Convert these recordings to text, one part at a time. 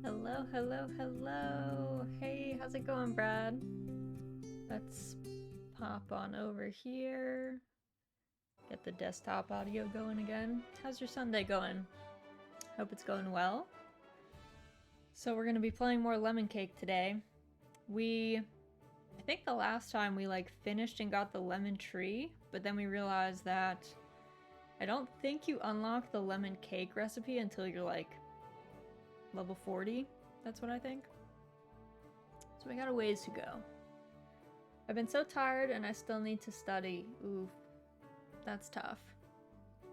Hello, hello, hello. Hey, how's it going, Brad? Let's pop on over here. Get the desktop audio going again. How's your Sunday going? Hope it's going well. So we're gonna be playing more Lemon Cake today. I think the last time we finished and got the lemon tree, but then we realized that I don't think you unlock the lemon cake recipe until you're level 40. That's what I think. So we got a ways to go. I've been so tired and I still need to study. Oof. That's tough.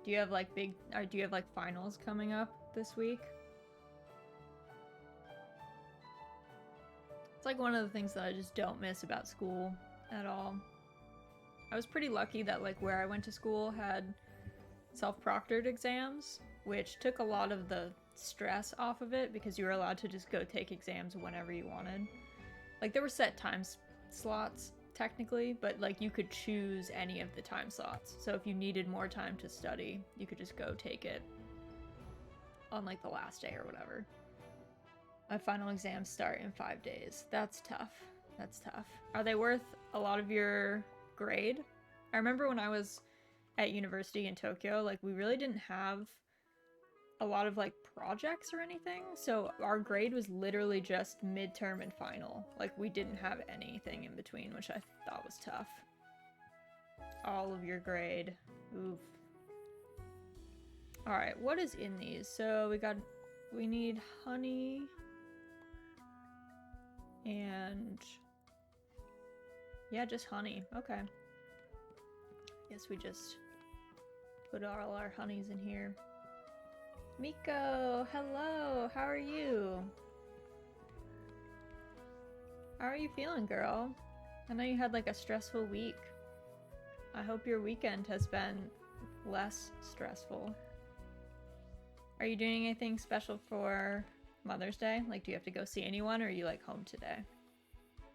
Do you have do you have finals coming up this week? It's one of the things that I just don't miss about school at all. I was pretty lucky that where I went to school had self-proctored exams, which took a lot of the stress off of it because you were allowed to just go take exams whenever you wanted. There were set time slots technically, but you could choose any of the time slots. So if you needed more time to study, you could just go take it on the last day or whatever. My final exams start in 5 days. That's tough. That's tough. Are they worth a lot of your grade? I remember when I was at university in Tokyo, we really didn't have a lot of projects or anything, so our grade was literally just midterm and final. We didn't have anything in between, which I thought was tough. All of your grade. Oof. Alright, what is in these? So we need honey and yeah, just honey. Okay. Guess we just put all our honeys in here. Miko, hello, how are you? How are you feeling, girl? I know you had a stressful week. I hope your weekend has been less stressful. Are you doing anything special for Mother's Day? Do you have to go see anyone, or are you home today?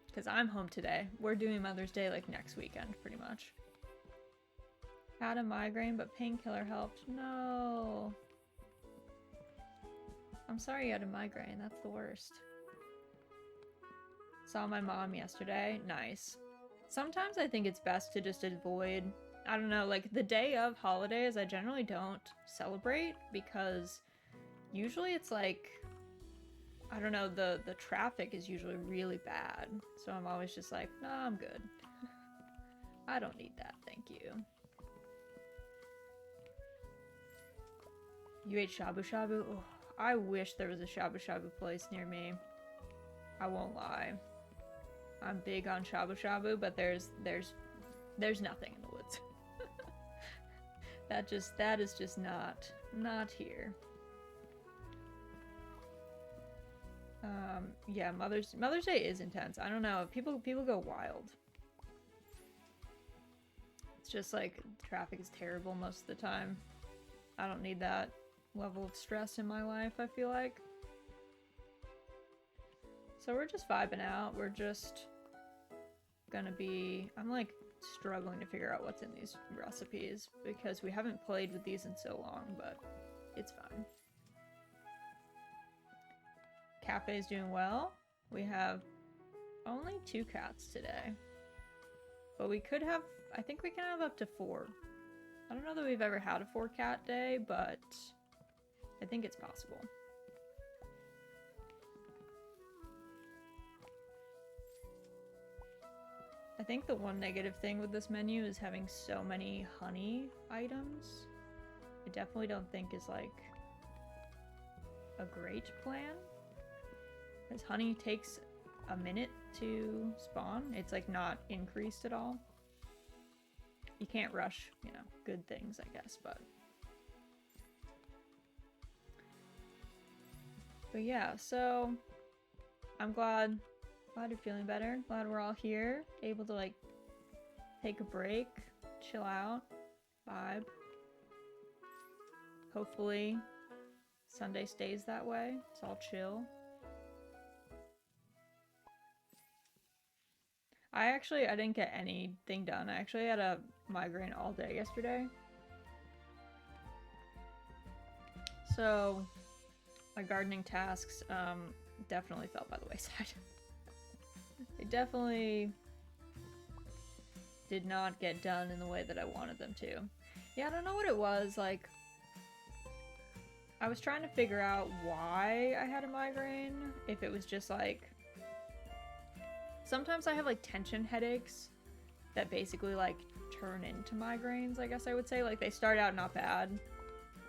Because I'm home today. We're doing Mother's Day next weekend, pretty much. Had a migraine, but painkiller helped. No. I'm sorry you had a migraine. That's the worst. Saw my mom yesterday. Nice. Sometimes I think it's best to just avoid, I don't know, the day of holidays, I generally don't celebrate because usually it's I don't know, the traffic is usually really bad. So I'm always just no, I'm good. I don't need that, thank you. You ate shabu shabu? Oh, I wish there was a shabu shabu place near me. I won't lie. I'm big on shabu shabu, but there's nothing in the woods. that is just not here. Yeah, Mother's Day is intense. I don't know, people go wild. It's just traffic is terrible most of the time. I don't need that level of stress in my life, I feel like. So we're just vibing out. We're just gonna be... I'm struggling to figure out what's in these recipes because we haven't played with these in so long, but it's fine. Cafe's doing well. We have only 2 cats today. But we could have... I think we can have up to 4. I don't know that we've ever had a 4-cat day, but I think it's possible. I think the one negative thing with this menu is having so many honey items. I definitely don't think is a great plan. Because honey takes a minute to spawn. It's not increased at all. You can't rush, good things, I guess, but yeah, so I'm glad you're feeling better. Glad we're all here, able to take a break, chill out, vibe. Hopefully Sunday stays that way. It's all chill. I didn't get anything done. I actually had a migraine all day yesterday. So my gardening tasks, definitely fell by the wayside. They definitely did not get done in the way that I wanted them to. Yeah, I don't know what it was, like, I was trying to figure out why I had a migraine, if it was just like, sometimes I have like tension headaches that basically like turn into migraines, I guess I would say. Like they start out not bad,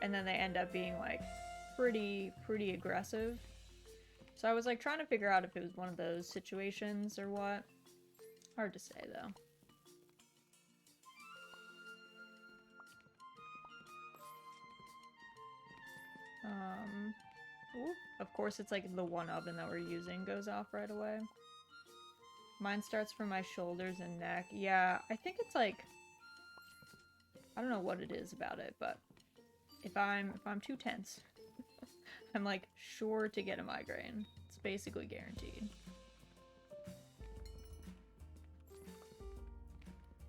and then they end up being like pretty aggressive. So I was like trying to figure out if it was one of those situations or what. Hard to say though. Ooh, of course it's like the one oven that we're using goes off right away. Mine starts from my shoulders and neck. Yeah, I think it's like, I don't know what it is about it, but if I'm too tense, I'm like sure to get a migraine. It's basically guaranteed.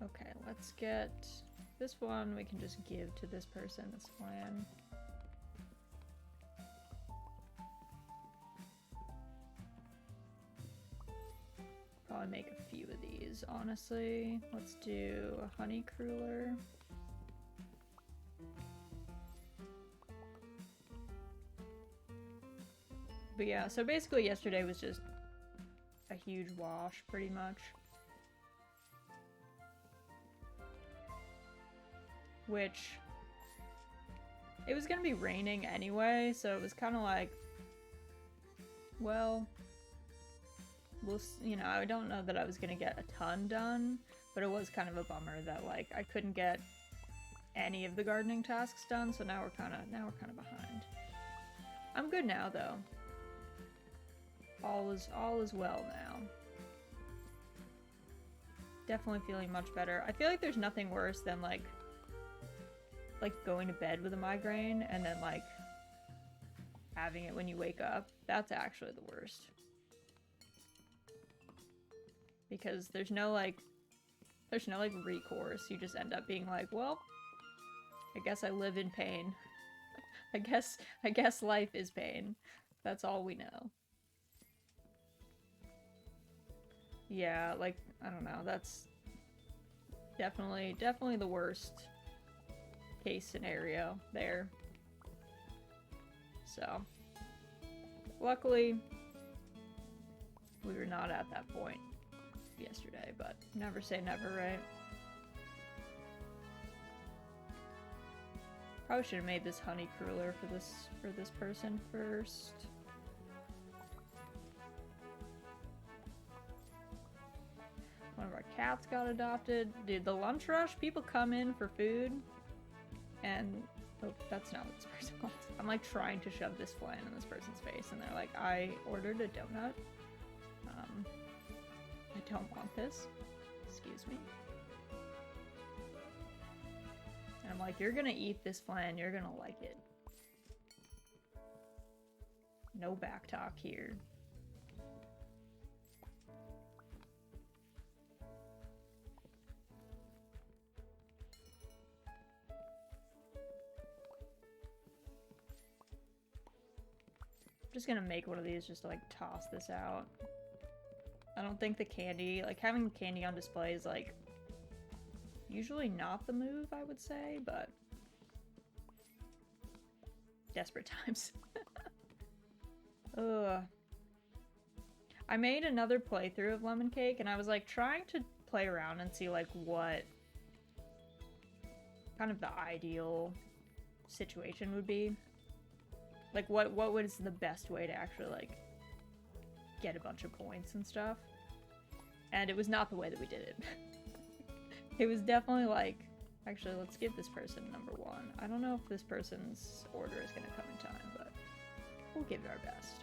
Okay, let's get this one. We can just give to this person. This flan. Probably make a few of these, honestly. Let's do a honey cruller. But yeah, so basically yesterday was just a huge wash, pretty much. Which, it was gonna be raining anyway, so it was kind of like, well, you know, I don't know that I was gonna get a ton done, but it was kind of a bummer that like I couldn't get any of the gardening tasks done, so now we're kind of behind. I'm good now though. All is well now. Definitely feeling much better. I feel like there's nothing worse than like going to bed with a migraine and then like having it when you wake up. That's actually the worst. Because there's no recourse. You just end up being like, well, I guess I live in pain. I guess life is pain. That's all we know. Yeah, like, I don't know, that's definitely the worst case scenario there. So, luckily, we were not at that point yesterday, but never say never, right? Probably should have made this honey cruller for this person first. One of our cats got adopted. Dude, the lunch rush, people come in for food, and oh, that's not what this person wants. I'm like trying to shove this flan in this person's face, and they're like, I ordered a donut. I don't want this. Excuse me. And I'm like, you're gonna eat this flan, you're gonna like it. No back talk here. I'm just gonna make one of these just to like toss this out. I don't think the candy, like having the candy on display is like usually not the move, I would say, but desperate times. Ugh. I made another playthrough of lemon cake and I was like trying to play around and see like what kind of the ideal situation would be. Like what was the best way to actually like get a bunch of points and stuff. And it was not the way that we did it. It was definitely like, actually let's give this person number 1. I don't know if this person's order is gonna come in time, but we'll give it our best.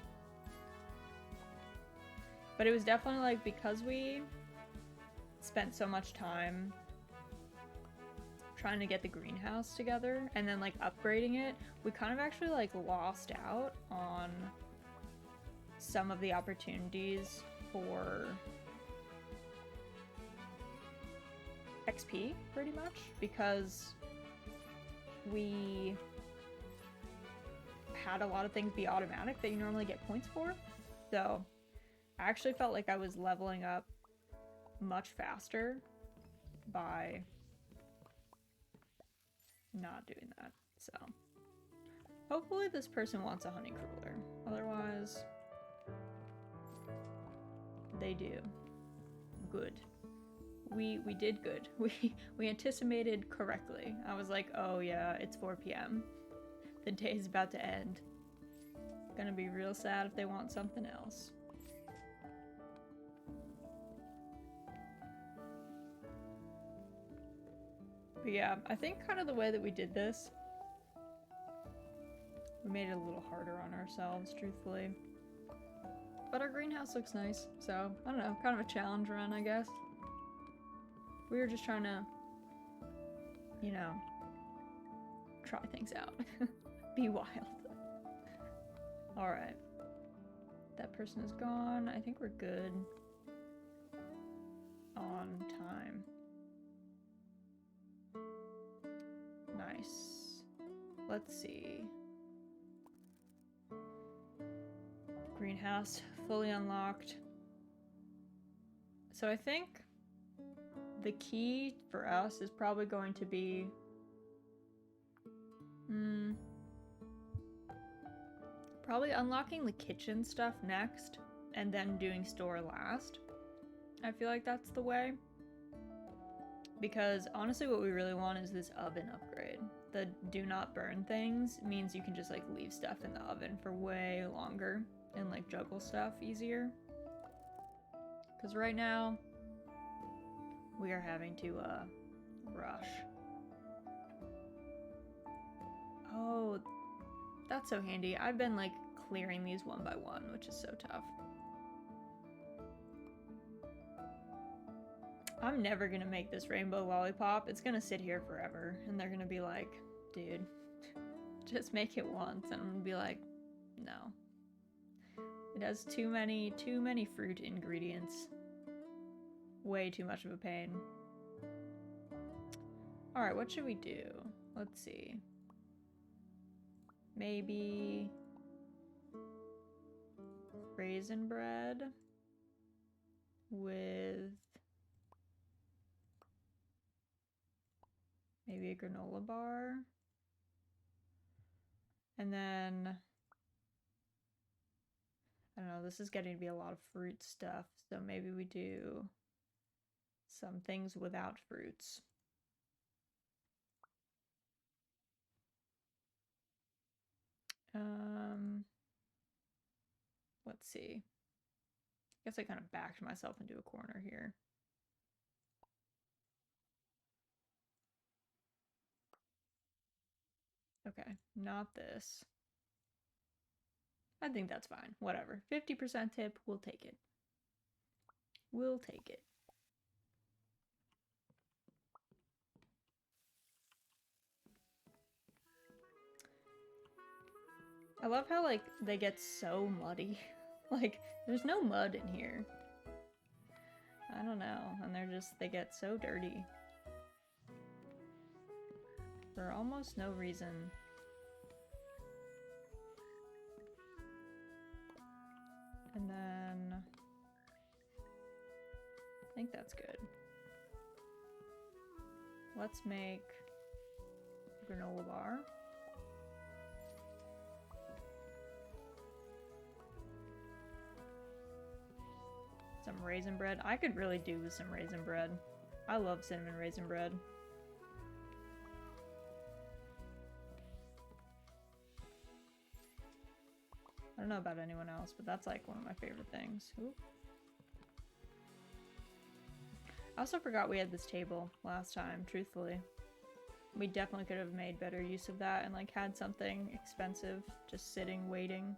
But it was definitely like, because we spent so much time trying to get the greenhouse together and then like upgrading it, we kind of actually like lost out on some of the opportunities for XP pretty much, because we had a lot of things be automatic that you normally get points for. So I actually felt like I was leveling up much faster by not doing that. So hopefully this person wants a honey cruller. Otherwise, they do. Good. We did good. We anticipated correctly. I was like, oh yeah, it's 4 p.m. The day's about to end. Gonna be real sad if they want something else. But yeah, I think kind of the way that we did this, we made it a little harder on ourselves, truthfully. But our greenhouse looks nice, so I don't know, kind of a challenge run, I guess. We were just trying to, you know, try things out. Be wild. Alright. That person is gone. I think we're good on time. Nice. Let's see. Greenhouse fully unlocked. So I think the key for us is probably going to be probably unlocking the kitchen stuff next and then doing store last. I feel like that's the way. Because honestly what we really want is this oven upgrade. The do not burn things means you can just like leave stuff in the oven for way longer and like juggle stuff easier. Because right now we are having to rush. Oh, that's so handy. I've been like clearing these one by one, which is so tough. I'm never gonna make this rainbow lollipop. It's gonna sit here forever and they're gonna be like, dude, just make it once. And I'm gonna be like, no. It has too many fruit ingredients. Way too much of a pain. Alright, what should we do? Let's see. Maybe raisin bread with maybe a granola bar. And then I don't know, this is getting to be a lot of fruit stuff, so maybe we do some things without fruits. Let's see. I guess I kind of backed myself into a corner here. Okay, not this. I think that's fine. Whatever. 50% tip, we'll take it. We'll take it. I love how, like, they get so muddy. Like, there's no mud in here. I don't know. And they get so dirty. For almost no reason. And then I think that's good. Let's make a granola bar. Some raisin bread. I could really do with some raisin bread. I love cinnamon raisin bread. I don't know about anyone else, but that's like one of my favorite things. Ooh. I also forgot we had this table last time, truthfully. We definitely could have made better use of that and like had something expensive just sitting, waiting.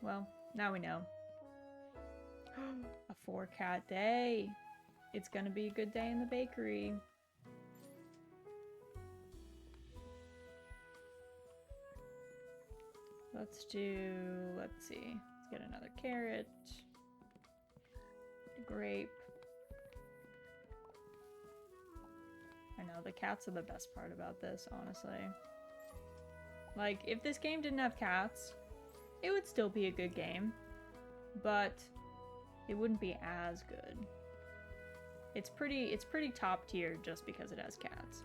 Well, now we know. A 4-cat day. It's gonna be a good day in the bakery. Let's see. Let's get another carrot. A grape. I know, the cats are the best part about this, honestly. Like, if this game didn't have cats, it would still be a good game, but it wouldn't be as good. It's pretty top tier just because it has cats.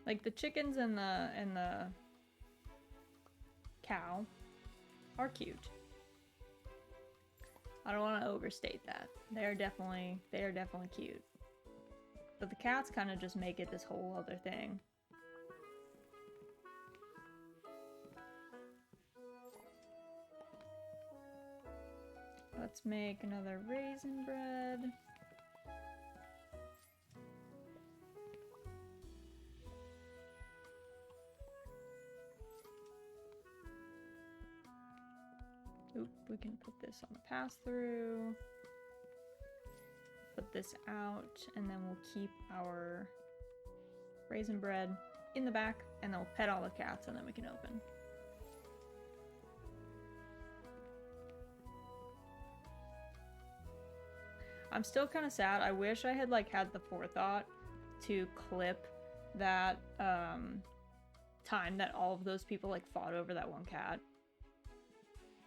Like, the chickens and the cow are cute. I don't want to overstate that. They are definitely cute. But the cats kind of just make it this whole other thing. Let's make another raisin bread. Oop, we can put this on the pass-through. Put this out, and then we'll keep our raisin bread in the back, and then we'll pet all the cats, and then we can open. I'm still kind of sad. I wish I had like had the forethought to clip that time that all of those people like fought over that one cat.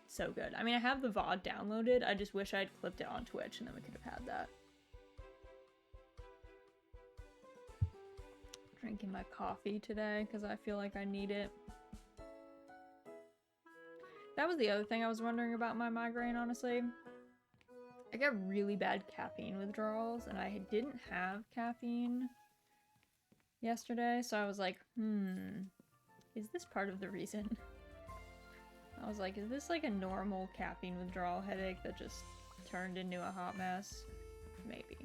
So good. I mean, I have the VOD downloaded. I just wish I'd clipped it on Twitch and then we could have had that. Drinking my coffee today because I feel like I need it. That was the other thing I was wondering about my migraine, honestly. I get really bad caffeine withdrawals, and I didn't have caffeine yesterday, so I was like, is this part of the reason? I was like, is this like a normal caffeine withdrawal headache that just turned into a hot mess? Maybe.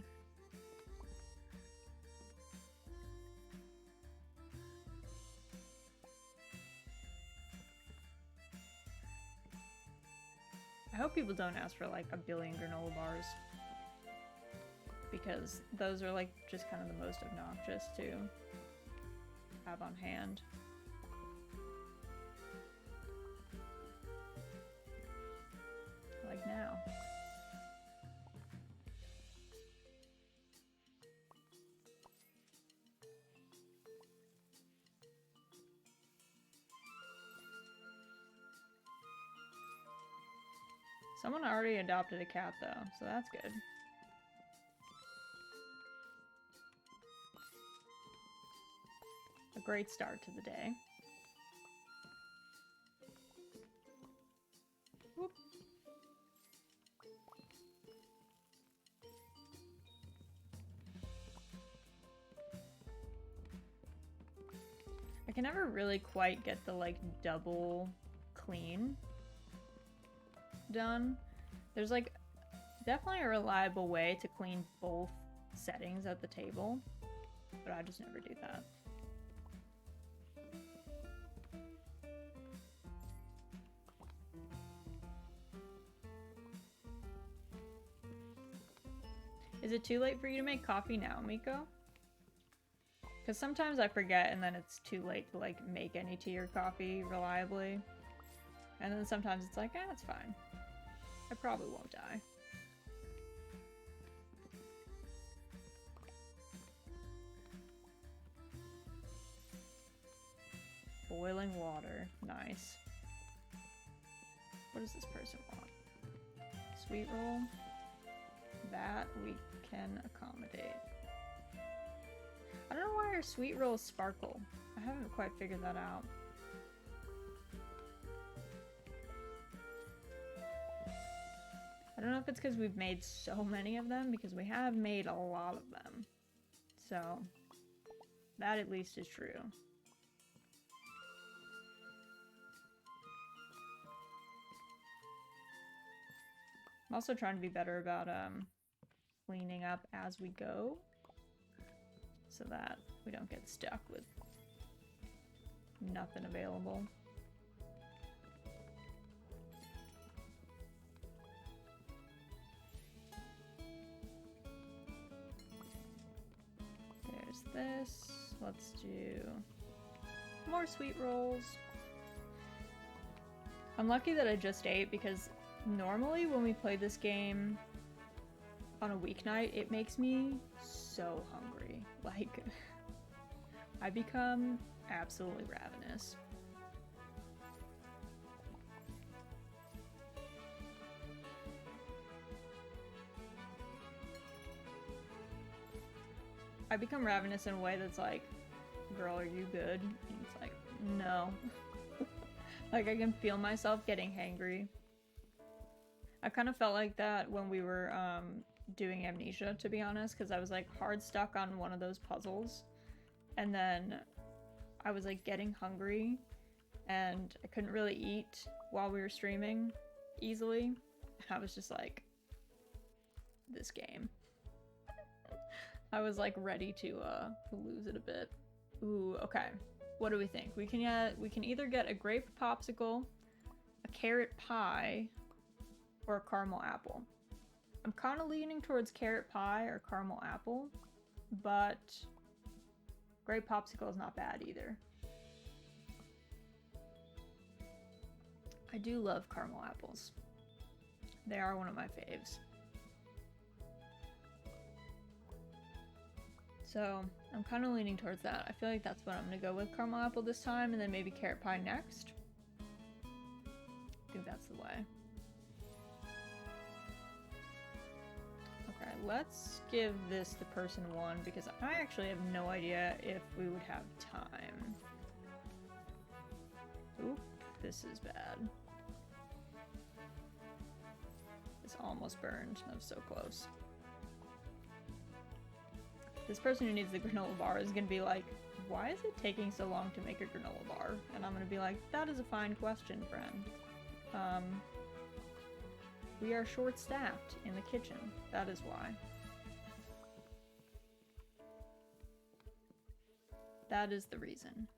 I hope people don't ask for like a billion granola bars, because those are like just kind of the most obnoxious to have on hand. Like now. Someone already adopted a cat though, so that's good. A great start to the day. Whoop. I can never really quite get the like double clean done. There's like definitely a reliable way to clean both settings at the table, but I just never do that. Is it too late for you to make coffee now, Miko? Because sometimes I forget and then it's too late to like make any tea or coffee reliably. And then sometimes it's like, it's fine. I probably won't die. Boiling water. Nice. What does this person want? Sweet roll? That we can accommodate. I don't know why our sweet rolls sparkle. I haven't quite figured that out. I don't know if it's because we've made so many of them, because we have made a lot of them. So, that at least is true. I'm also trying to be better about cleaning up as we go, so that we don't get stuck with nothing available. There's this. Let's do more sweet rolls. I'm lucky that I just ate, because normally when we play this game on a weeknight, it makes me so hungry. Like, I become absolutely ravenous. I become ravenous in a way that's like, girl, are you good? And it's like, no. Like, I can feel myself getting hangry. I kind of felt like that when we were doing Amnesia, to be honest, because I was like hard stuck on one of those puzzles, and then I was like getting hungry, and I couldn't really eat while we were streaming easily, and I was just like, this game. I was like ready to lose it a bit. Ooh, okay. What do we think? We can either get a grape popsicle, a carrot pie, or a caramel apple. I'm kind of leaning towards carrot pie or caramel apple, but grape popsicle is not bad either. I do love caramel apples. They are one of my faves. So I'm kind of leaning towards that. I feel like that's what I'm gonna go with, caramel apple this time, and then maybe carrot pie next. I think that's the way. Okay, let's give this to person one because I actually have no idea if we would have time. Oop, this is bad. This almost burned. That was so close. This person who needs the granola bar is going to be like, why is it taking so long to make a granola bar? And I'm going to be like, that is a fine question, friend. We are short-staffed in the kitchen. That is why. That is the reason.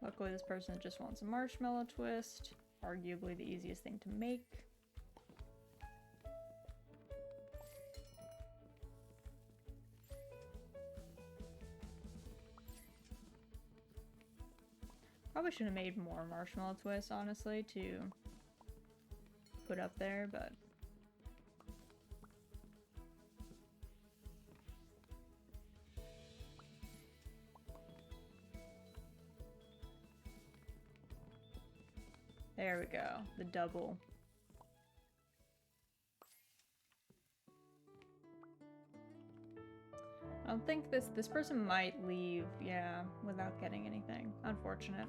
Luckily, this person just wants a marshmallow twist. Arguably the easiest thing to make. Probably should have made more marshmallow twists, honestly, to put up there, but... There we go, the double. I don't think this person might leave, yeah, without getting anything. Unfortunate.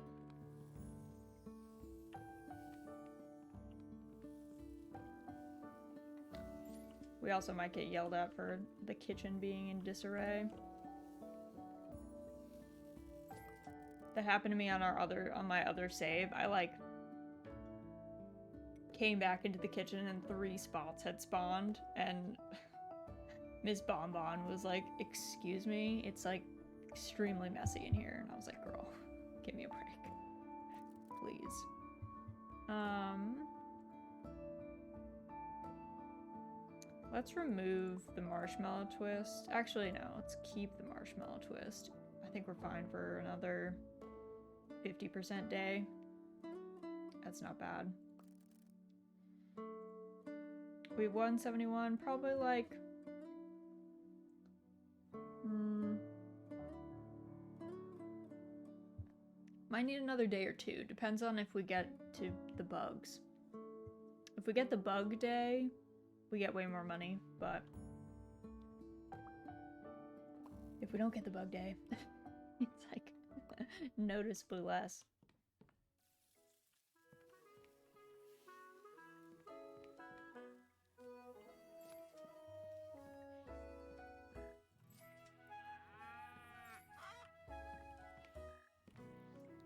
We also might get yelled at for the kitchen being in disarray. That happened to me on my other save. I like came back into the kitchen and 3 spots had spawned, and Ms. Bonbon was like, excuse me, it's like extremely messy in here. And I was like, girl, give me a break. Please. Let's remove the marshmallow twist. Actually, no, let's keep the marshmallow twist. I think we're fine for another 50% day. That's not bad. We have 171, probably like... might need another day or two. Depends on if we get to the bugs. If we get the bug day, we get way more money, but... if we don't get the bug day, it's like noticeably less.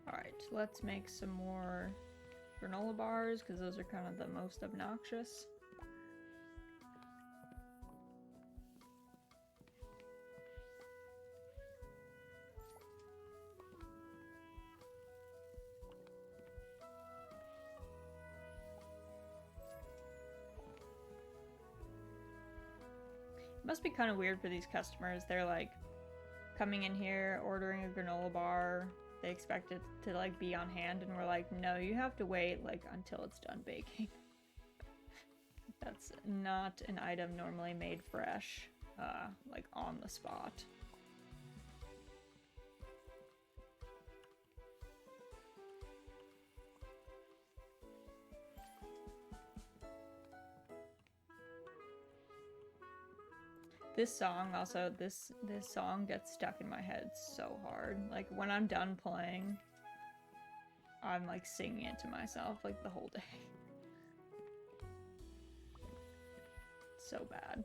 Alright, let's make some more granola bars, because those are kind of the most obnoxious. It must be kind of weird for these customers. They're like coming in here, ordering a granola bar, They expect it to like be on hand, and we're like, no, you have to wait like until it's done baking. That's not an item normally made fresh, like on the spot. This song also, this song gets stuck in my head so hard. Like when I'm done playing, I'm like singing it to myself like the whole day. So bad.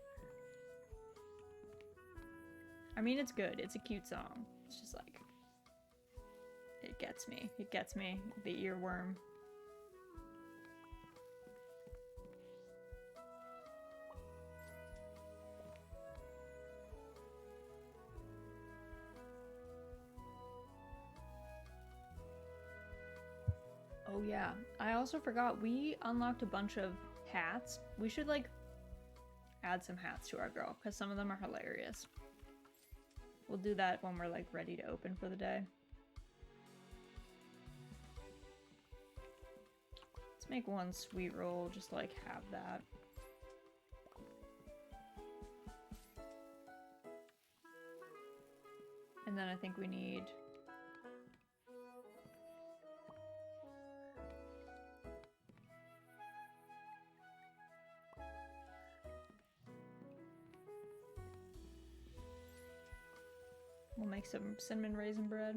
I mean, it's good. It's a cute song. It's just like, it gets me. It gets me. The earworm. Oh yeah, I also forgot we unlocked a bunch of hats. We should like add some hats to our girl because some of them are hilarious. We'll do that when we're like ready to open for the day. Let's make one sweet roll, just like have that. And then I think we need we'll make some cinnamon raisin bread.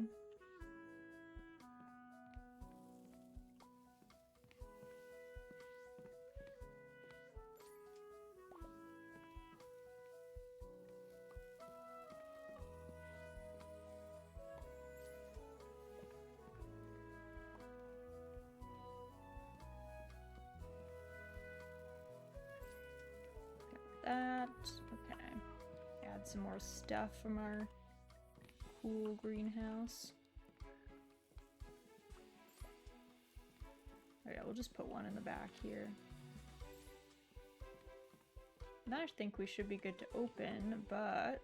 Got that. Okay. Add some more stuff from our cool greenhouse. Oh yeah, we'll just put one in the back here. And I think we should be good to open, but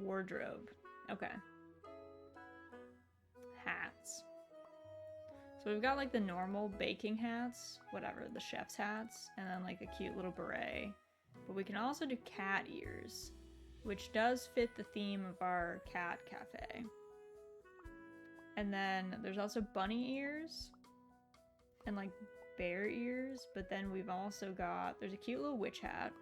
wardrobe. Okay. Hats. So we've got like the normal baking hats, whatever, the chef's hats, and then like a cute little beret. But we can also do cat ears, which does fit the theme of our cat cafe. And then there's also bunny ears and like bear ears, but then we've also got, there's a cute little witch hat.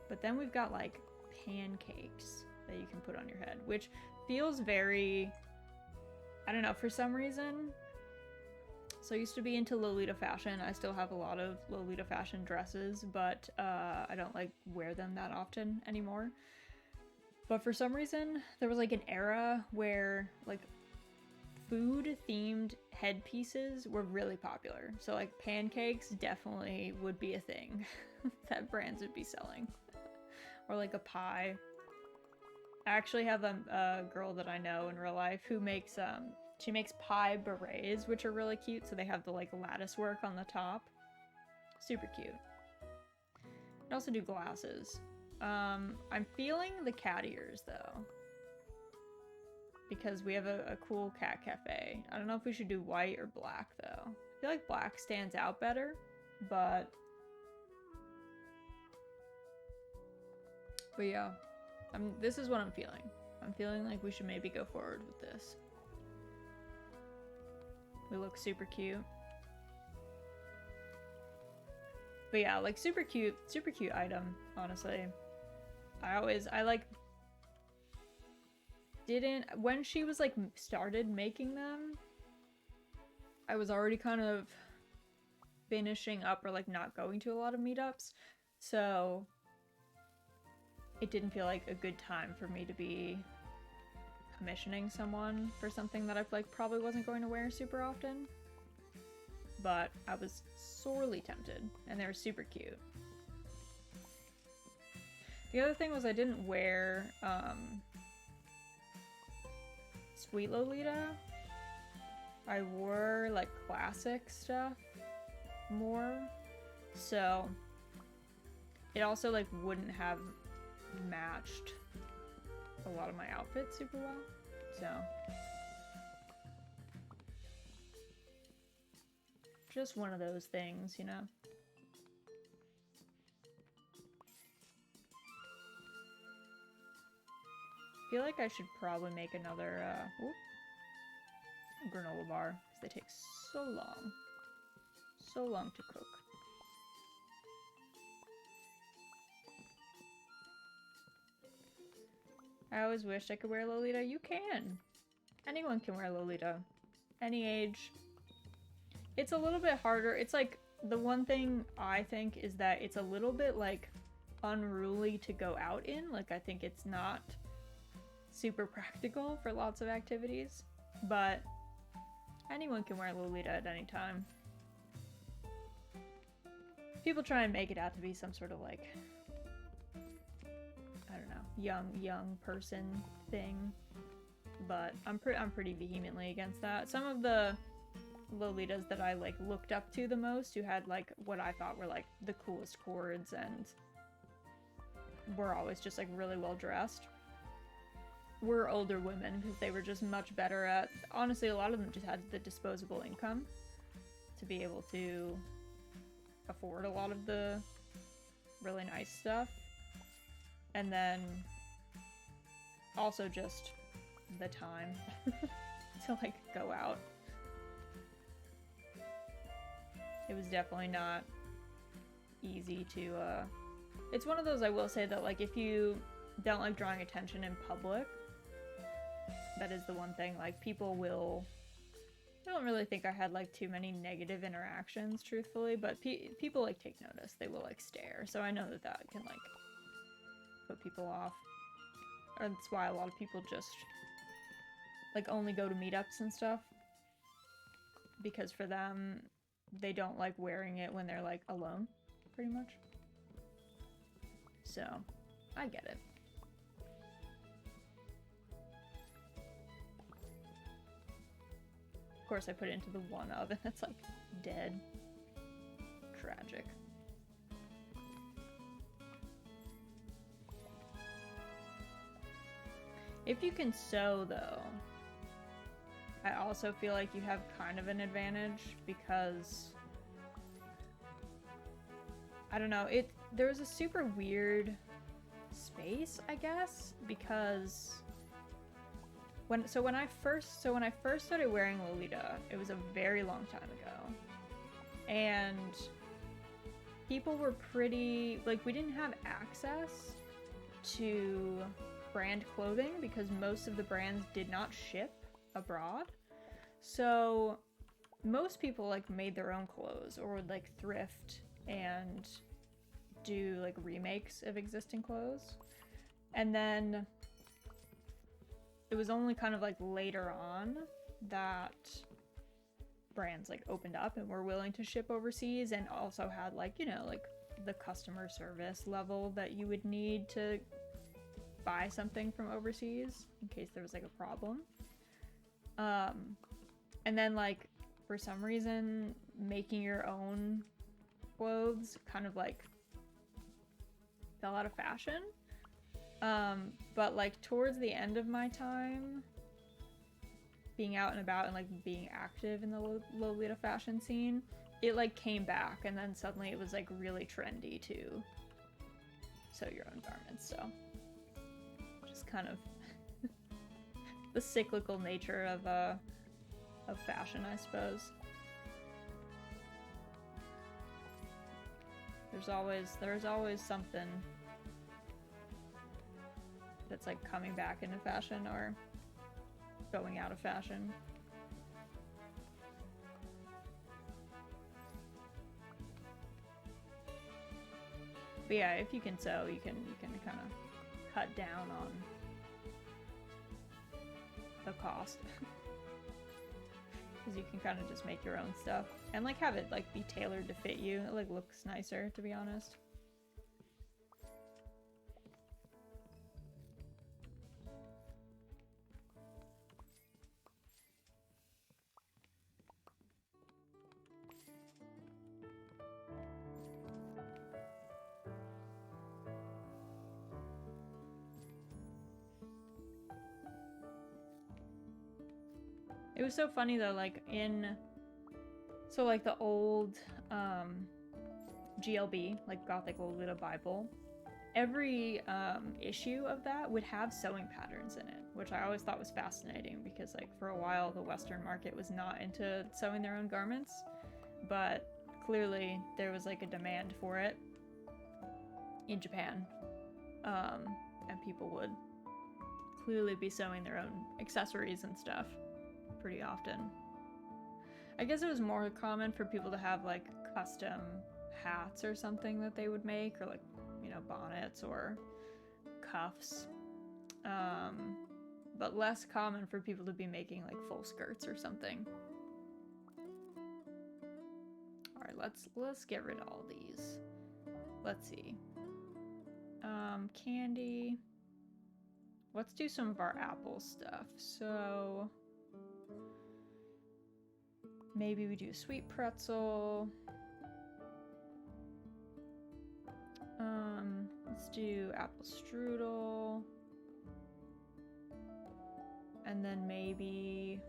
But then we've got like pancakes that you can put on your head, which feels very, I don't know, for some reason. So I used to be into Lolita fashion. I still have a lot of Lolita fashion dresses, but I don't like wear them that often anymore. But for some reason, there was like an era where like food themed headpieces were really popular. So like pancakes definitely would be a thing that brands would be selling. Or like a pie. I actually have a girl that I know in real life who makes she makes pie berets, which are really cute. So they have the like lattice work on the top. Super cute. I also do glasses. I'm feeling the cat ears though, because we have a cool cat cafe. I don't know if we should do white or black though. I feel like black stands out better, but yeah, this is what I'm feeling. I'm feeling like we should maybe go forward with this. We look super cute. But yeah, like super cute item, honestly. When she was like started making them, I was already kind of finishing up or like not going to a lot of meetups. So it didn't feel like a good time for me to be commissioning someone for something that I like probably wasn't going to wear super often. But I was sorely tempted, and they were super cute. The other thing was I didn't wear Sweet Lolita. I wore like classic stuff more. So it also like wouldn't have matched a lot of my outfits super well. So just one of those things, you know. I feel like I should probably make another granola bar because they take so long to cook. I always wished I could wear Lolita. You can. Anyone can wear Lolita. Any age. It's a little bit harder. It's like, the one thing I think is that it's a little bit like unruly to go out in. Like, I think it's not super practical for lots of activities, but anyone can wear Lolita at any time. People try and make it out to be some sort of like, I don't know, young person thing, but I'm pretty vehemently against that. Some of the Lolitas that I like looked up to the most, who had like what I thought were like the coolest chords and were always just like really well dressed, were older women because they were just much better at, honestly, a lot of them just had the disposable income to be able to afford a lot of the really nice stuff, and then also just the time to like go out. It was definitely not easy to, it's one of those, I will say, that like if you don't like drawing attention in public, that is the one thing, like people will, I don't really think I had like too many negative interactions, truthfully, but people like take notice. They will like stare, so I know that that can like put people off. Or that's why a lot of people just like only go to meetups and stuff, because for them, they don't like wearing it when they're like alone, pretty much. So, I get it. Of course, I put it into the one oven that's like dead. Tragic. If you can sew, though, I also feel like you have kind of an advantage because, I don't know, there's a super weird space, I guess, because when I first started wearing Lolita, it was a very long time ago, and people were pretty, like, we didn't have access to brand clothing because most of the brands did not ship abroad. So most people like made their own clothes or would like thrift and do like remakes of existing clothes. And then it was only kind of like later on that brands like opened up and were willing to ship overseas and also had like, you know, like the customer service level that you would need to buy something from overseas in case there was like a problem. And then like for some reason making your own clothes kind of like fell out of fashion. But like towards the end of my time being out and about and like being active in the Lolita fashion scene, it like came back, and then suddenly it was like really trendy to sew your own garments. So just kind of the cyclical nature of fashion, I suppose. There's always something that's like coming back into fashion or going out of fashion. But yeah, if you can sew, you can kind of cut down on the cost. Because you can kind of just make your own stuff and like have it like be tailored to fit you. It like looks nicer, to be honest. It was so funny though, like so like the old GLB, like Gothic Old Widow Bible, every issue of that would have sewing patterns in it, which I always thought was fascinating because like for a while the Western market was not into sewing their own garments, but clearly there was like a demand for it in Japan, and people would clearly be sewing their own accessories and stuff pretty often. I guess it was more common for people to have like custom hats or something that they would make, or like, you know, bonnets or cuffs, but less common for people to be making like full skirts or something. All right, let's get rid of all these. Let's see. Candy. Let's do some of our apple stuff. So maybe we do a sweet pretzel. Let's do apple strudel. And then maybe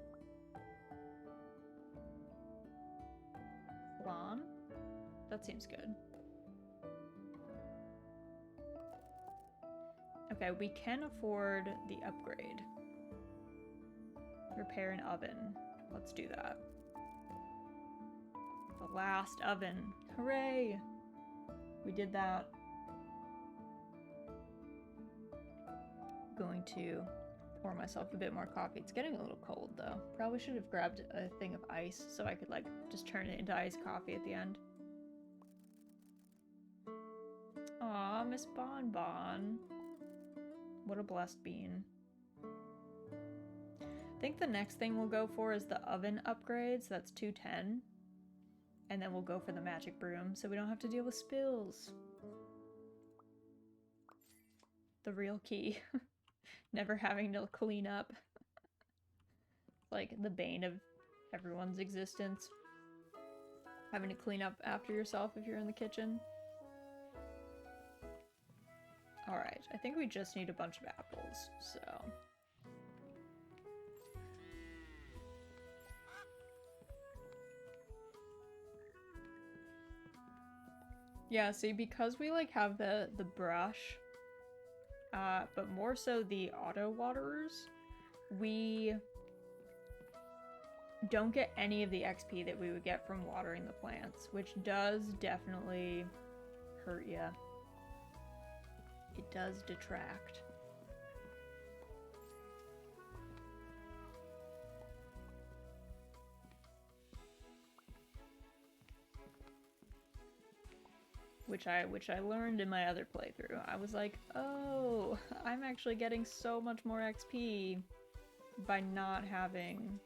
flan. That seems good. Okay, we can afford the upgrade. Repair an oven. Let's do that. The last oven. Hooray! We did that. Going to pour myself a bit more coffee. It's getting a little cold though. Probably should have grabbed a thing of ice so I could like just turn it into iced coffee at the end. Aw, Miss Bon Bon. What a blessed bean. I think the next thing we'll go for is the oven upgrade, so that's 210. And then we'll go for the magic broom so we don't have to deal with spills. The real key. Never having to clean up. Like the bane of everyone's existence. Having to clean up after yourself if you're in the kitchen. Alright, I think we just need a bunch of apples, so... Yeah, see, because we like have the brush, but more so the auto waterers, we don't get any of the XP that we would get from watering the plants, which does definitely hurt ya. It does detract. Which I learned in my other playthrough. I was like, oh, I'm actually getting so much more XP by not having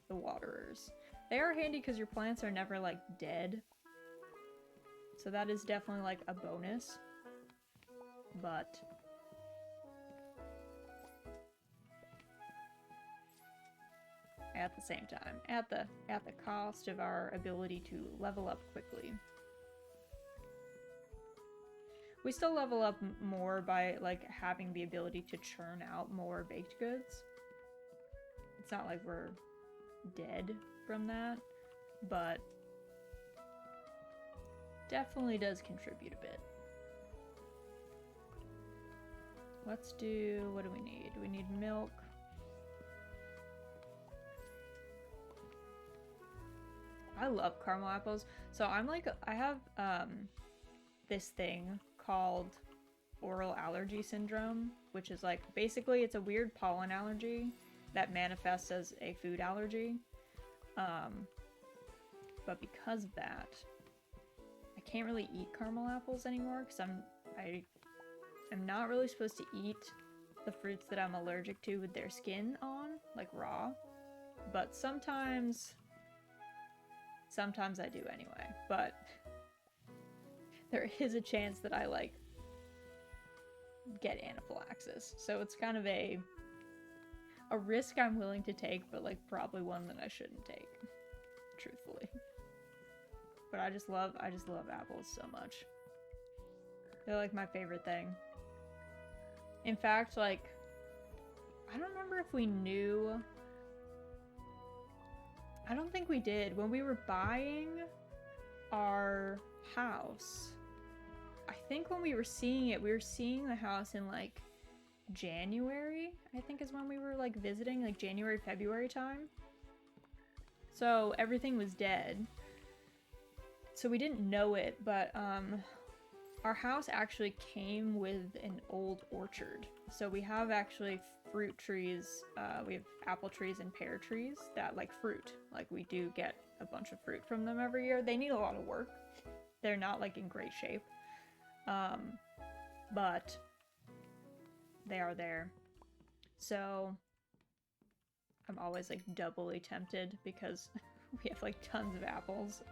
the waterers. They are handy because your plants are never like dead. So that is definitely like a bonus. But at the same time, at the cost of our ability to level up quickly. We still level up more by like having the ability to churn out more baked goods. It's not like we're dead from that, but definitely does contribute a bit. Let's do, what do we need? We need milk. I love caramel apples. So I'm like, I have this thing called oral allergy syndrome, which is like, basically it's a weird pollen allergy that manifests as a food allergy. But because of that, I can't really eat caramel apples anymore because I'm not really supposed to eat the fruits that I'm allergic to with their skin on, like raw. But sometimes I do anyway. But there is a chance that I like get anaphylaxis. So it's kind of a risk I'm willing to take, but like probably one that I shouldn't take, truthfully. But I just love apples so much. They're like my favorite thing. In fact, like, I don't remember if we knew I don't think we did. When we were buying our house, I think when we were seeing it, we were seeing the house in like January, I think is when we were like visiting, like January, February time. So everything was dead. So we didn't know it, but our house actually came with an old orchard. So we have actually fruit trees. We have apple trees and pear trees that like fruit. Like we do get a bunch of fruit from them every year. They need a lot of work. They're not like in great shape. But they are there. So I'm always like doubly tempted because we have like tons of apples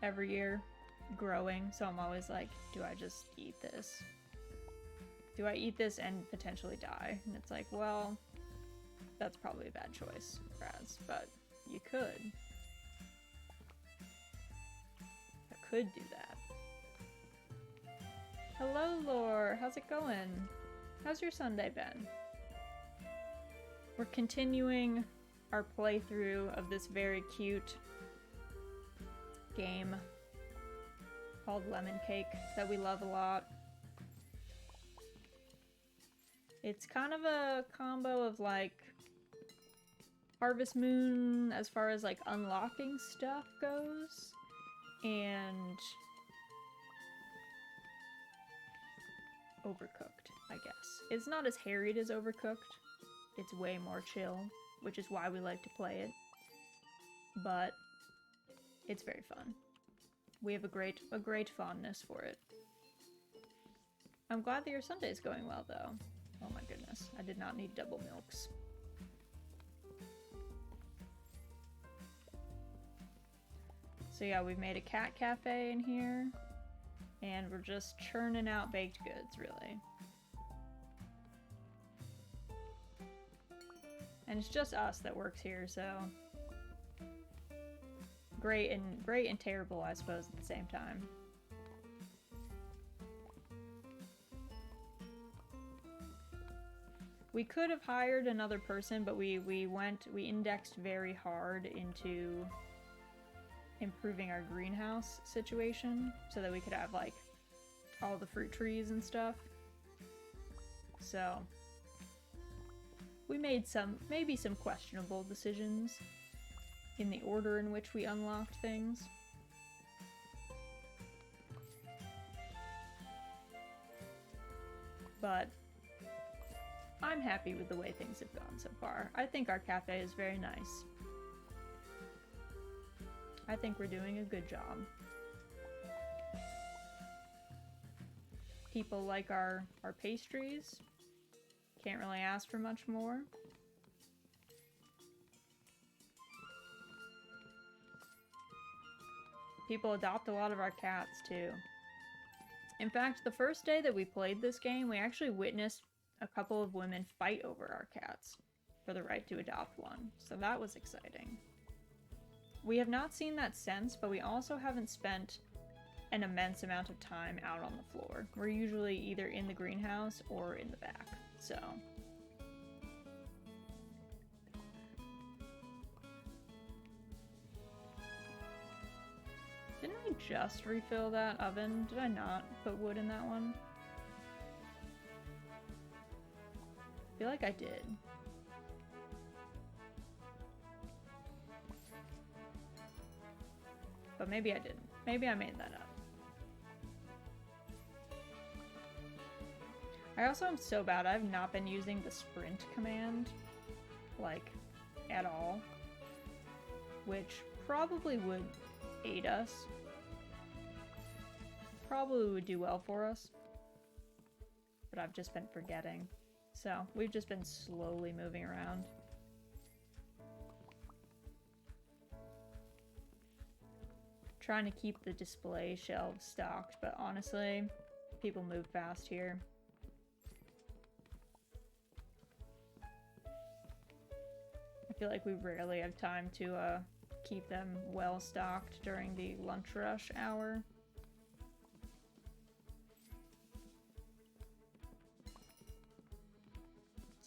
every year growing. So I'm always like, do I just eat this? Do I eat this and potentially die? And it's like, well, that's probably a bad choice, Raz, but you could. I could do that. Hello, Lore. How's it going? How's your Sunday been? We're continuing our playthrough of this very cute game called Lemon Cake that we love a lot. It's kind of a combo of like Harvest Moon as far as like unlocking stuff goes, and Overcooked, I guess. It's not as harried as Overcooked. It's way more chill, which is why we like to play it. But it's very fun. We have a great fondness for it. I'm glad that your Sunday is going well, though. Oh my goodness, I did not need double milks. So yeah, we've made a cat cafe in here, and we're just churning out baked goods, really. And it's just us that works here, so great and terrible, I suppose, at the same time. We could have hired another person, but we indexed very hard into improving our greenhouse situation so that we could have like all the fruit trees and stuff. So we made maybe some questionable decisions in the order in which we unlocked things. But I'm happy with the way things have gone so far. I think our cafe is very nice. I think we're doing a good job. People like our pastries. Can't really ask for much more. People adopt a lot of our cats too. In fact, the first day that we played this game, we actually witnessed a couple of women fight over our cats for the right to adopt one. So that was exciting. We have not seen that since, but we also haven't spent an immense amount of time out on the floor. We're usually either in the greenhouse or in the back, so. Didn't I just refill that oven? Did I not put wood in that one? I feel like I did. But maybe I didn't. Maybe I made that up. I also am so bad. I've not been using the sprint command, like, at all. Which probably would aid us. Probably would do well for us. But I've just been forgetting. So, we've just been slowly moving around. Trying to keep the display shelves stocked, but honestly, people move fast here. I feel like we rarely have time to keep them well stocked during the lunch rush hour.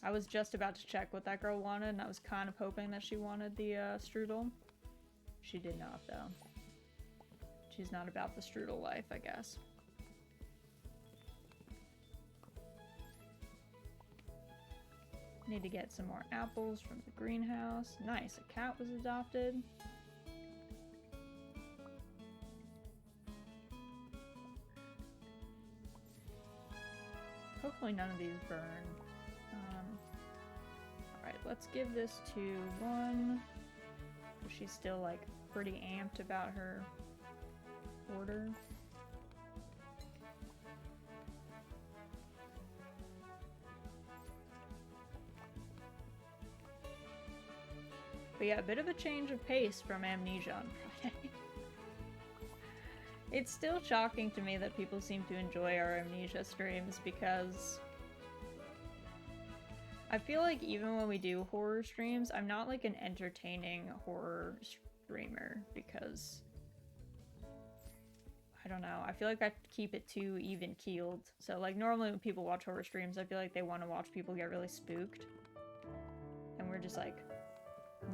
I was just about to check what that girl wanted, and I was kind of hoping that she wanted the strudel. She did not, though. She's not about the strudel life, I guess. Need to get some more apples from the greenhouse. Nice, a cat was adopted. Hopefully none of these burn. Alright, let's give this to one. She's still like pretty amped about her order. But yeah, a bit of a change of pace from Amnesia on Friday. It's still shocking to me that people seem to enjoy our Amnesia streams because I feel like even when we do horror streams, I'm not like an entertaining horror streamer because I don't know. I feel like I keep it too even-keeled. So like normally when people watch horror streams, I feel like they want to watch people get really spooked. And we're just like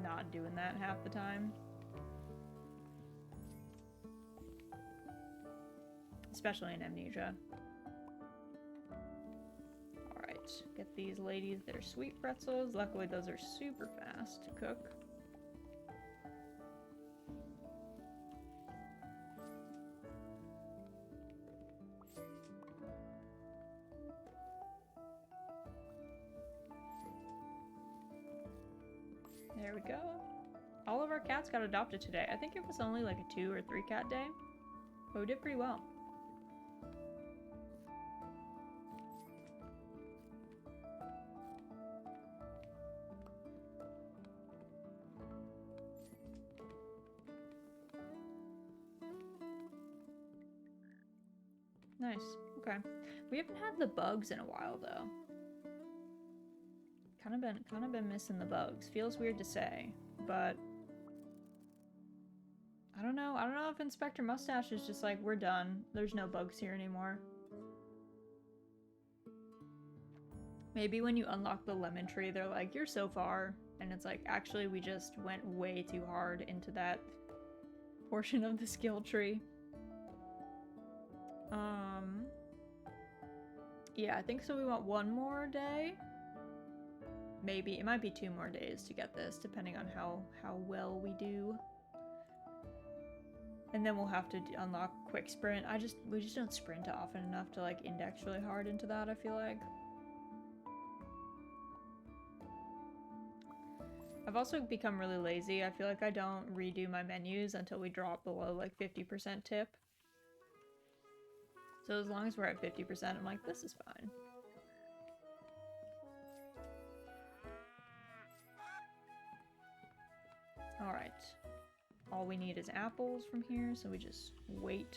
not doing that half the time. Especially in Amnesia. Alright, get these ladies their sweet pretzels. Luckily those are super fast to cook. There we go. All of our cats got adopted today. I think it was only like a 2 or 3 cat day, but we did pretty well. Nice. Okay. We haven't had the bugs in a while though. Kind of been missing the bugs. Feels weird to say, but I don't know. I don't know if Inspector Mustache is just like, we're done. There's no bugs here anymore. Maybe when you unlock the lemon tree, they're like, you're so far. And it's like, actually, we just went way too hard into that portion of the skill tree. Yeah, I think so. We want one more day. Maybe. It might be 2 more days to get this, depending on how well we do. And then we'll have to unlock quick sprint. We just don't sprint often enough to like index really hard into that, I feel like. I've also become really lazy. I feel like I don't redo my menus until we drop below like 50% tip. So as long as we're at 50%, I'm like, this is fine. Alright. All we need is apples from here, so we just wait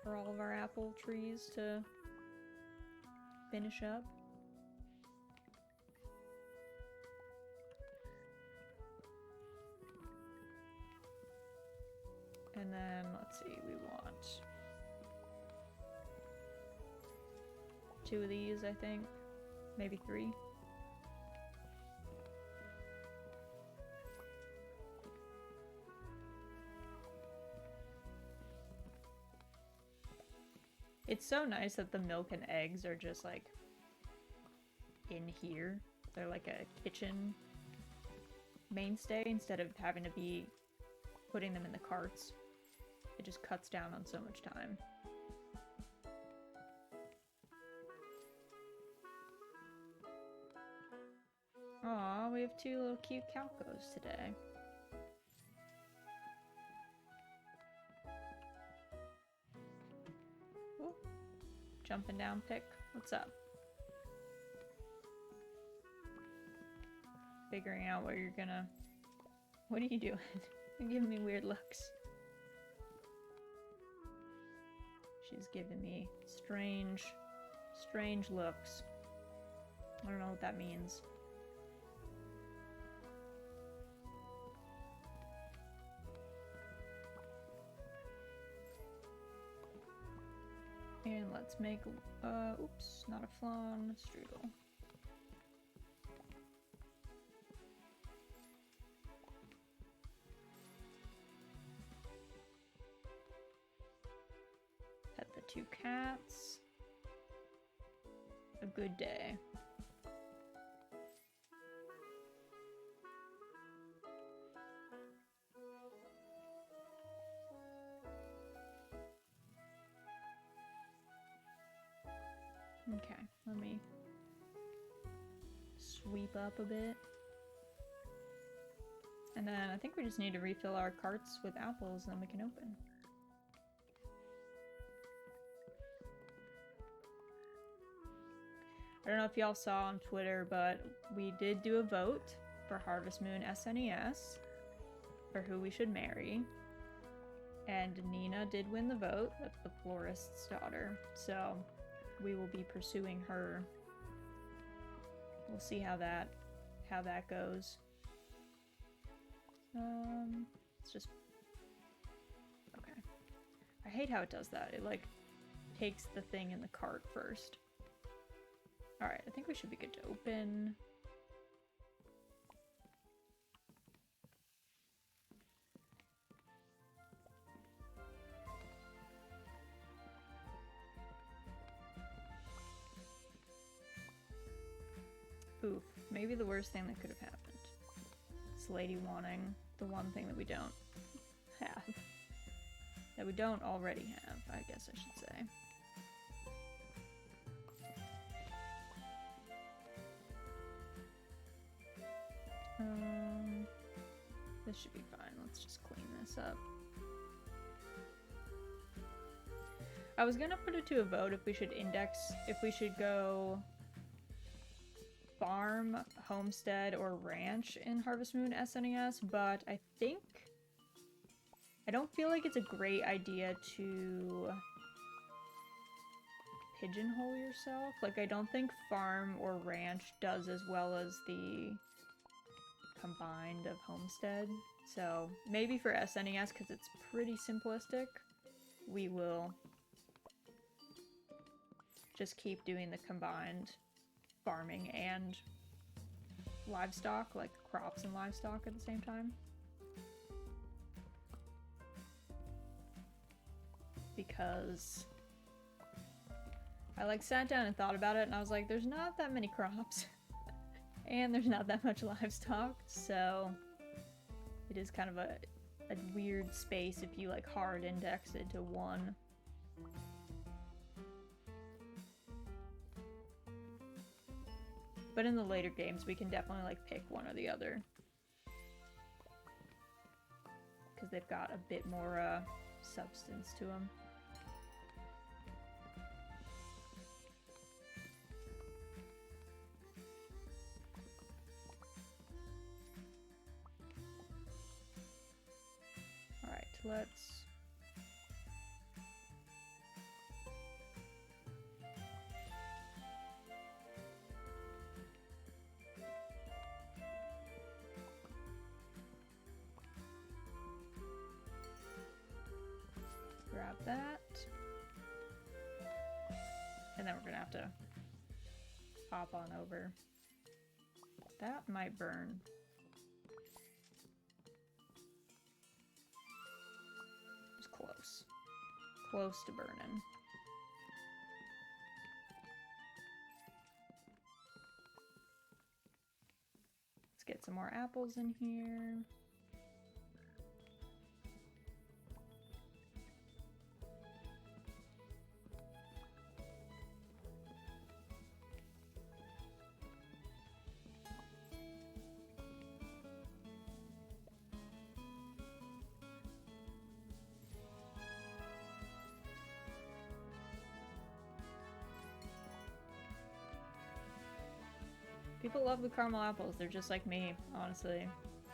for all of our apple trees to finish up. And then, let's see, we want 2 of these, I think. Maybe 3. It's so nice that the milk and eggs are just like in here. They're like a kitchen mainstay instead of having to be putting them in the carts. It just cuts down on so much time. Aw, we have 2 little cute calcos today. Ooh. Jumping down pick. What's up? Figuring out what you're gonna... What are you doing? You're giving me weird looks. She's giving me strange looks. I don't know what that means. And let's make, oops, not a flan, strudel. 2 cats. A good day. Okay, let me sweep up a bit. And then I think we just need to refill our carts with apples, and then we can open. I don't know if y'all saw on Twitter, but we did do a vote for Harvest Moon SNES for who we should marry. And Nina did win the vote. That's the florist's daughter. So we will be pursuing her. We'll see how that goes. It's just okay. I hate how it does that. It like takes the thing in the cart first. All right, I think we should be good to open. Oof, maybe the worst thing that could have happened. This lady wanting the one thing that we don't have. That we don't already have, I guess I should say. This should be fine. Let's just clean this up. I was gonna put it to a vote if we should go farm, homestead, or ranch in Harvest Moon SNES, but I don't feel like it's a great idea to pigeonhole yourself. Like, I don't think farm or ranch does as well as the combined of homestead. So maybe for SNES, because it's pretty simplistic, we will just keep doing the combined farming and livestock, like crops and livestock at the same time. Because I like sat down and thought about it, and I was like, there's not that many crops and there's not that much livestock, so it is kind of a weird space if you like hard index it to one. But in the later games, we can definitely like pick one or the other, because they've got a bit more substance to them. Alright, let's... grab that. And then we're gonna have to hop on over. That might burn. It's close. Close to burning. Let's get some more apples in here. People love the caramel apples. They're just like me, honestly.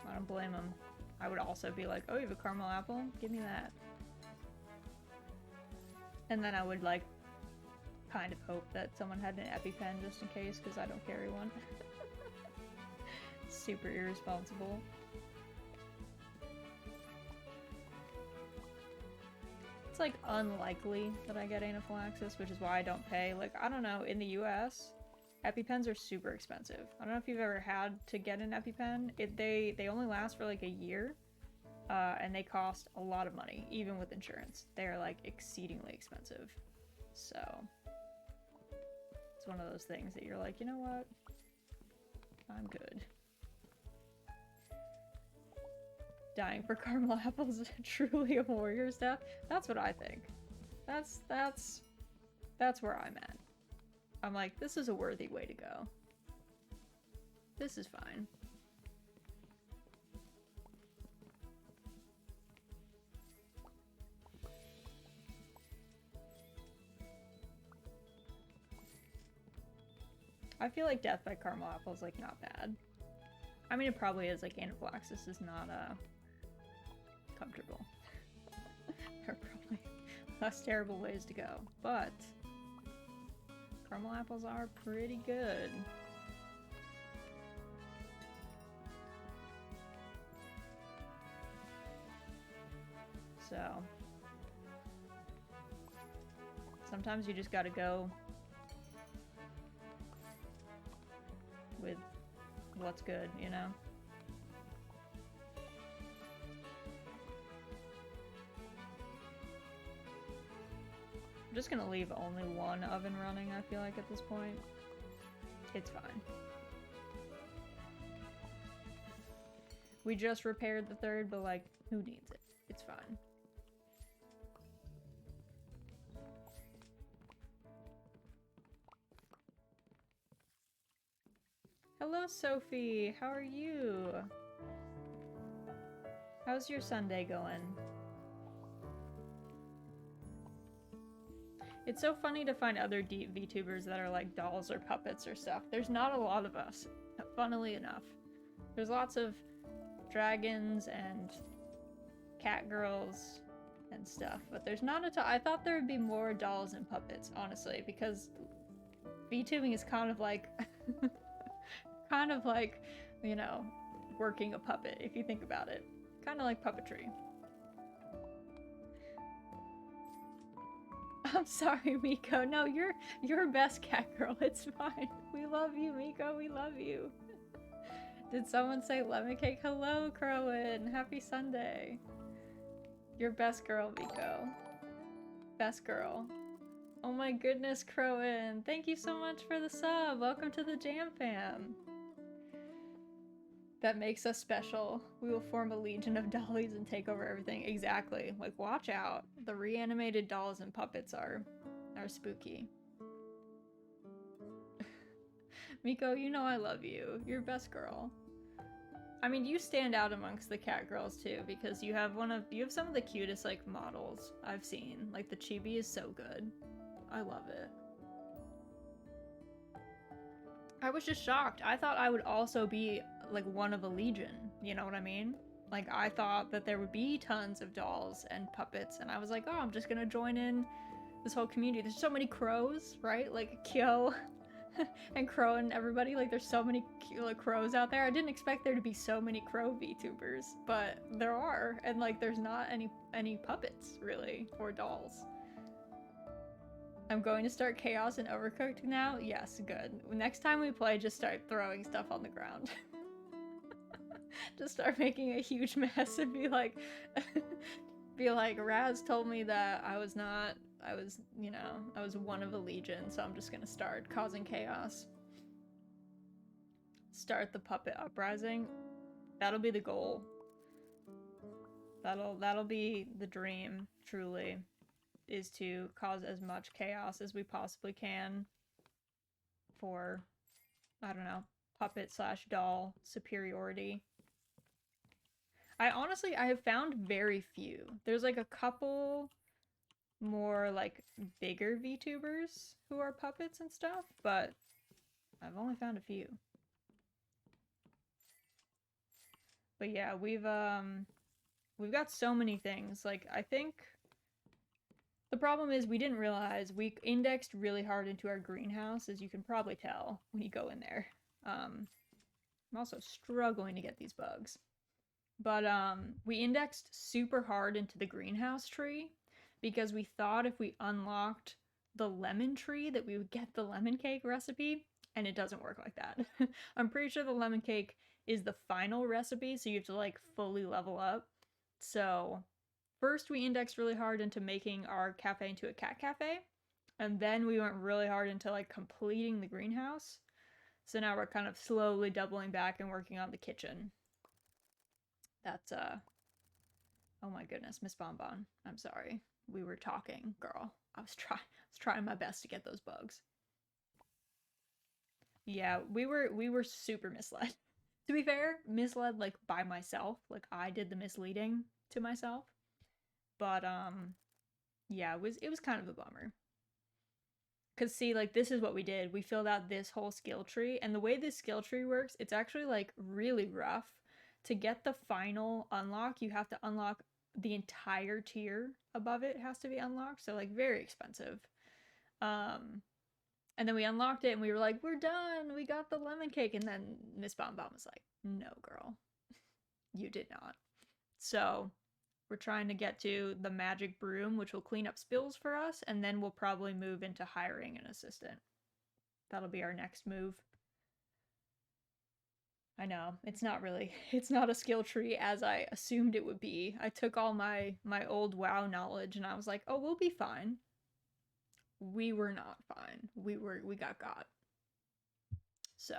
I don't blame them. I would also be like, oh, you have a caramel apple? Give me that. And then I would like kind of hope that someone had an EpiPen just in case, because I don't carry one. Super irresponsible. It's like unlikely that I get anaphylaxis, which is why I don't pay. Like, I don't know, in the US, EpiPens are super expensive. I don't know if you've ever had to get an EpiPen. They only last for like a year, and they cost a lot of money, even with insurance. They are like exceedingly expensive. So it's one of those things that you're like, you know what? I'm good. Dying for caramel apples is truly a warrior step. That's what I think. That's where I'm at. I'm like, this is a worthy way to go. This is fine. I feel like death by caramel apple is like not bad. I mean, it probably is. Like, anaphylaxis is not comfortable. There are probably less terrible ways to go, but caramel apples are pretty good. So sometimes you just gotta go with what's good, you know? I'm just gonna leave only one oven running, I feel like, at this point. It's fine. We just repaired the third, but like, who needs it? It's fine. Hello, Sophie. How are you? How's your Sunday going? It's so funny to find other deep VTubers that are like dolls or puppets or stuff. There's not a lot of us, funnily enough. There's lots of dragons and cat girls and stuff, but there's not a ton. I thought there would be more dolls and puppets, honestly, because VTubing is kind of like kind of like, you know, working a puppet, if you think about it. Kind of like puppetry. I'm sorry, Miko. No, you're best cat girl. It's fine. We love you, Miko. We love you. Did someone say lemon cake? Hello, Crowin. Happy Sunday. You're best girl, Miko. Best girl. Oh my goodness, Crowin. Thank you so much for the sub. Welcome to the Jam Fam. That makes us special. We will form a legion of dollies and take over everything. Exactly. Like, watch out. The reanimated dolls and puppets are spooky. Miko, you know I love you. You're best girl. I mean, you stand out amongst the cat girls too, because you have some of the cutest like models I've seen. Like the chibi is so good. I love it. I was just shocked. I thought I would also be like one of a legion, you know what I mean? Like I thought that there would be tons of dolls and puppets, and I was like, oh, I'm just gonna join in this whole community. There's so many crows, right? Like Kyo and Crow and everybody, like there's so many like crows out there. I didn't expect there to be so many crow VTubers, but there are, and like there's not any puppets really or dolls. I'm going to start Chaos and Overcooked now. Yes, good. Next time we play, just start throwing stuff on the ground. Just start making a huge mess and be like, Raz told me that I was one of a legion, so I'm just gonna start causing chaos. Start the puppet uprising. That'll be the goal. That'll be the dream, truly, is to cause as much chaos as we possibly can for, I don't know, puppet / doll superiority. I have found very few. There's like a couple more like bigger VTubers who are puppets and stuff, but I've only found a few. But yeah, we've got so many things. Like I think the problem is we didn't realize we indexed really hard into our greenhouse, as you can probably tell when you go in there. I'm also struggling to get these bugs. But we indexed super hard into the greenhouse tree because we thought if we unlocked the lemon tree that we would get the lemon cake recipe, and it doesn't work like that. I'm pretty sure the lemon cake is the final recipe, so you have to like fully level up. So first we indexed really hard into making our cafe into a cat cafe, And then we went really hard into like completing the greenhouse. So now we're kind of slowly doubling back and working on the kitchen. That's oh my goodness, Miss Bonbon. I'm sorry. We were talking, girl. I was trying my best to get those bugs. Yeah, we were super misled. To be fair, misled like by myself. Like I did the misleading to myself. But yeah, it was kind of a bummer. Cause see, like this is what we did. We filled out this whole skill tree, and the way this skill tree works, it's actually like really rough. To get the final unlock, you have to unlock the entire tier above it has to be unlocked. So like very expensive. Um, and then we unlocked it, and we were like, "We're done. We got the lemon cake." And then Miss Bomb Bomb was like, "No, girl, you did not." So we're trying to get to the magic broom, which will clean up spills for us, and then we'll probably move into hiring an assistant. That'll be our next move. I know, it's not a skill tree as I assumed it would be. I took all my old WoW knowledge and I was like, "Oh, we'll be fine." We were not fine. We got. So,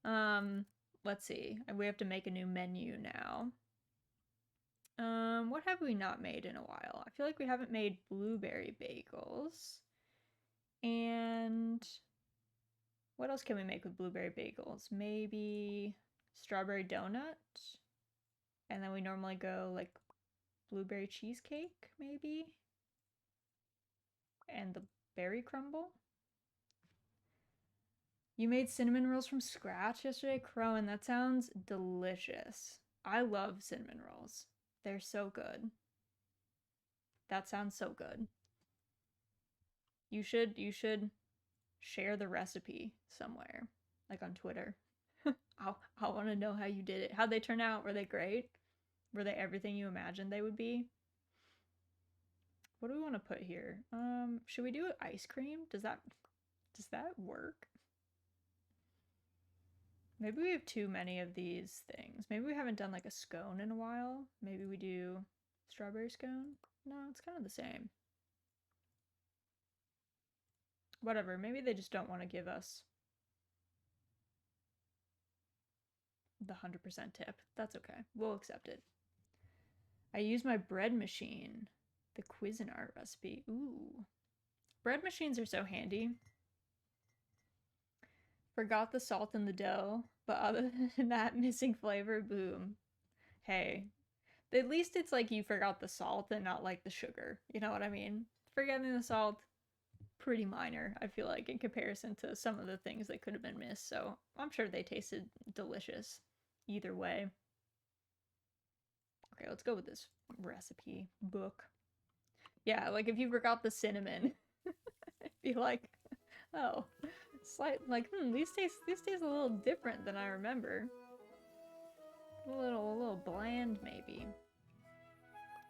um let's see. We have to make a new menu now. What have we not made in a while? I feel like we haven't made blueberry bagels. And what else can we make with blueberry bagels? Maybe strawberry donut. And then we normally go like blueberry cheesecake, maybe. And the berry crumble. You made cinnamon rolls from scratch yesterday, Crowan. That sounds delicious. I love cinnamon rolls. They're so good. That sounds so good. You should share the recipe somewhere, like on Twitter. I want to know how you did it. How'd they turn out? Were they great? Were they everything you imagined they would be? What do we want to put here? Should we do ice cream? Does that work? Maybe we have too many of these things. Maybe we haven't done like a scone in a while. Maybe we do strawberry scone. No, it's kind of the same. Whatever, maybe they just don't want to give us the 100% tip. That's okay. We'll accept it. I use my bread machine. The Cuisinart recipe. Ooh. Bread machines are so handy. Forgot the salt in the dough, but other than that, missing flavor, boom. Hey, at least it's like you forgot the salt and not like the sugar. You know what I mean? Forgetting the salt, pretty minor, I feel like, in comparison to some of the things that could have been missed. So I'm sure they tasted delicious either way. Okay, let's go with this recipe book. Yeah, like if you forgot the cinnamon, be like, oh, slight like, these taste a little different than I remember. A little bland maybe.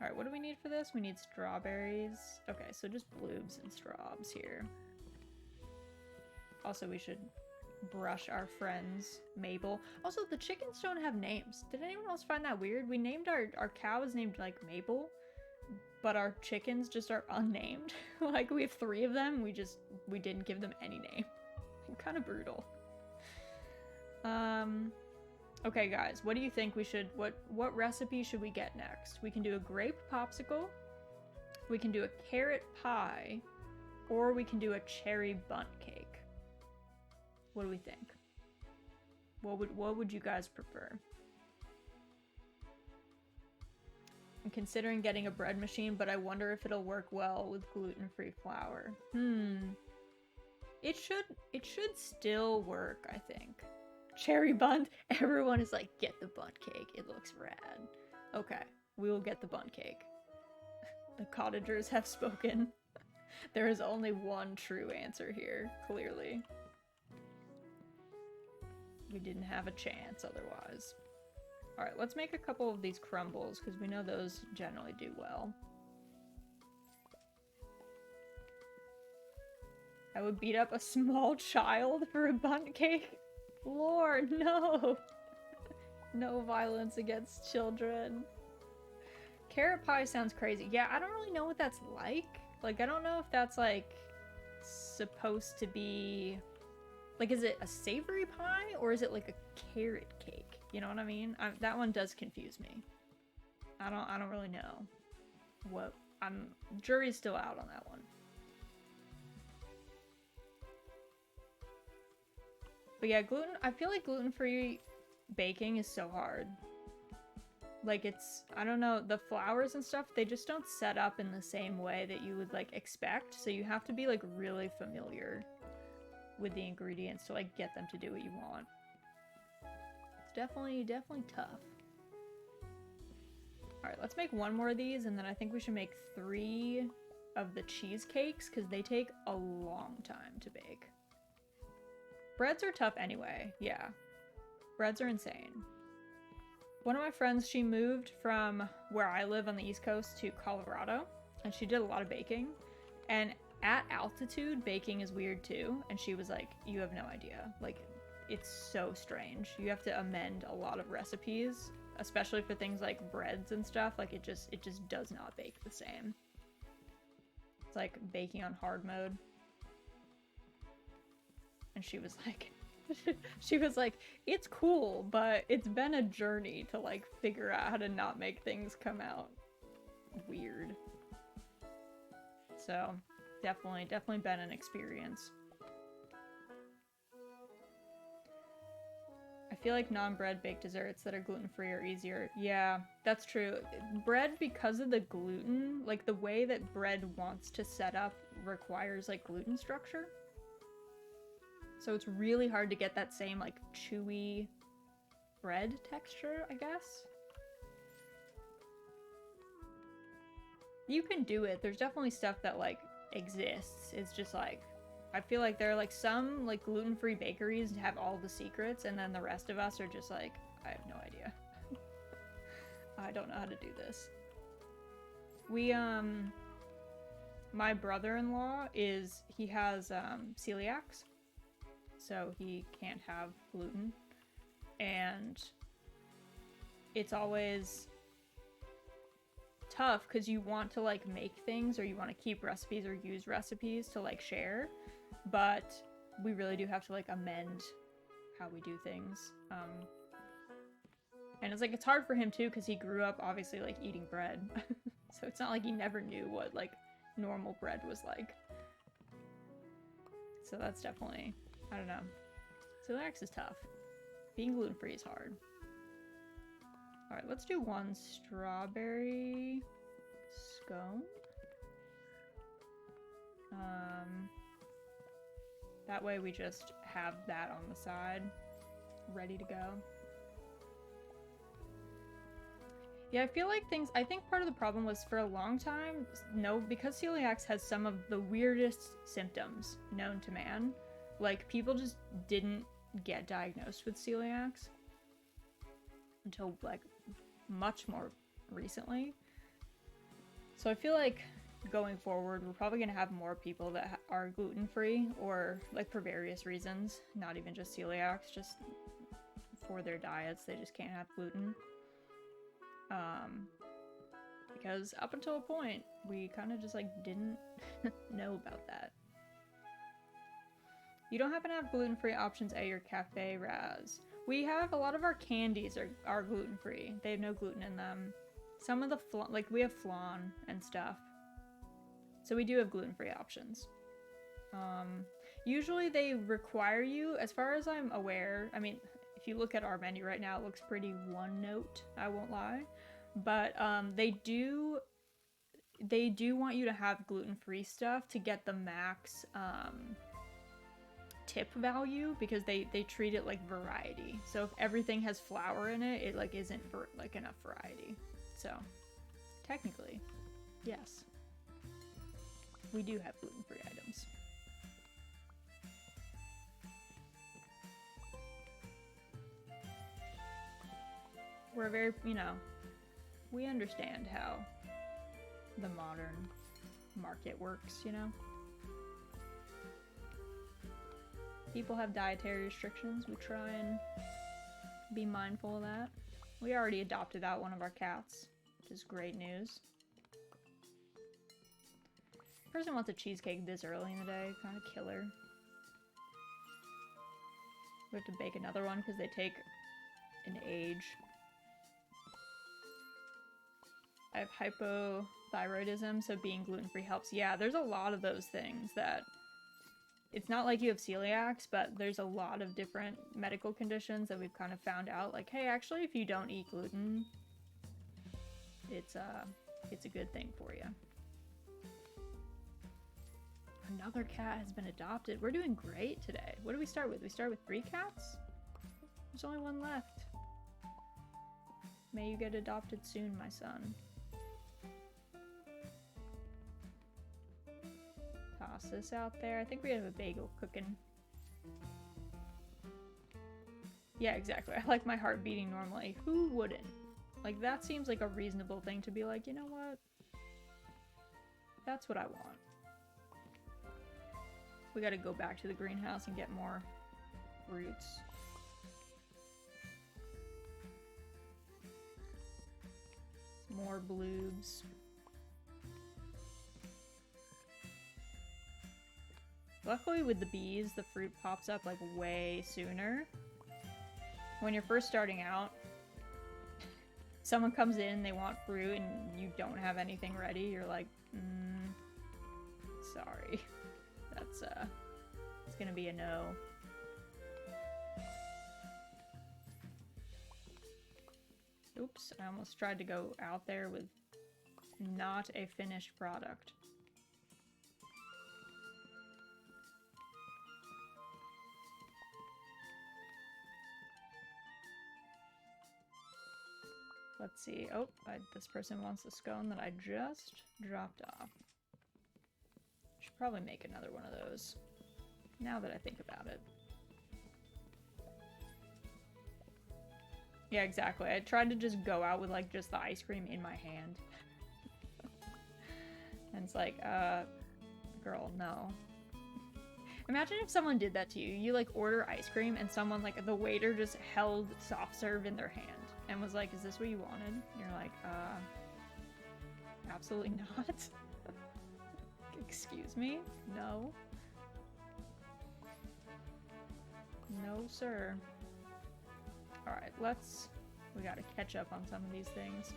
All right, what do we need for this? We need strawberries. Okay, so just bloobs and straws here. Also, we should brush our friends, Mabel. Also, the chickens don't have names. Did anyone else find that weird? We named our cows named like Mabel, but our chickens just are unnamed. Like we have 3 of them. We didn't give them any name. Kind of brutal. Okay, guys, what do you think we should, what recipe should we get next? We can do a grape popsicle, we can do a carrot pie, or we can do a cherry bundt cake. What do we think? What would you guys prefer? I'm considering getting a bread machine, but I wonder if it'll work well with gluten-free flour. It should still work, I think. Cherry bundt. Everyone is like, get the bundt cake. It looks rad. Okay, we will get the bundt cake. The cottagers have spoken. There is only one true answer here, clearly. We didn't have a chance otherwise. Alright, let's make a couple of these crumbles, because we know those generally do well. I would beat up a small child for a bundt cake? Lord, no! No violence against children. Carrot pie sounds crazy. Yeah, I don't really know what that's like. Like, I don't know if that's, like, supposed to be... Like, is it a savory pie, or is it, like, a carrot cake? You know what I mean? That one does confuse me. I don't really know what... Jury's still out on that one. But yeah, I feel like gluten-free baking is so hard. Like, it's, I don't know, the flours and stuff, they just don't set up in the same way that you would, like, expect. So you have to be, like, really familiar with the ingredients to, like, get them to do what you want. It's definitely tough. Alright, let's make one more of these, and then I think we should make 3 of the cheesecakes, because they take a long time to bake. Breads are tough anyway, yeah. Breads are insane. One of my friends, she moved from where I live on the East Coast to Colorado, and she did a lot of baking. And at altitude, baking is weird too. And she was like, you have no idea. Like, it's so strange. You have to amend a lot of recipes, especially for things like breads and stuff. Like, it just does not bake the same. It's like baking on hard mode. And she was like... she was like, it's cool, but it's been a journey to, like, figure out how to not make things come out weird. So, definitely been an experience. I feel like non-bread baked desserts that are gluten-free are easier. Yeah, that's true. Bread, because of the gluten, like, the way that bread wants to set up requires, like, gluten structure. So it's really hard to get that same, like, chewy bread texture, I guess. You can do it. There's definitely stuff that, like, exists. It's just, like, I feel like there are, like, some, like, gluten-free bakeries have all the secrets, and then the rest of us are just like, I have no idea. I don't know how to do this. My brother-in-law he has, celiacs. So he can't have gluten, and it's always tough because you want to, like, make things, or you want to keep recipes or use recipes to, like, share, but we really do have to, like, amend how we do things. And it's like, it's hard for him too because he grew up obviously, like, eating bread. So it's not like he never knew what, like, normal bread was like. So that's definitely, I don't know. Celiacs is tough. Being gluten-free is hard. Alright, let's do 1 strawberry scone. That way we just have that on the side, ready to go. Yeah, I feel like I think part of the problem was for a long time, because celiacs has some of the weirdest symptoms known to man, like, people just didn't get diagnosed with celiacs until, like, much more recently. So I feel like going forward, we're probably going to have more people that are gluten-free, or, like, for various reasons, not even just celiacs, just for their diets, they just can't have gluten. Because up until a point, we kind of just, like, didn't know about that. You don't happen to have gluten-free options at your cafe, Raz. We have a lot of our candies are gluten-free. They have no gluten in them. Some of the like, we have flan and stuff. So we do have gluten-free options. Usually they require you, as far as I'm aware, I mean, if you look at our menu right now, it looks pretty one note, I won't lie. But they do want you to have gluten-free stuff to get the max tip value, because they treat it like variety. So if everything has flour in it, it, like, isn't like enough variety. So technically, yes, we do have gluten-free items. We're very, we understand how the modern market works, People have dietary restrictions. We try and be mindful of that. We already adopted out one of our cats, which is great news. person wants a cheesecake this early in the day. Kind of killer. We have to bake another one because they take an age. I have hypothyroidism, so being gluten-free helps. Yeah, there's a lot of those things that... It's not like you have celiacs, but there's a lot of different medical conditions that we've kind of found out. Like, hey, actually, if you don't eat gluten, it's a good thing for you. Another cat has been adopted. We're doing great today. What do we start with? We start with 3 cats? There's only 1 left. May you get adopted soon, my son. Toss this out there. I think we have a bagel cooking. Yeah, exactly. I like my heart beating normally. Who wouldn't? Like, that seems like a reasonable thing to be like, you know what? That's what I want. We gotta go back to the greenhouse and get more roots. More bloobs. Luckily with the bees, the fruit pops up like way sooner. When you're first starting out, someone comes in, they want fruit, and you don't have anything ready, you're like, sorry. That's, it's gonna be a no. Oops, I almost tried to go out there with not a finished product. Let's see. Oh, this person wants the scone that I just dropped off. Should probably make another one of those, now that I think about it. Yeah, exactly. I tried to just go out with, like, just the ice cream in my hand. And it's like, girl, no. Imagine if someone did that to you. You, like, order ice cream and someone, like, the waiter just held soft serve in their hand and was like, is this what you wanted? And you're like, absolutely not. Excuse me? No. No, sir. Alright, we gotta catch up on some of these things.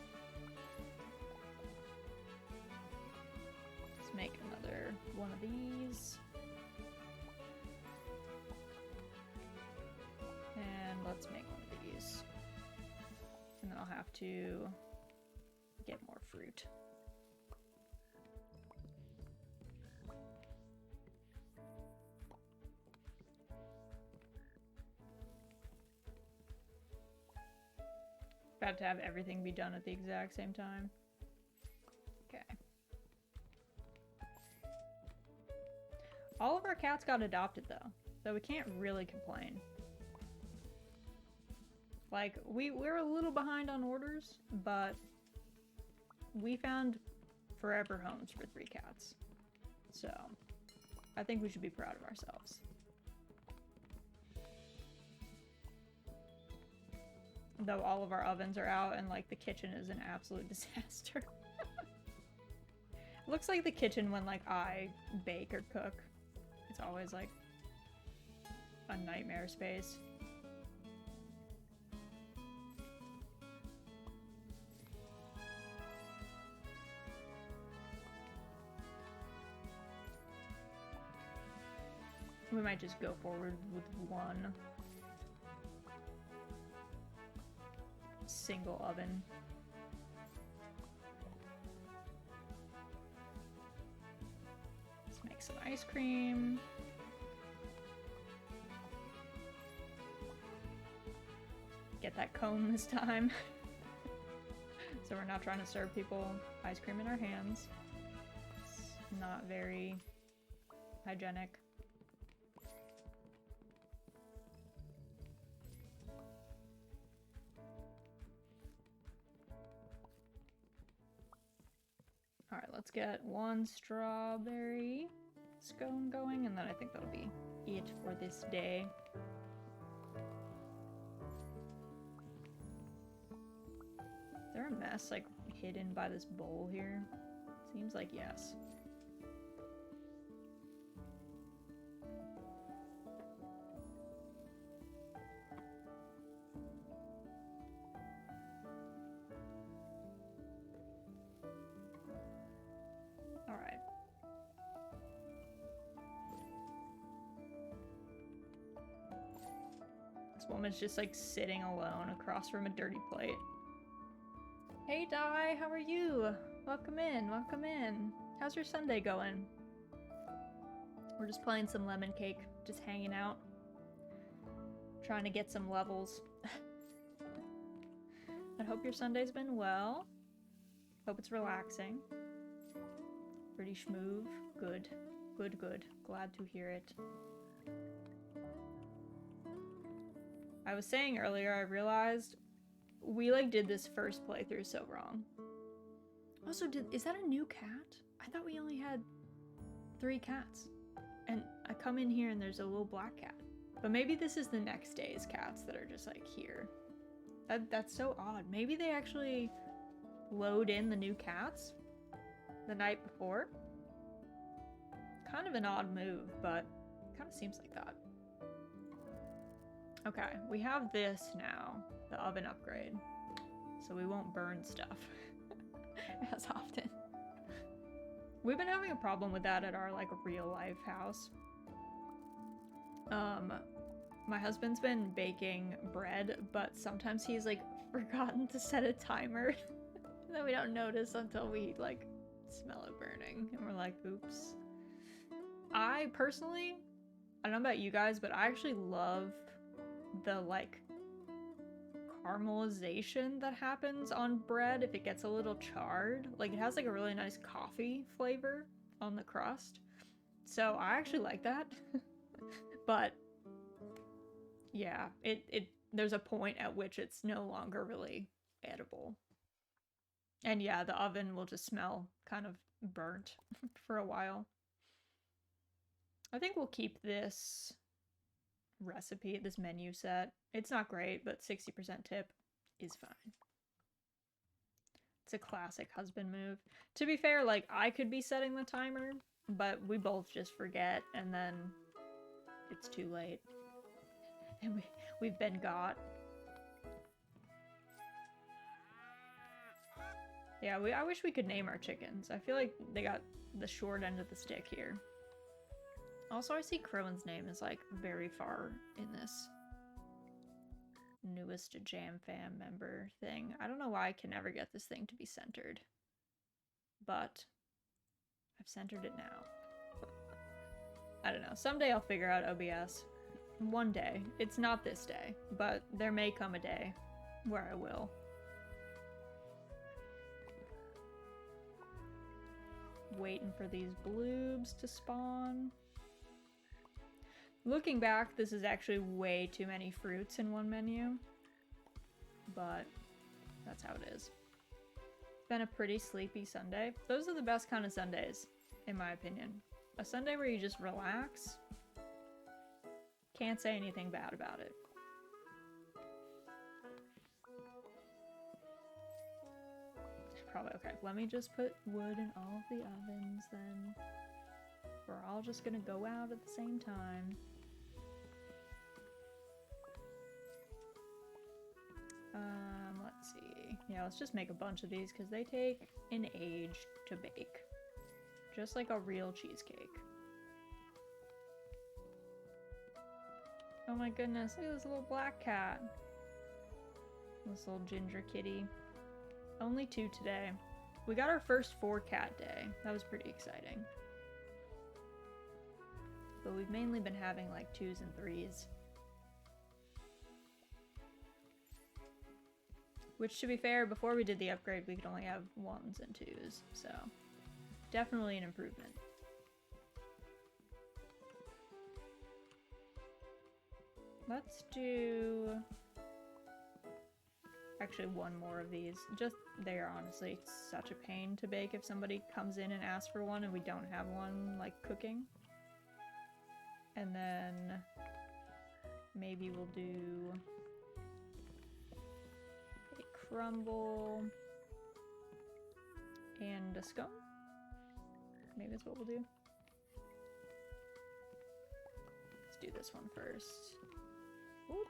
Let's make another one of these. And let's make one of these. And then I'll have to get more fruit. About to have everything be done at the exact same time. Okay. All of our cats got adopted though, so we can't really complain. Like, we're a little behind on orders, but we found forever homes for 3 cats. So, I think we should be proud of ourselves. Though all of our ovens are out and, like, the kitchen is an absolute disaster. Looks like the kitchen when, like, I bake or cook. It's always, like, a nightmare space. We might just go forward with one single oven. Let's make some ice cream. Get that cone this time. So we're not trying to serve people ice cream in our hands. It's not very hygienic. Alright, let's get one strawberry scone going, and then I think that'll be it for this day. Is there a mess, like, hidden by this bowl here? Seems like yes. This woman's just like sitting alone across from a dirty plate. Hey Di, how are you? Welcome in, welcome in. How's your Sunday going? We're just playing some lemon cake, just hanging out. Trying to get some levels. I hope your Sunday's been well. Hope it's relaxing. Pretty schmoove. Good. Good, good. Glad to hear it. I was saying earlier, I realized we like did this first playthrough so wrong. Also, is that a new cat? I thought we only had 3 cats. And I come in here and there's a little black cat. But maybe this is the next day's cats that are just like here. That's so odd. Maybe they actually load in the new cats the night before. Kind of an odd move, but kind of seems like that. Okay, we have this now, the oven upgrade, so we won't burn stuff as often. We've been having a problem with that at our like real life house. My husband's been baking bread, but sometimes he's like forgotten to set a timer that we don't notice until we like smell it burning and we're like, oops. I personally, I don't know about you guys, but I actually love the like caramelization that happens on bread if it gets a little charred. Like it has like a really nice coffee flavor on the crust. So I actually like that. But yeah, there's a point at which it's no longer really edible. And yeah, the oven will just smell kind of burnt for a while. I think we'll keep this recipe, this menu set. It's not great, but 60% tip is fine. It's a classic husband move. To be fair, like, I could be setting the timer, but we both just forget, and then it's too late. And we've been got. Yeah, I wish we could name our chickens. I feel like they got the short end of the stick here. Also, I see Crowan's name is like very far in this newest Jam Fam member thing. I don't know why I can never get this thing to be centered, but I've centered it now. I don't know. Someday I'll figure out OBS. One day. It's not this day, but there may come a day where I will. Waiting for these bloobs to spawn. Looking back, this is actually way too many fruits in one menu, but that's how it is. It's been a pretty sleepy Sunday. Those are the best kind of Sundays, in my opinion. A Sunday where you just relax. Can't say anything bad about it. Probably okay. Let me just put wood in all of the ovens then. We're all just gonna go out at the same time. Let's see. Yeah, let's just make a bunch of these because they take an age to bake. Just like a real cheesecake. Oh my goodness, look at this little black cat. This little ginger kitty. Only 2 today. We got our first 4 cat day. That was pretty exciting. But we've mainly been having like 2s and 3s. Which, to be fair, before we did the upgrade, we could only have 1s and 2s. So, definitely an improvement. Let's do... actually 1 more of these. Just, they are honestly such a pain to bake if somebody comes in and asks for one and we don't have one, like, cooking. And then maybe we'll do a crumble and a scone. Maybe that's what we'll do. Let's do this one first. Ooh.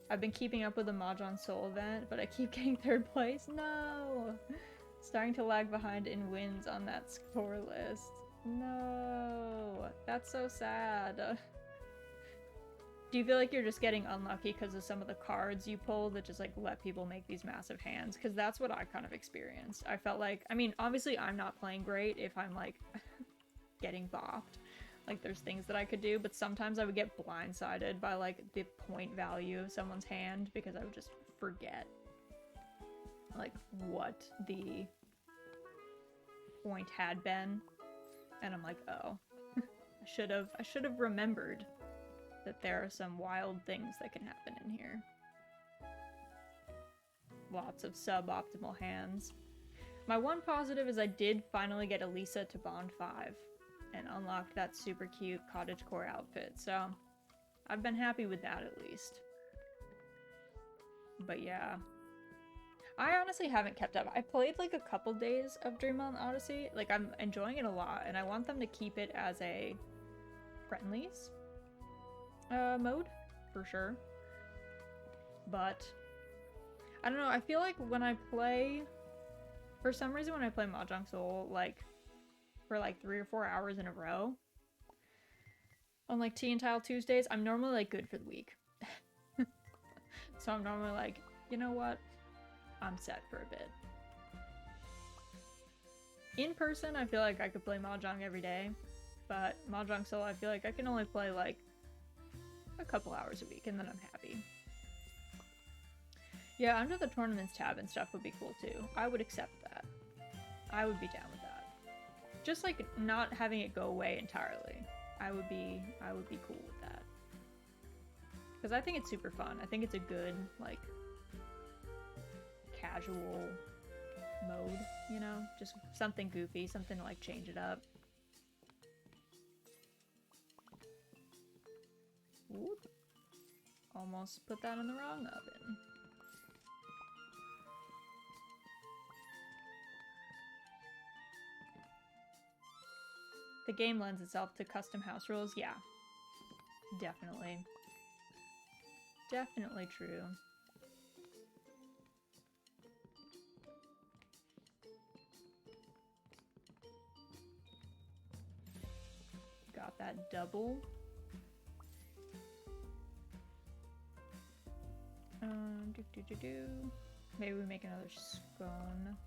I've been keeping up with the Mahjong Soul event, but I keep getting 3rd place. No! Starting to lag behind in wins on that score list. No! That's so sad. Do you feel like you're just getting unlucky because of some of the cards you pull that just like let people make these massive hands? Because that's what I kind of experienced. I felt like, I mean, obviously I'm not playing great if I'm like getting bopped. Like there's things that I could do, but sometimes I would get blindsided by like the point value of someone's hand because I would just forget like what the point had been. And I'm like, oh, I should have remembered that there are some wild things that can happen in here. Lots of suboptimal hands. My one positive is I did finally get Elisa to Bond 5 and unlocked that super cute cottagecore outfit, so I've been happy with that at least. But yeah. I honestly haven't kept up. I played like a couple days of Dreamland Odyssey. Like I'm enjoying it a lot and I want them to keep it as a friendlies mode, for sure. But I don't know, I feel like when I play, for some reason when I play Mahjong Soul, like for like 3 or 4 hours in a row on like Tea and Tile Tuesdays, I'm normally like good for the week. So I'm normally like, you know what, I'm set for a bit. In person, I feel like I could play Mahjong every day, but Mahjong Soul, I feel like I can only play like a couple hours a week and then I'm happy. Yeah, under the tournaments tab and stuff would be cool too. I would accept that. I would be down with that. Just like not having it go away entirely. I would be cool with that. Because I think it's super fun. I think it's a good like casual mode, you know? Just something goofy, something to like change it up. Whoop. Almost put that in the wrong oven. The game lends itself to custom house rules. Yeah, definitely. Definitely true. Got that double. Maybe we make another scone.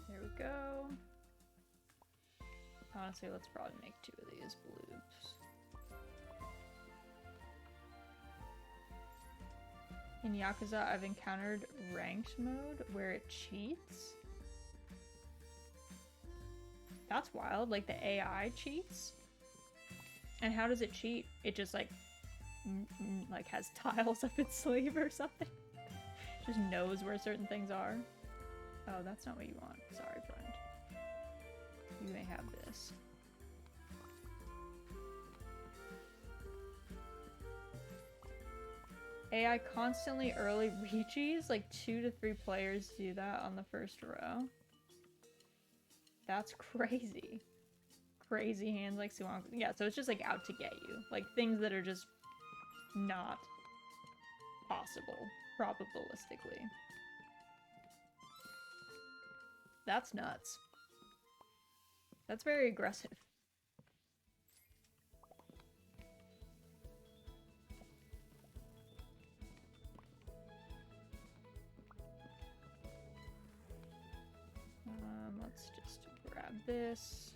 There we go. Honestly, let's probably make 2 of these blues. In Yakuza, I've encountered ranked mode where it cheats. That's wild, like the AI cheats? And how does it cheat? It just like has tiles up its sleeve or something? Just knows where certain things are? Oh, that's not what you want. Sorry, friend. You may have this. AI constantly early Riichis, like 2 to 3 players do that on the first row. That's crazy. Crazy hands like Suan. Yeah, so it's just like out to get you. Like things that are just not possible, probabilistically. That's nuts. That's very aggressive. Let's just grab this.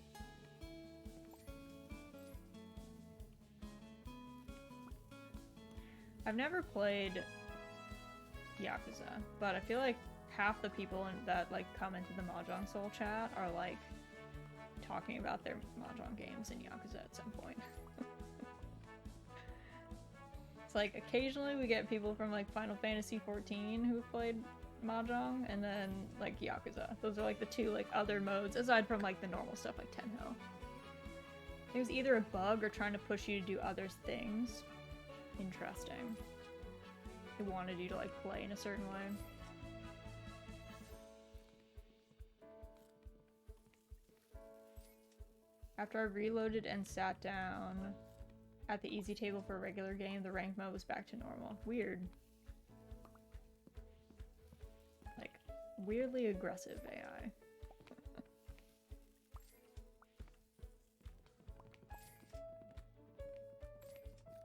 I've never played Yakuza, but I feel like half the people that like come into the Mahjong Soul chat are like talking about their Mahjong games in Yakuza at some point. It's like occasionally we get people from like Final Fantasy 14 who've played Mahjong, and then like Yakuza. Those are like the 2 like other modes aside from like the normal stuff like Tenho. It was either a bug or trying to push you to do other things. Interesting. It wanted you to like play in a certain way. After I reloaded and sat down at the easy table for a regular game, the rank mode was back to normal. Weird. Like, weirdly aggressive AI.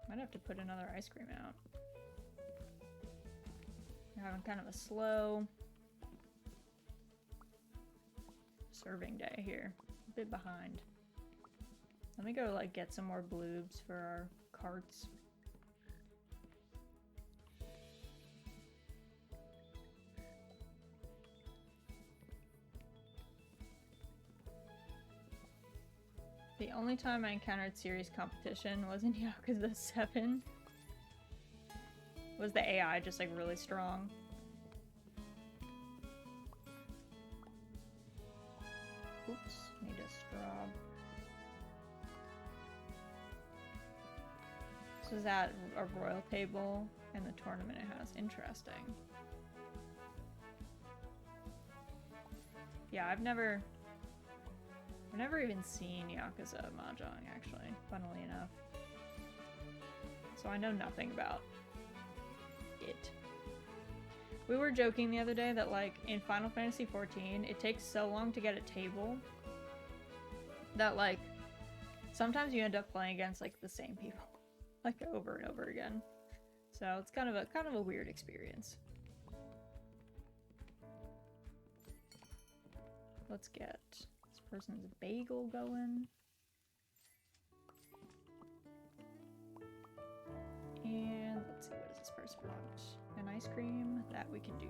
Might have to put another ice cream out. We're having kind of a slow serving day here. A bit behind. Let me go like get some more bloobs for our carts. The only time I encountered serious competition was in Yakuza 7. Was the AI just like really strong? Oops, need a straw. So is that a royal table and the tournament it has? Interesting. Yeah, I've never even seen Yakuza Mahjong, actually, funnily enough. So I know nothing about it. We were joking the other day that, like, in Final Fantasy XIV, it takes so long to get a table that, like, sometimes you end up playing against, like, the same people, like, over and over again. So it's kind of a weird experience. Let's get this person's bagel going. And let's see, what does this person want? An ice cream? That we can do.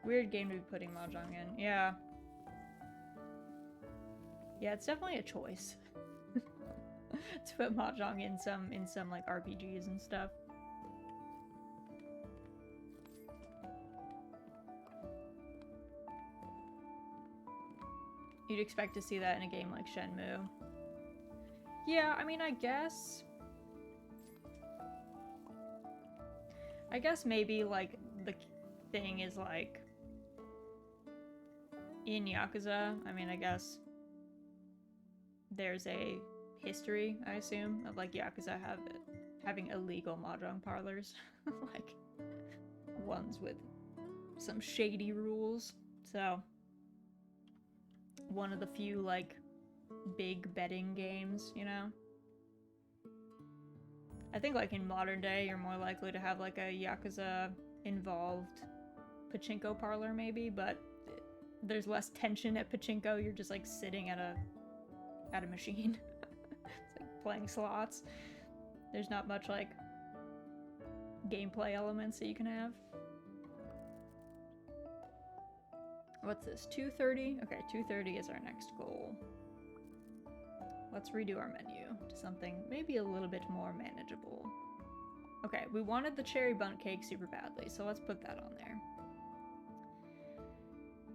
Weird game to be putting Mahjong in. Yeah. Yeah, it's definitely a choice. To put Mahjong in some like RPGs and stuff. You'd expect to see that in a game like Shenmue. Yeah, I mean, I guess maybe like the thing is like in Yakuza, I mean, I guess there's a history, I assume, of like Yakuza having illegal Mahjong parlors. Like ones with some shady rules. So one of the few like big betting games, you know? I think like in modern day you're more likely to have like a Yakuza involved pachinko parlor maybe, but there's less tension at pachinko. You're just like sitting at a machine. It's like playing slots. There's not much like gameplay elements that you can have. What's this? 2:30? Okay, 2:30 is our next goal. Let's redo our menu to something maybe a little bit more manageable. Okay, we wanted the cherry bundt cake super badly, so let's put that on there.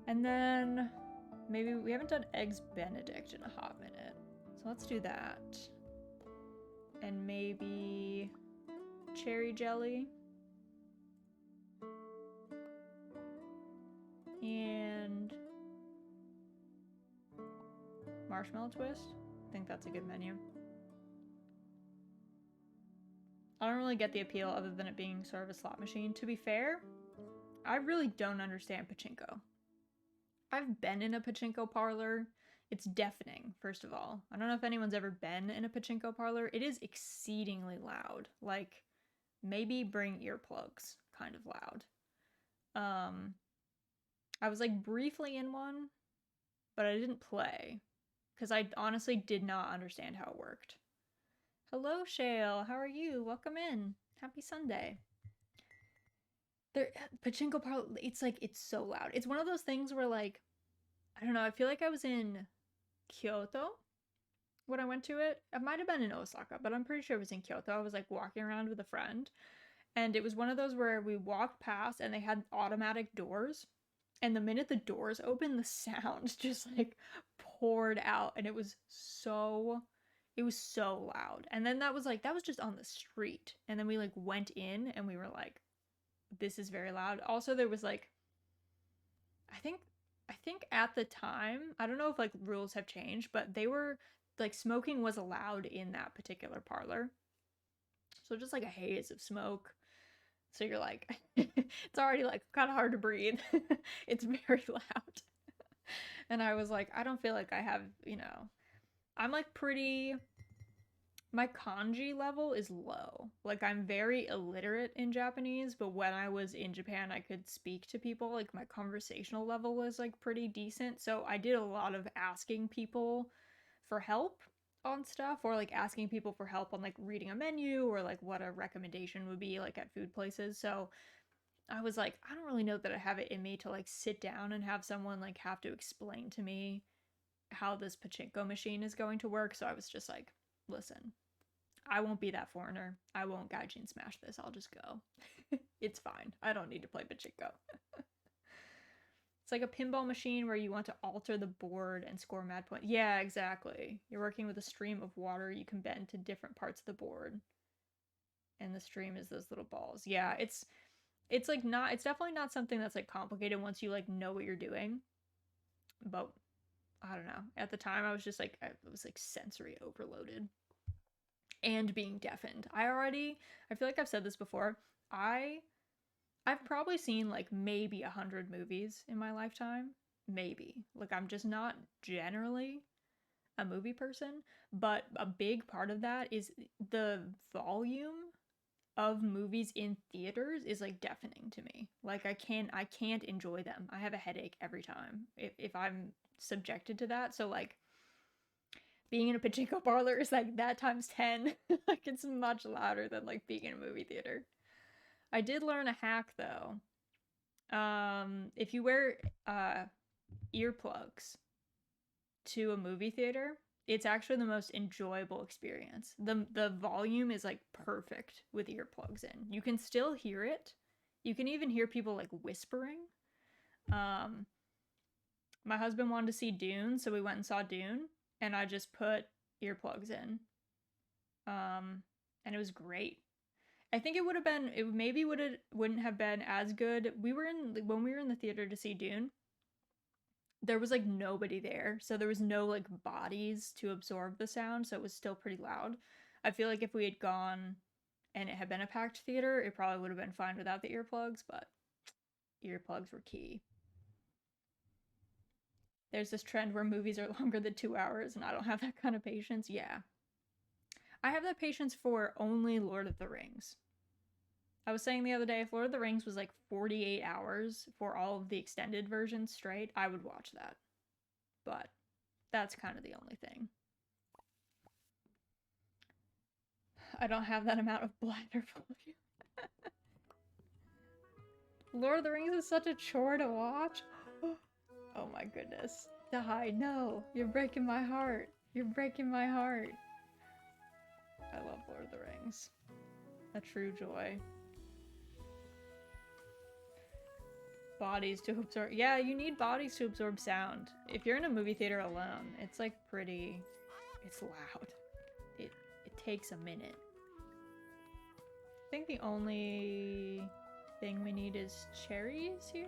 And then maybe we haven't done eggs Benedict in a hot minute, so let's do that. And maybe cherry jelly. And marshmallow twist. I think that's a good menu. I don't really get the appeal other than it being sort of a slot machine. To be fair, I really don't understand pachinko. I've been in a pachinko parlor. It's deafening, first of all. I don't know if anyone's ever been in a pachinko parlor. It is exceedingly loud. Like, maybe bring earplugs kind of loud. I was like briefly in one, but I didn't play because I honestly did not understand how it worked. Hello, Shale. How are you? Welcome in. Happy Sunday. Pachinko parlor, it's like, it's so loud. It's one of those things where like, I don't know, I feel like I was in Kyoto when I went to it. It might have been in Osaka, but I'm pretty sure it was in Kyoto. I was like walking around with a friend, and it was one of those where we walked past and they had automatic doors, and the minute the doors opened, the sound just like poured out, and it was so It was so loud. And then that was just on the street. And then we like went in and we were like, this is very loud. Also, there was like, I think at the time, I don't know if like rules have changed, but they were like smoking was allowed in that particular parlor. So just like a haze of smoke. So you're like, it's already like kind of hard to breathe. It's very loud. And I was like, I don't feel like I have, I'm like pretty, my kanji level is low. Like I'm very illiterate in Japanese, but when I was in Japan, I could speak to people. Like my conversational level was like pretty decent. So I did a lot of asking people for help on stuff, or like asking people for help on like reading a menu, or like what a recommendation would be like at food places. So I was like, I don't really know that I have it in me to like sit down and have someone like have to explain to me how this pachinko machine is going to work. So I was just like, listen, I won't be that foreigner. I won't gaijin smash this. I'll just go. It's fine. I don't need to play pachinko. It's like a pinball machine where you want to alter the board and score mad points. Yeah, exactly. You're working with a stream of water you can bend to different parts of the board. And the stream is those little balls. Yeah, it's like not, it's definitely not something that's like complicated once you like know what you're doing. But I don't know. At the time I was just like, I was like sensory overloaded and being deafened. I feel like I've said this before. I've probably seen like maybe 100 movies in my lifetime. Maybe. Like I'm just not generally a movie person, but a big part of that is the volume of movies in theaters is like deafening to me. Like I can't enjoy them. I have a headache every time if I'm subjected to that. So like being in a pachinko parlor is like that times 10. Like it's much louder than like being in a movie theater. I did learn a hack though. If you wear earplugs to a movie theater, it's actually the most enjoyable experience. The volume is like perfect with earplugs in. You can still hear it. You can even hear people like whispering. My husband wanted to see Dune, so we went and saw Dune, and I just put earplugs in. And it was great. I think it would have been, it maybe wouldn't have been as good. When we were in the theater to see Dune, there was like nobody there, so there was no like bodies to absorb the sound, so it was still pretty loud. I feel like if we had gone and it had been a packed theater, it probably would have been fine without the earplugs, but earplugs were key. There's this trend where movies are longer than 2 hours, and I don't have that kind of patience. Yeah. I have that patience for only Lord of the Rings. I was saying the other day, if Lord of the Rings was like 48 hours for all of the extended versions straight, I would watch that. But that's kind of the only thing. I don't have that amount of bladder volume. Lord of the Rings is such a chore to watch. Oh my goodness. Die, no. You're breaking my heart. You're breaking my heart. I love Lord of the Rings. A true joy. Bodies to absorb. Yeah, you need bodies to absorb sound. If you're in a movie theater alone, it's like pretty. It's loud. It takes a minute. I think the only thing we need is cherries here.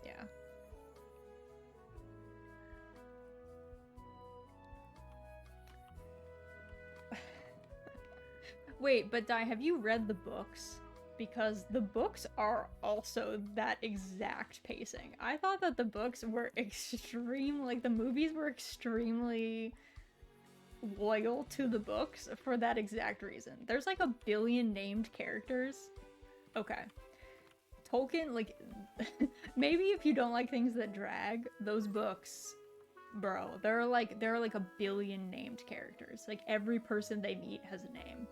Yeah. Wait, but Di, have you read the books? Because the books are also that exact pacing. I thought that the books were the movies were extremely loyal to the books for that exact reason. There's like 1 billion named characters. Okay. Tolkien, like, maybe if you don't like things that drag, those books, bro, there are like 1 billion named characters. Like, every person they meet has a name.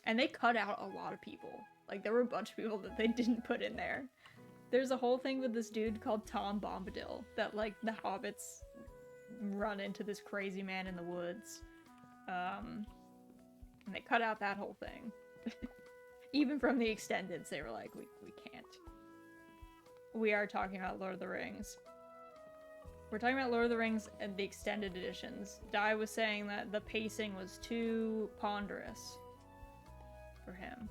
And they cut out a lot of people. Like, there were a bunch of people that they didn't put in there. There's a whole thing with this dude called Tom Bombadil that, like, the hobbits run into this crazy man in the woods. And they cut out that whole thing. Even from the extendeds, they were like, we can't. We are talking about Lord of the Rings. We're talking about Lord of the Rings and the extended editions. Dai was saying that the pacing was too ponderous for him.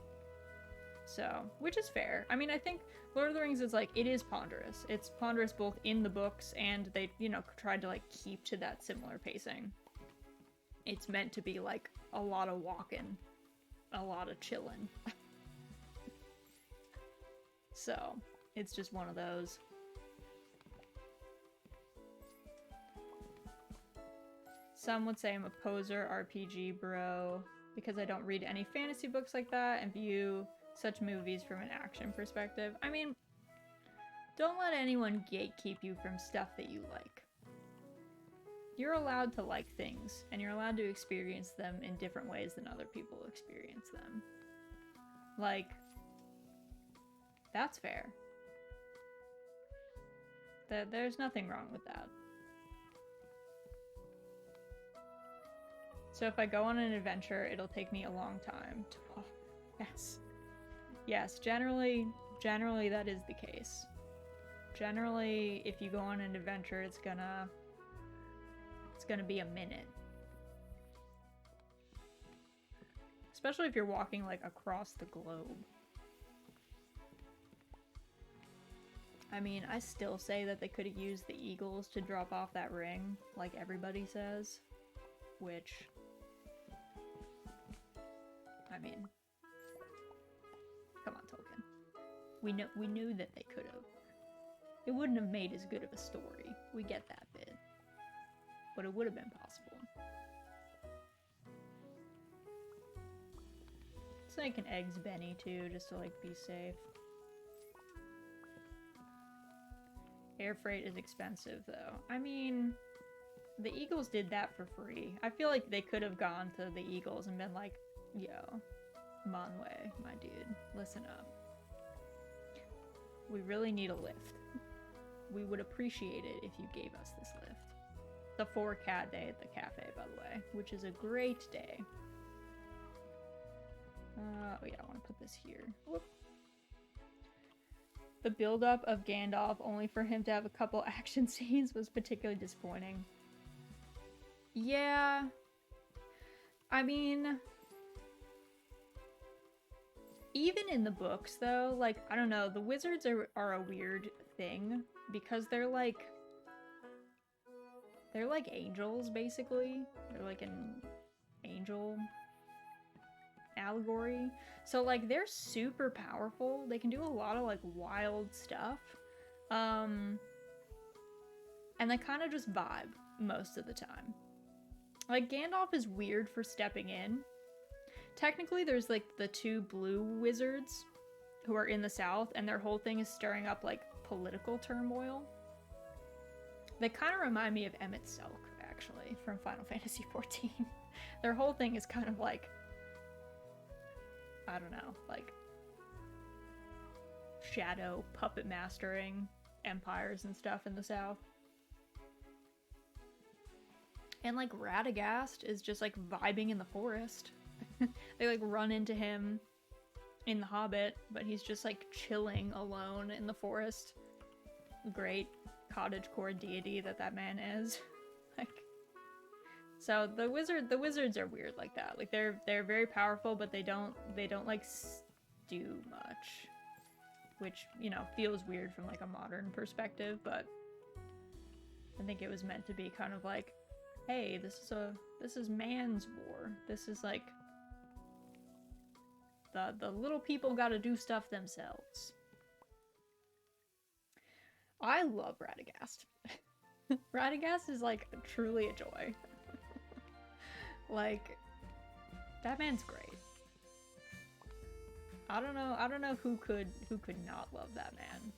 So, which is fair. I mean, I think Lord of the Rings is like, it is ponderous. It's ponderous both in the books and they, you know, tried to like keep to that similar pacing. It's meant to be like a lot of walking, a lot of chilling. So, it's just one of those. Some would say I'm a poser RPG bro because I don't read any fantasy books like that and view such movies from an action perspective. I mean, don't let anyone gatekeep you from stuff that you like. You're allowed to like things, and you're allowed to experience them in different ways than other people experience them. Like, that's fair. There's nothing wrong with that. So if I go on an adventure, it'll take me a long time to walk. Yes. Yes, generally that is the case. Generally, if you go on an adventure, it's gonna be a minute. Especially if you're walking, like, across the globe. I mean, I still say that they could have used the eagles to drop off that ring, like everybody says. Which... I mean, come on, Tolkien. We knew that they could have. It wouldn't have made as good of a story. We get that bit. But it would have been possible. Let's make an eggs Benny too, just to like be safe. Air freight is expensive though. I mean, the Eagles did that for free. I feel like they could have gone to the Eagles and been like, yo, Monway, my dude, listen up. We really need a lift. We would appreciate it if you gave us this lift. The 4-cat day at the cafe, by the way, which is a great day. Oh yeah, I want to put this here. Whoop. The build-up of Gandalf only for him to have a couple action scenes was particularly disappointing. Yeah. I mean... even in the books, though, like, I don't know, the wizards are a weird thing, because they're like angels, basically. They're like an angel allegory. So, like, they're super powerful. They can do a lot of, like, wild stuff. And they kind of just vibe most of the time. Like, Gandalf is weird for stepping in. Technically, there's, like, the 2 blue wizards who are in the south, and their whole thing is stirring up, like, political turmoil. They kind of remind me of Emmett Selk, actually, from Final Fantasy XIV. Their whole thing is kind of like, I don't know, like, shadow puppet mastering empires and stuff in the south. And, like, Radagast is just, like, vibing in the forest. They, like, run into him in The Hobbit, but he's just, like, chilling alone in the forest. Great cottagecore deity that man is. Like, so the wizards are weird like that. Like, they're very powerful, but they don't like do much, which, you know, feels weird from, like, a modern perspective, but I think it was meant to be kind of like, hey, this is man's war. This is like the little people gotta do stuff themselves. I love Radagast. Radagast is, like, truly a joy. Like, that man's great. I don't know who could not love that man.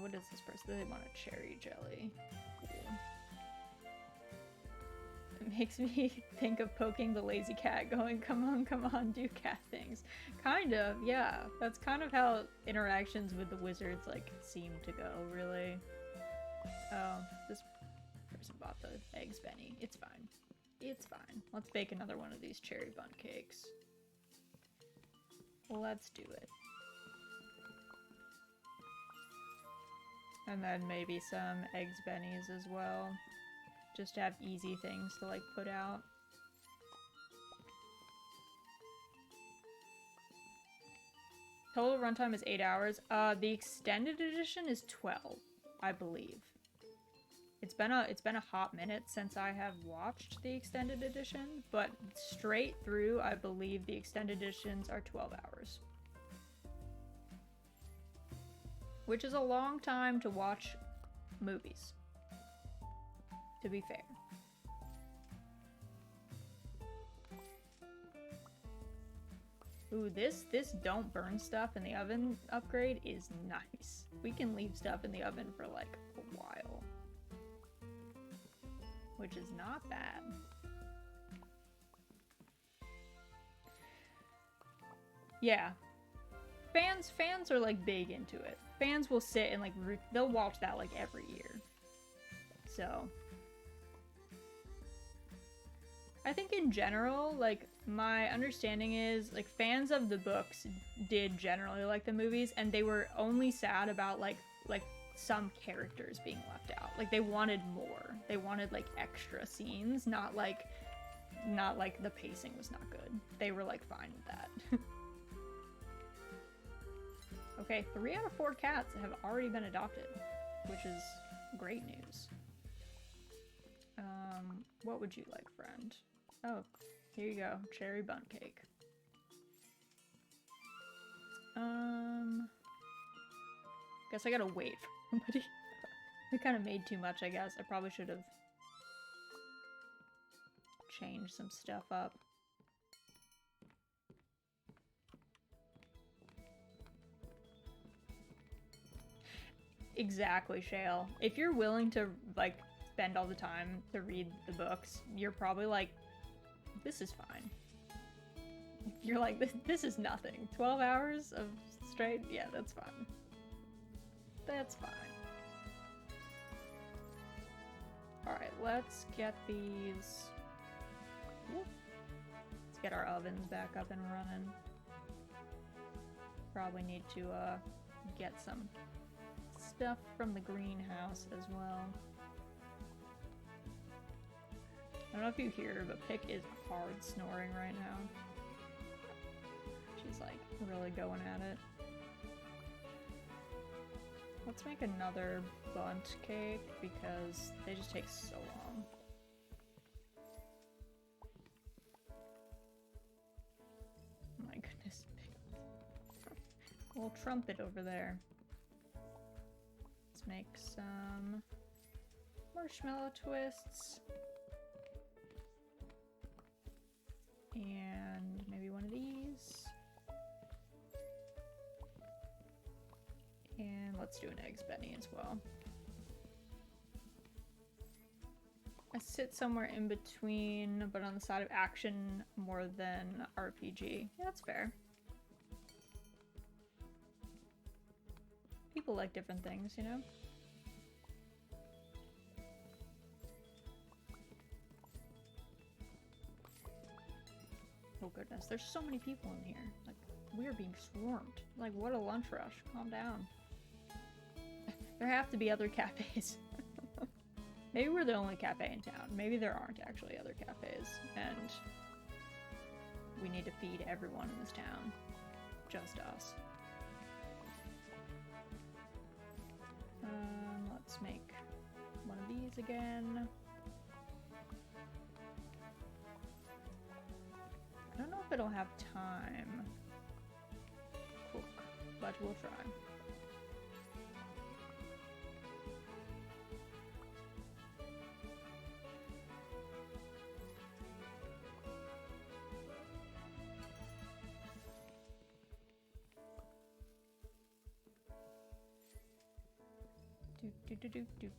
What is this person? They want a cherry jelly. Cool. It makes me think of poking the lazy cat, going, come on, do cat things. Kind of, yeah. That's kind of how interactions with the wizards, like, seem to go, really. Oh, this person bought the eggs Benny. It's fine. It's fine. Let's bake another one of these cherry bun cakes. Let's do it. And then maybe some eggs bennies as well. Just to have easy things to like put out. Total runtime is 8 hours. The extended edition is 12, I believe. It's been a hot minute since I have watched the extended edition, but straight through, I believe the extended editions are 12 hours. Which is a long time to watch movies, to be fair. Ooh, this don't burn stuff in the oven upgrade is nice. We can leave stuff in the oven for like a while. Which is not bad. Yeah. Fans are like big into it. Fans will sit and like, they'll watch that like every year. So. I think in general, like, my understanding is, like, fans of the books did generally like the movies, and they were only sad about, like some characters being left out. Like, they wanted more. They wanted, like, extra scenes, not like the pacing was not good. They were, like, fine with that. Okay, 3 out of 4 cats have already been adopted, which is great news. What would you like, friend? Oh, here you go. Cherry bun cake. Guess I gotta wait for somebody. I kind of made too much, I guess. I probably should have changed some stuff up. Exactly, Shale. If you're willing to, like, spend all the time to read the books, you're probably like, this is fine. You're like, this is nothing. 12 hours of straight? Yeah, that's fine. That's fine. Alright, let's get these... Let's get our ovens back up and running. Probably need to, get some stuff from the greenhouse as well. I don't know if you hear, but Pick is hard snoring right now. She's like really going at it. Let's make another bundt cake because they just take so long. Oh my goodness. Little trumpet over there. Let's make some marshmallow twists. And maybe one of these. And let's do an eggs Benny as well. I sit somewhere in between, but on the side of action more than RPG. Yeah, that's fair. People like different things, you know? Oh goodness, there's so many people in here. Like, we're being swarmed. Like, what a lunch rush. Calm down. There have to be other cafes. Maybe we're the only cafe in town. Maybe there aren't actually other cafes, and we need to feed everyone in this town. Just us. Let's make one of these again. I don't know if it'll have time to cook, but we'll try.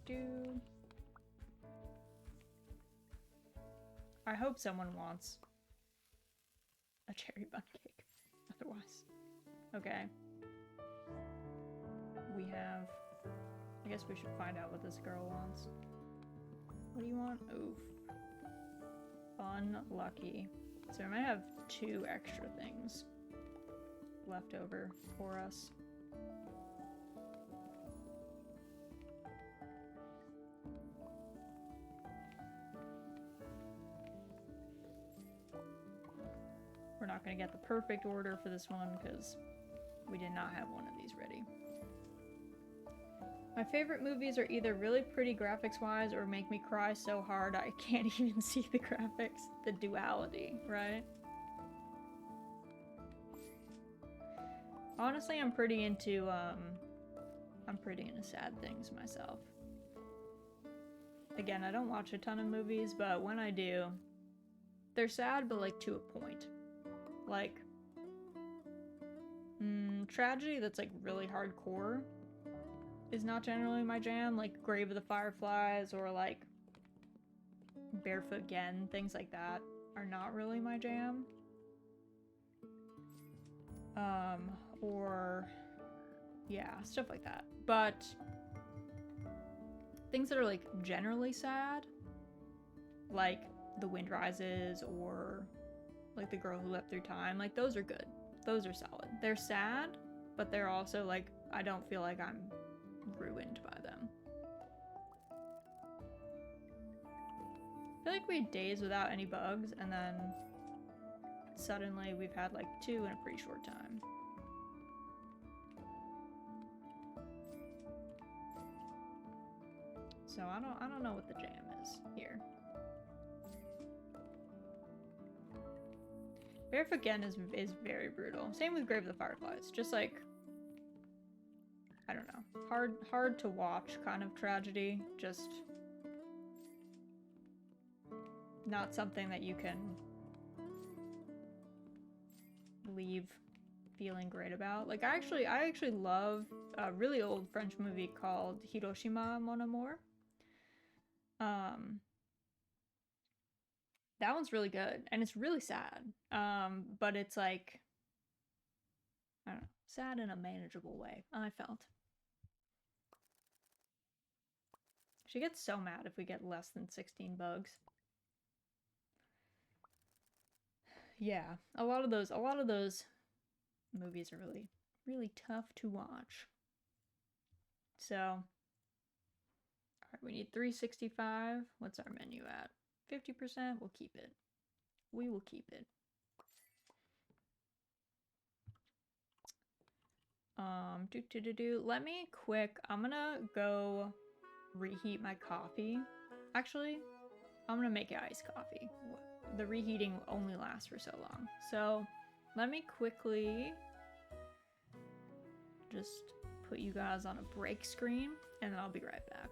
Do. I hope someone wants a cherry bun cake. Otherwise. Okay. We have... I guess we should find out what this girl wants. What do you want? Oof. Unlucky. So I might have 2 extra things. left over for us. We're not going to get the perfect order for this one because we did not have one of these ready. My favorite movies are either really pretty graphics-wise or make me cry so hard I can't even see the graphics. The duality, right? Honestly, I'm pretty into sad things myself. Again, I don't watch a ton of movies, but when I do, they're sad, but like to a point. Like, tragedy that's like really hardcore is not generally my jam, like Grave of the Fireflies or like Barefoot Again, things like that are not really my jam. Or yeah, stuff like that. But things that are like generally sad, like The Wind Rises or like The Girl Who Leapt Through Time, like those are good. Those are solid. They're sad, but they're also like, I don't feel like I'm ruined by them. I feel like we had days without any bugs, and then suddenly we've had like 2 in a pretty short time. So I don't know what the jam is here. Barefoot Again is very brutal. Same with Grave of the Fireflies. Just like, I don't know, hard to watch kind of tragedy. Just not something that you can leave feeling great about. Like I actually love a really old French movie called Hiroshima Mon Amour. That one's really good, and it's really sad. But it's like, I don't know, sad in a manageable way, I felt. She gets so mad if we get less than 16 bugs. Yeah, a lot of those movies are really tough to watch. So, alright, we need 365. What's our menu at? 50%? We'll keep it. We will keep it. Let me quick, I'm gonna go reheat my coffee. Actually, I'm gonna make it iced coffee. The reheating only lasts for so long. So, let me quickly just put you guys on a break screen, and then I'll be right back.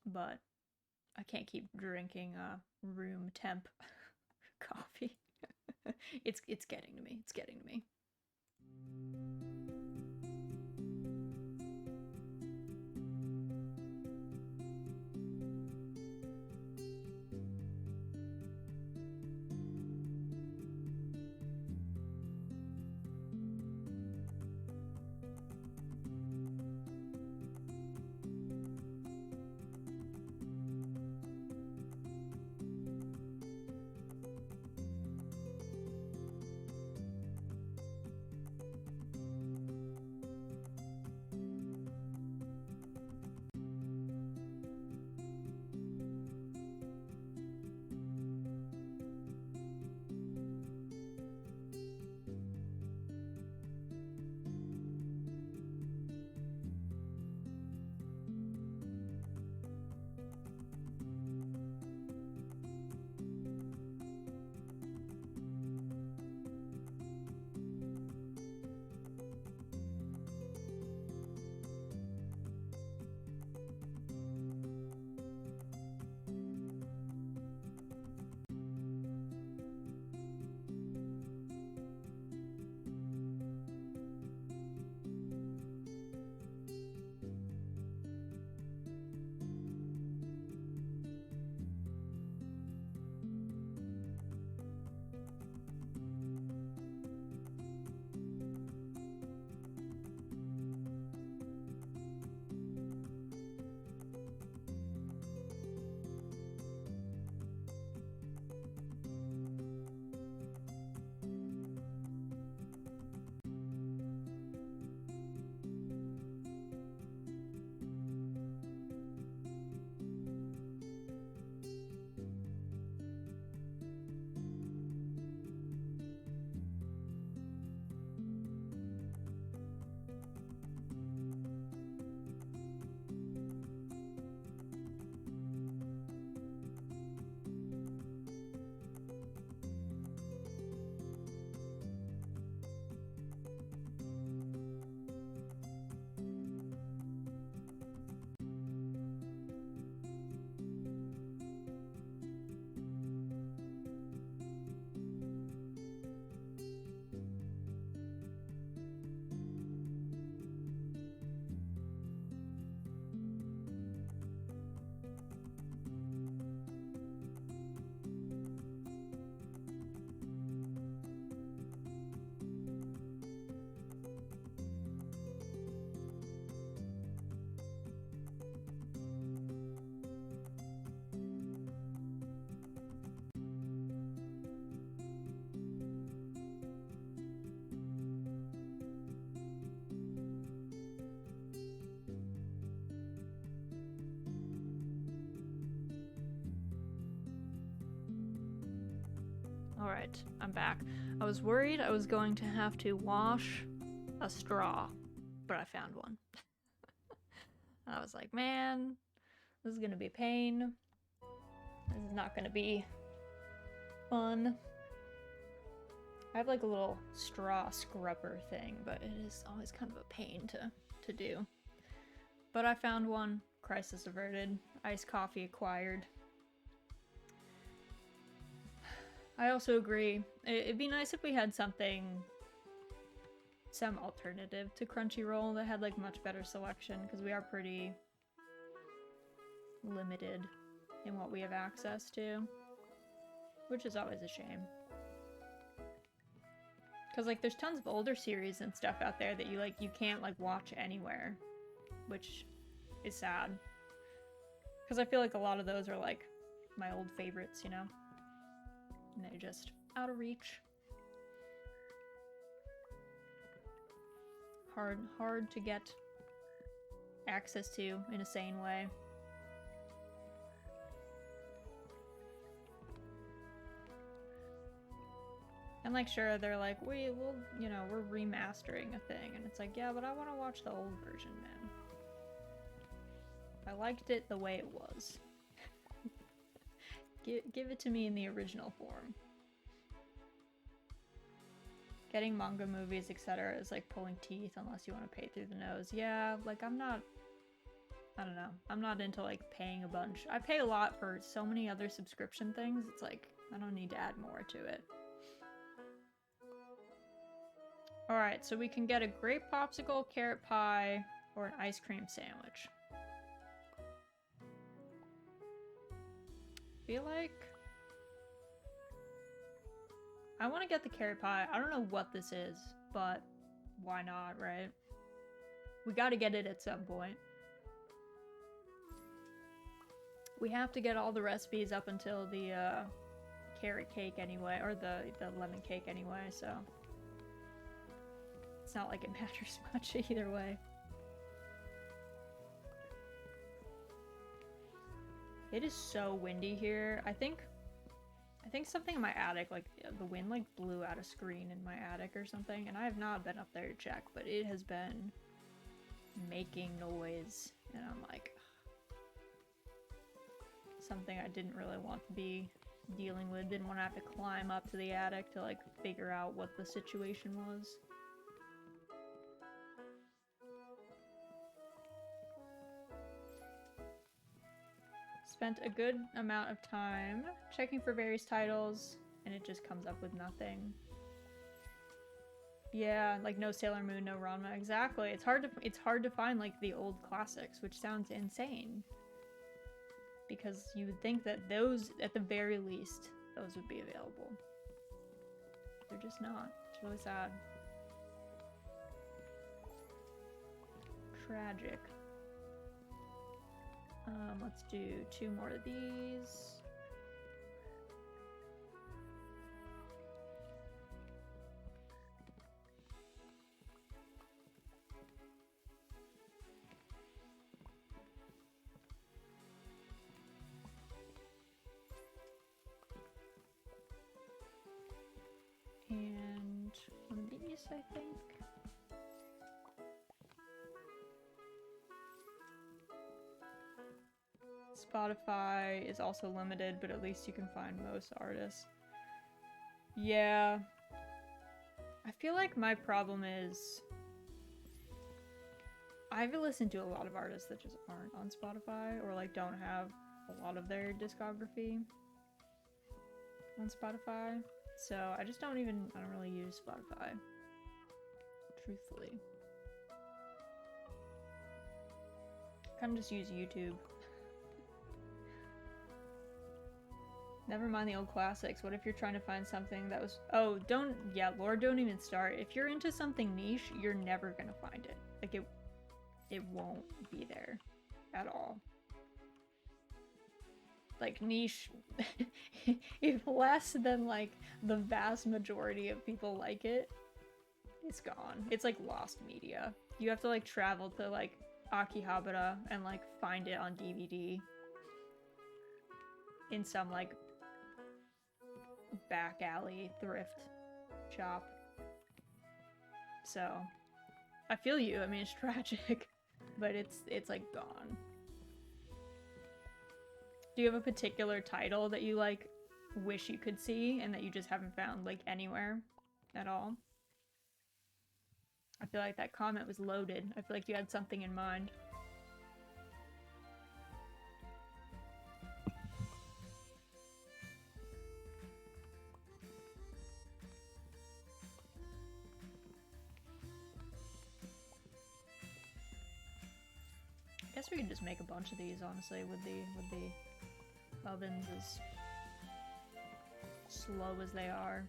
But I can't keep drinking room temp coffee. It's getting to me. It's getting to me. Alright, I'm back. I was worried I was going to have to wash a straw, but I found one. I was like, man, this is gonna be a pain. This is not gonna be fun. I have like a little straw scrubber thing, but it is always kind of a pain to do. But I found one. Crisis averted. Iced coffee acquired. I also agree. It'd be nice if we had some alternative to Crunchyroll that had like much better selection, because we are pretty limited in what we have access to, which is always a shame. Because like there's tons of older series and stuff out there that you can't like watch anywhere, which is sad. Because I feel like a lot of those are like my old favorites, you know? And they're just out of reach. Hard to get access to in a sane way. And like, sure, they're like, we're remastering a thing, and it's like, yeah, but I want to watch the old version, man. I liked it the way it was. Give it to me in the original form. Getting manga movies, etc. is like pulling teeth unless you want to pay through the nose. Yeah, like I don't know. I'm not into like paying a bunch. I pay a lot for so many other subscription things. It's like, I don't need to add more to it. Alright, so we can get a grape popsicle, carrot pie, or an ice cream sandwich. Feel like I want to get the carrot pie. I don't know what this is, but why not, right? We got to get it at some point. We have to get all the recipes up until the carrot cake anyway, or the lemon cake anyway, so it's not like it matters much either way. It is so windy here. I think something in my attic, like the wind like blew out a screen in my attic or something, and I have not been up there to check, but it has been making noise, and I'm like, something I didn't really want to be dealing with. Didn't want to have to climb up to the attic to like figure out what the situation was. Spent a good amount of time checking for various titles, and it just comes up with nothing. Yeah, like no Sailor Moon, no Ranma. Exactly. It's hard to find like the old classics, which sounds insane. Because you would think that those, at the very least, those would be available. They're just not. It's really sad. Tragic. Let's do 2 more of these. And one of these, I think. Spotify is also limited, but at least you can find most artists. Yeah. I feel like my problem is I've listened to a lot of artists that just aren't on Spotify, or like don't have a lot of their discography on Spotify. So I don't really use Spotify, truthfully. Kind of just use YouTube. Never mind the old classics. What if you're trying to find something that was... Oh, Lord, don't even start. If you're into something niche, you're never gonna find it. Like, it won't be there at all. Like, niche... if less than, like, the vast majority of people like it, it's gone. It's, like, lost media. You have to, like, travel to, like, Akihabara and, like, find it on DVD. In some, like... back alley thrift shop. So, I feel you. I mean, it's tragic, but it's like gone. Do you have a particular title that you like wish you could see and that you just haven't found like anywhere at all? I feel like that comment was loaded. I feel like you had something in mind. I guess we could just make a bunch of these, honestly, with the ovens as slow as they are.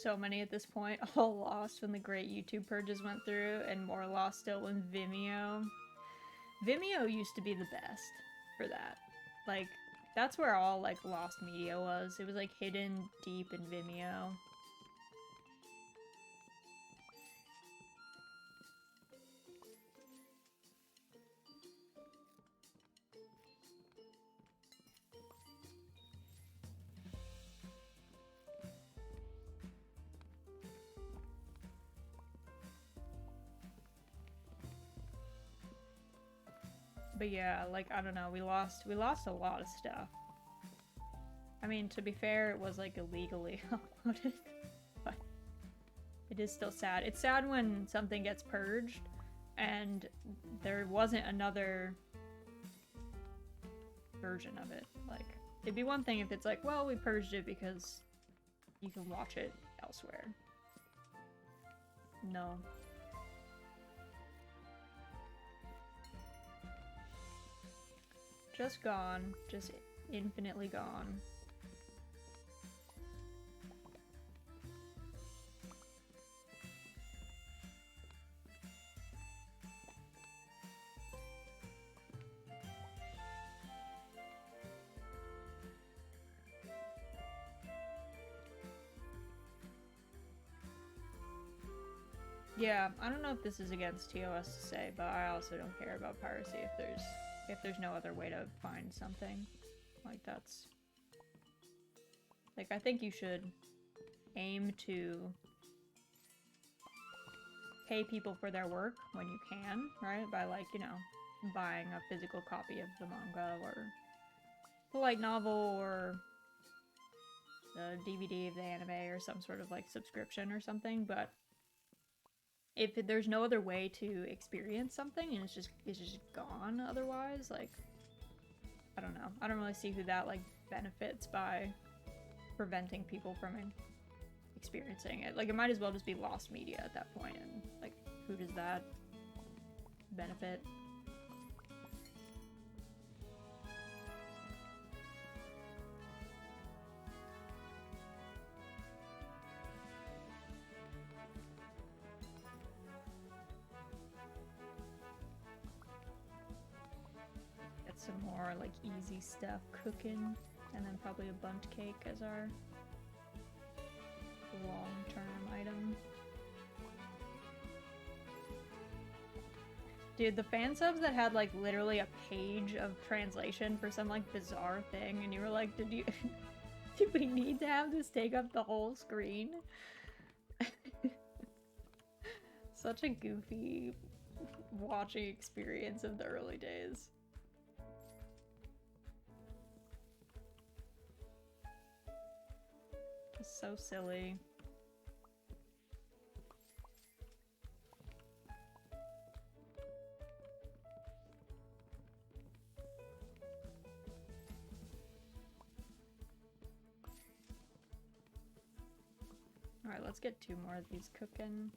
So many at this point, all lost when the great YouTube purges went through, and more lost still when Vimeo. Vimeo used to be the best for that. Like, that's where all, like, lost media was. It was, like, hidden deep in Vimeo. But yeah, like, I don't know, we lost a lot of stuff. I mean, to be fair, it was, like, illegally uploaded, but it is still sad. It's sad when something gets purged, and there wasn't another version of it. Like, it'd be one thing if it's like, well, we purged it because you can watch it elsewhere. No. Just gone. Just infinitely gone. Yeah, I don't know if this is against TOS to say, but I also don't care about piracy if there's no other way to find something. Like, that's... Like, I think you should aim to pay people for their work when you can, right? By, like, you know, buying a physical copy of the manga or the light novel or the DVD of the anime or some sort of, like, subscription or something, but if there's no other way to experience something and it's just gone otherwise, like, I don't know. I don't really see who that, like, benefits by preventing people from experiencing it. Like, it might as well just be lost media at that point, and, like, who does that benefit? Some more like easy stuff cooking, and then probably a bundt cake as our long-term item. Dude, the fan subs that had like literally a page of translation for some like bizarre thing, and you were like, did we need to have this take up the whole screen? Such a goofy watching experience of the early days. So silly. Alright, let's get 2 more of these cooking.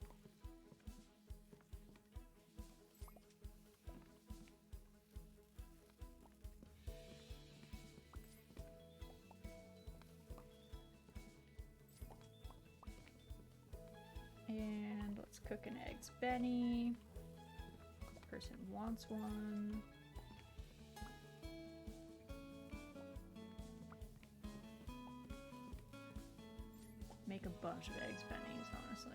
And let's cook an eggs Benny. Person wants one. make a bunch of eggs bennies, honestly.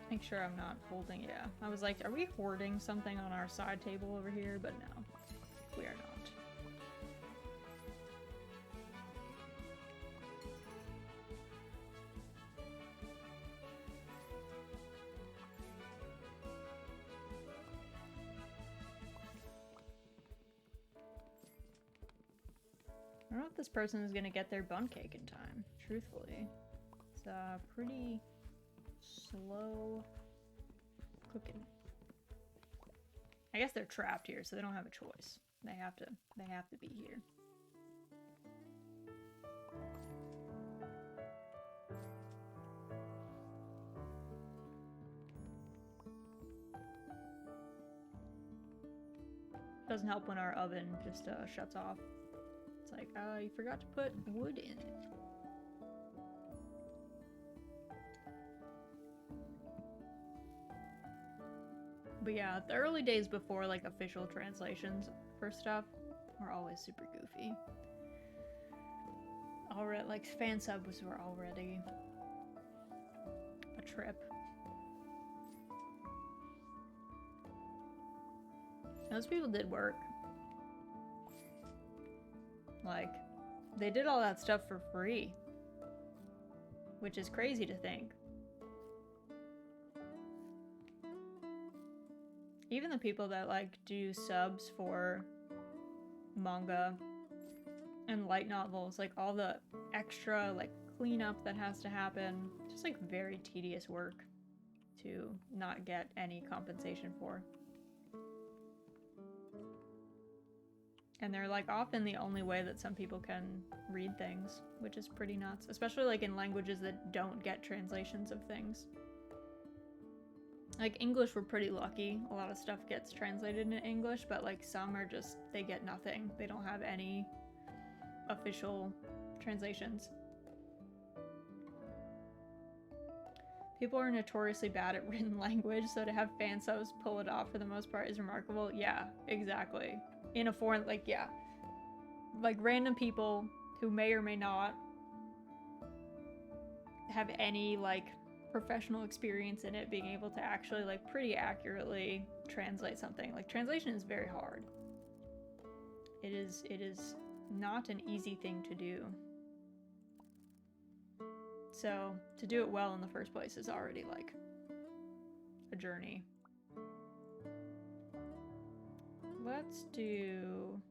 Make sure I'm not holding, yeah. I was like, are we hoarding something on our side table over here? But no, we are not. I don't know if this person is gonna get their bun cake in time, truthfully. It's pretty slow cooking. I guess they're trapped here, so they don't have a choice. They have to be here. Doesn't help when our oven just shuts off. It's like, you forgot to put wood in it. But yeah, the early days before like official translations for stuff were always super goofy. Already, like fan subs were already a trip. Those people did work. Like, they did all that stuff for free, which is crazy to think. Even the people that like do subs for manga and light novels, like all the extra like cleanup that has to happen, just like very tedious work to not get any compensation for. And they're like often the only way that some people can read things, which is pretty nuts, especially like in languages that don't get translations of things. Like English, we're pretty lucky. A lot of stuff gets translated in English, but like some are just, they get nothing. They don't have any official translations. People are notoriously bad at written language, so to have fan subs pull it off for the most part is remarkable. Yeah, exactly. In a foreign, like, yeah. Like random people who may or may not have any like professional experience in it being able to actually like pretty accurately translate something. Like translation is very hard. It is not an easy thing to do. So to do it well in the first place is already like a journey. Let's do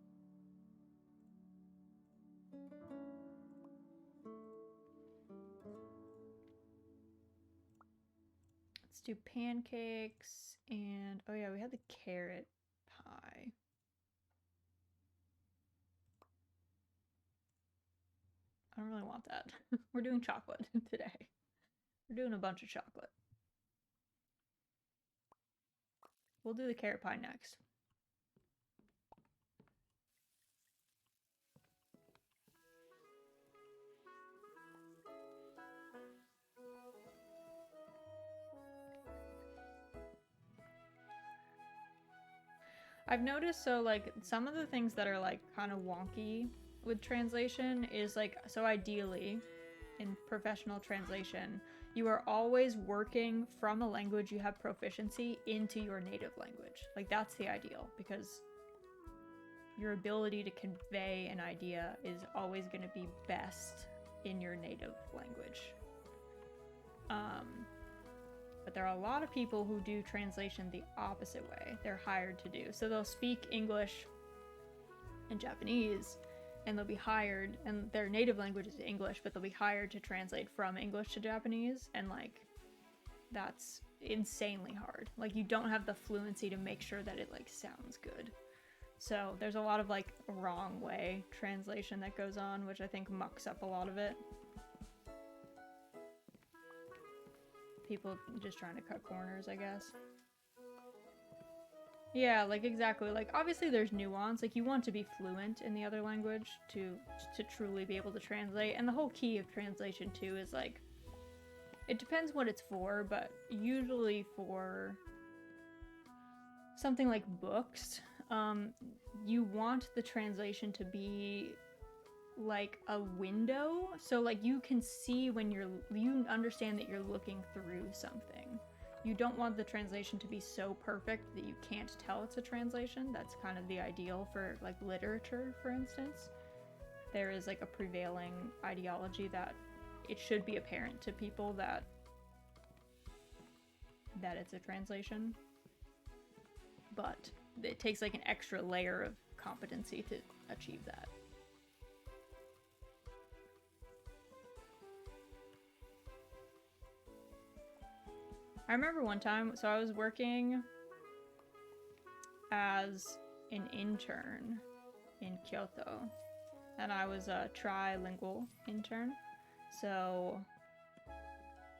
pancakes and oh yeah, we had the carrot pie. I don't really want that. We're doing chocolate today. We're doing a bunch of chocolate. We'll do the carrot pie next. I've noticed, so like some of the things that are like kind of wonky with translation is like, so ideally in professional translation, you are always working from a language you have proficiency into your native language. Like that's the ideal, because your ability to convey an idea is always going to be best in your native language. But there are a lot of people who do translation the opposite way. They're hired to do. So they'll speak English and Japanese, and they'll be hired, and their native language is English, but they'll be hired to translate from English to Japanese, and like, that's insanely hard. Like, you don't have the fluency to make sure that it like sounds good. So there's a lot of like wrong way translation that goes on, which I think mucks up a lot of it. People just trying to cut corners, I guess. Yeah, like exactly. Like obviously there's nuance. Like you want to be fluent in the other language to truly be able to translate. And the whole key of translation too is like It depends what it's for, but usually for something like books, you want the translation to be like a window, so like you can see when you understand that you're looking through something. You don't want the translation to be so perfect that you can't tell it's a translation. That's kind of the ideal for like literature, for instance. There is like a prevailing ideology that it should be apparent to people that it's a translation, but it takes like an extra layer of competency to achieve that. I remember one time, so I was working as an intern in Kyoto, and I was a trilingual intern. So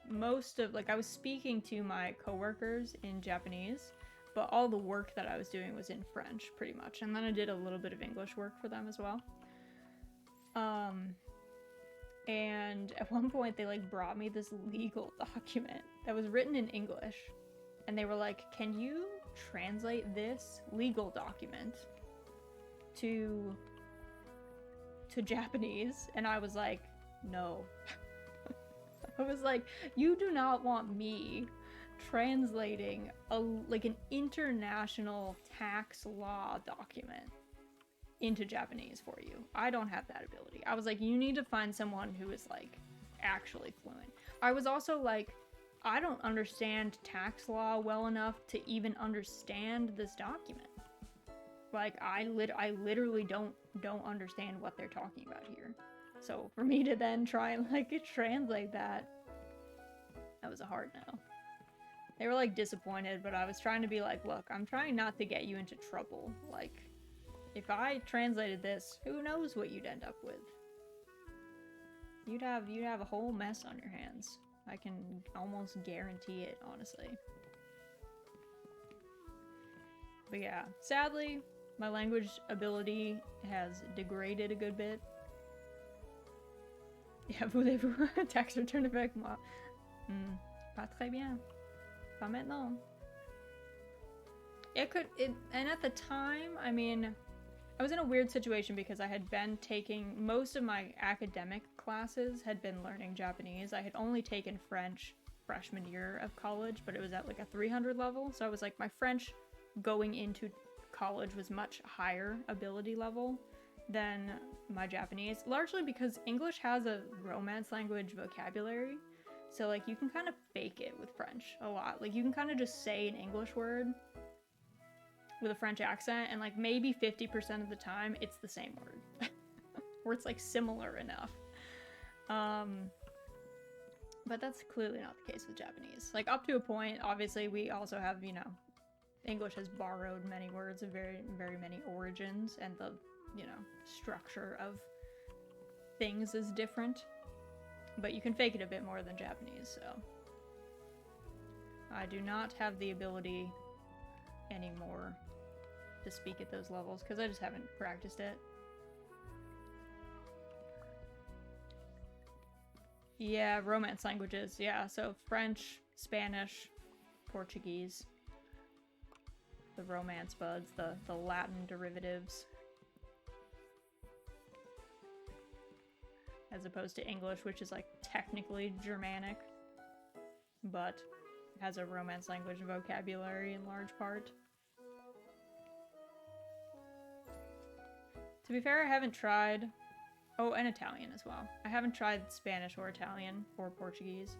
most of, like, I was speaking to my coworkers in Japanese, but all the work that I was doing was in French, pretty much. And then I did a little bit of English work for them as well. And at one point they like brought me this legal document that was written in English, and they were like, "Can you translate this legal document to Japanese?" And I was like, "No." I was like, "You do not want me translating like an international tax law document into Japanese for you. I don't have that ability." I was like, "You need to find someone who is like actually fluent." I was also like, "I don't understand tax law well enough to even understand this document. Like, I literally don't understand what they're talking about here." So for me to then try and like translate that was a hard no. They were like disappointed, but I was trying to be like, "Look, I'm trying not to get you into trouble. Like, if I translated this, who knows what you'd end up with? You'd have a whole mess on your hands. I can almost guarantee it, honestly." But yeah, sadly, my language ability has degraded a good bit. Yeah, voulez-vous tax return avec moi? Pas très bien. Pas maintenant. And at the time, I mean, I was in a weird situation because I had been taking, most of my academic classes had been learning Japanese. I had only taken French freshman year of college, but it was at like a 300 level. So I was like, my French going into college was much higher ability level than my Japanese, largely because English has a Romance language vocabulary. So like you can kind of fake it with French a lot. Like you can kind of just say an English word with a French accent, and like maybe 50% of the time it's the same word. Or it's like similar enough. But that's clearly not the case with Japanese. Like up to a point, obviously we also have, you know, English has borrowed many words of very, very many origins, and the, you know, structure of things is different. But you can fake it a bit more than Japanese, so. I do not have the ability anymore to speak at those levels, because I just haven't practiced it. Yeah, Romance languages, yeah, so French, Spanish, Portuguese. The Romance buds, the Latin derivatives. As opposed to English, which is like technically Germanic, but has a Romance language vocabulary in large part. To be fair, I haven't tried... Oh, and Italian as well. I haven't tried Spanish or Italian or Portuguese,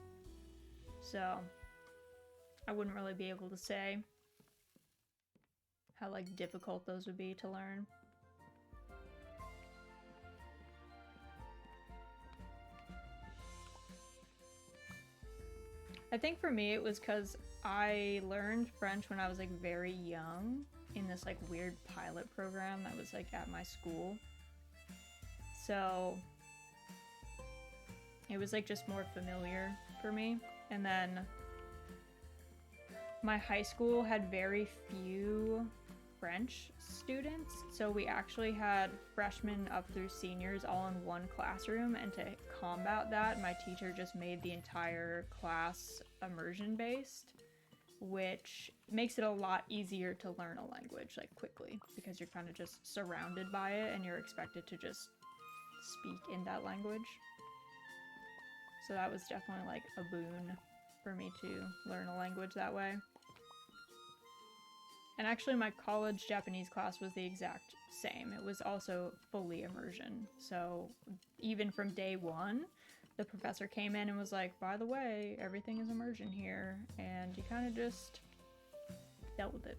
so I wouldn't really be able to say how like difficult those would be to learn. I think for me it was because I learned French when I was like very young in this like weird pilot program that was like at my school. So it was like just more familiar for me. And then my high school had very few French students, so we actually had freshmen up through seniors all in one classroom, and to combat that, my teacher just made the entire class immersion based, which makes it a lot easier to learn a language like quickly, because you're kind of just surrounded by it and you're expected to just speak in that language. So that was definitely like a boon for me to learn a language that way. And actually my college Japanese class was the exact same. It was also fully immersion. So even from day one, the professor came in and was like, by the way, everything is immersion here. And you kind of just dealt with it.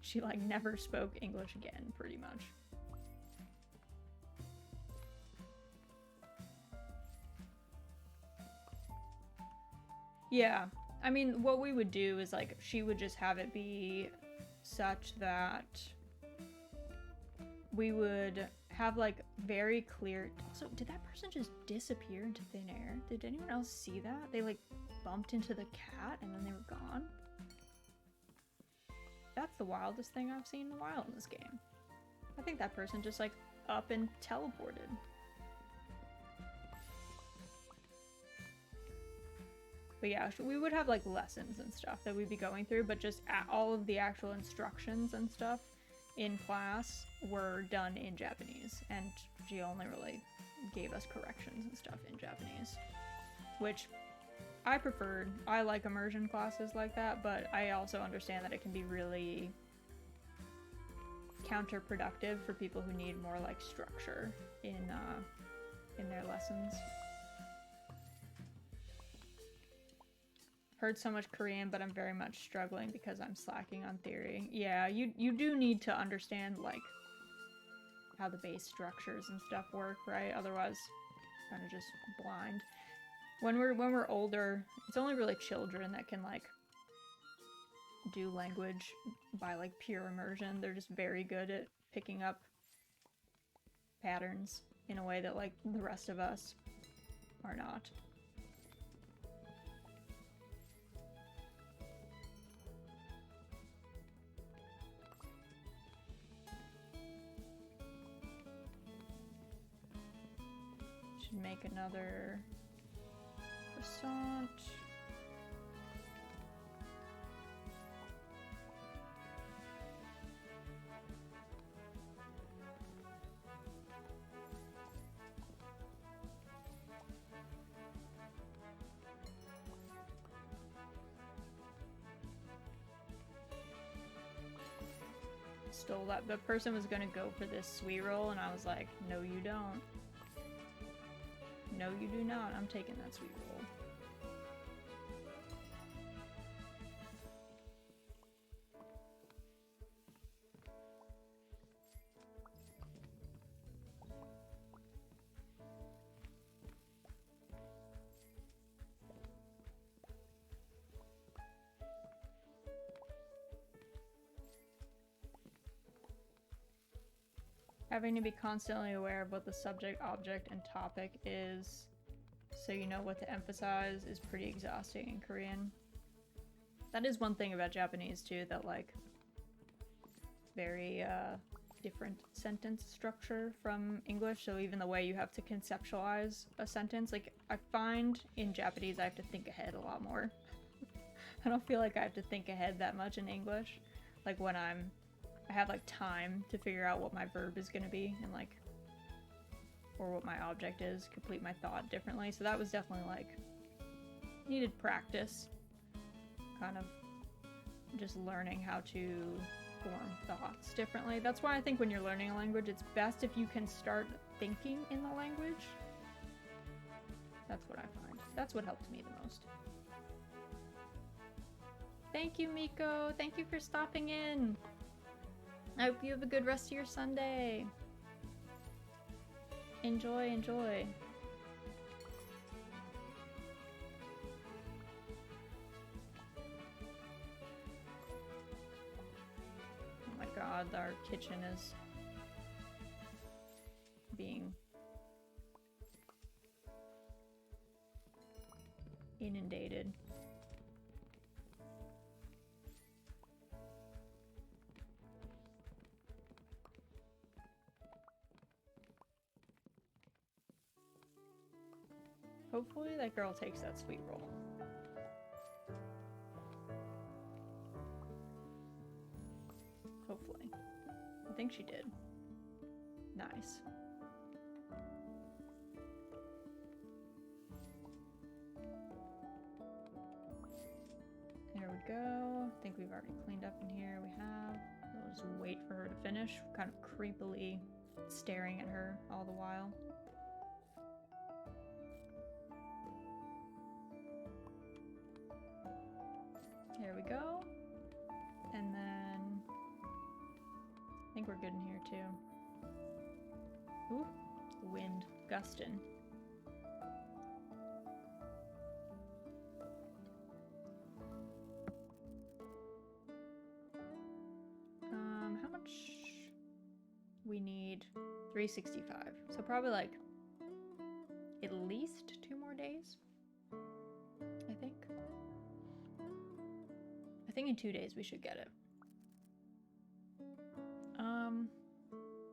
She like never spoke English again, pretty much. Yeah. I mean, what we would do is like, she would just have it be such that we would have like very clear. Also, did that person just disappear into thin air? Did anyone else see that? They like bumped into the cat and then they were gone. That's the wildest thing I've seen in a while in this game. I think that person just like up and teleported. But yeah, we would have like lessons and stuff that we'd be going through, but just all of the actual instructions and stuff in class were done in Japanese, and she only really gave us corrections and stuff in Japanese, which I preferred. I like immersion classes like that, but I also understand that it can be really counterproductive for people who need more like structure in their lessons. Heard so much Korean, but I'm very much struggling because I'm slacking on theory. Yeah, you do need to understand like how the base structures and stuff work, right? Otherwise, kind of just blind. When we're older, it's only really children that can like do language by like pure immersion. They're just very good at picking up patterns in a way that like the rest of us are not. Should make another croissant. Stole that. The person was gonna go for this sweet roll, and I was like, no, you don't. No, you do not. I'm taking that sweet roll. Having to be constantly aware of what the subject, object, and topic is so you know what to emphasize is pretty exhausting in Korean. That is one thing about Japanese too, that like very different sentence structure from English, so even the way you have to conceptualize a sentence, like I find in Japanese I have to think ahead a lot more. I don't feel like I have to think ahead that much in English. Like when I have like time to figure out what my verb is gonna be and like, or what my object is, complete my thought differently. So that was definitely like, needed practice. Kind of just learning how to form thoughts differently. That's why I think when you're learning a language, it's best if you can start thinking in the language. That's what I find. That's what helped me the most. Thank you, Miko. Thank you for stopping in. I hope you have a good rest of your Sunday. Enjoy, enjoy. Oh my god, our kitchen is being inundated. Hopefully that girl takes that sweet roll. Hopefully. I think she did. Nice. There we go. I think we've already cleaned up in here. We have. We'll just wait for her to finish. Kind of creepily staring at her all the while. There we go. And then I think we're good in here too. Ooh, the wind gusting. How much? We need 365. So probably like at least 2 more days, I think. I think in 2 days we should get it.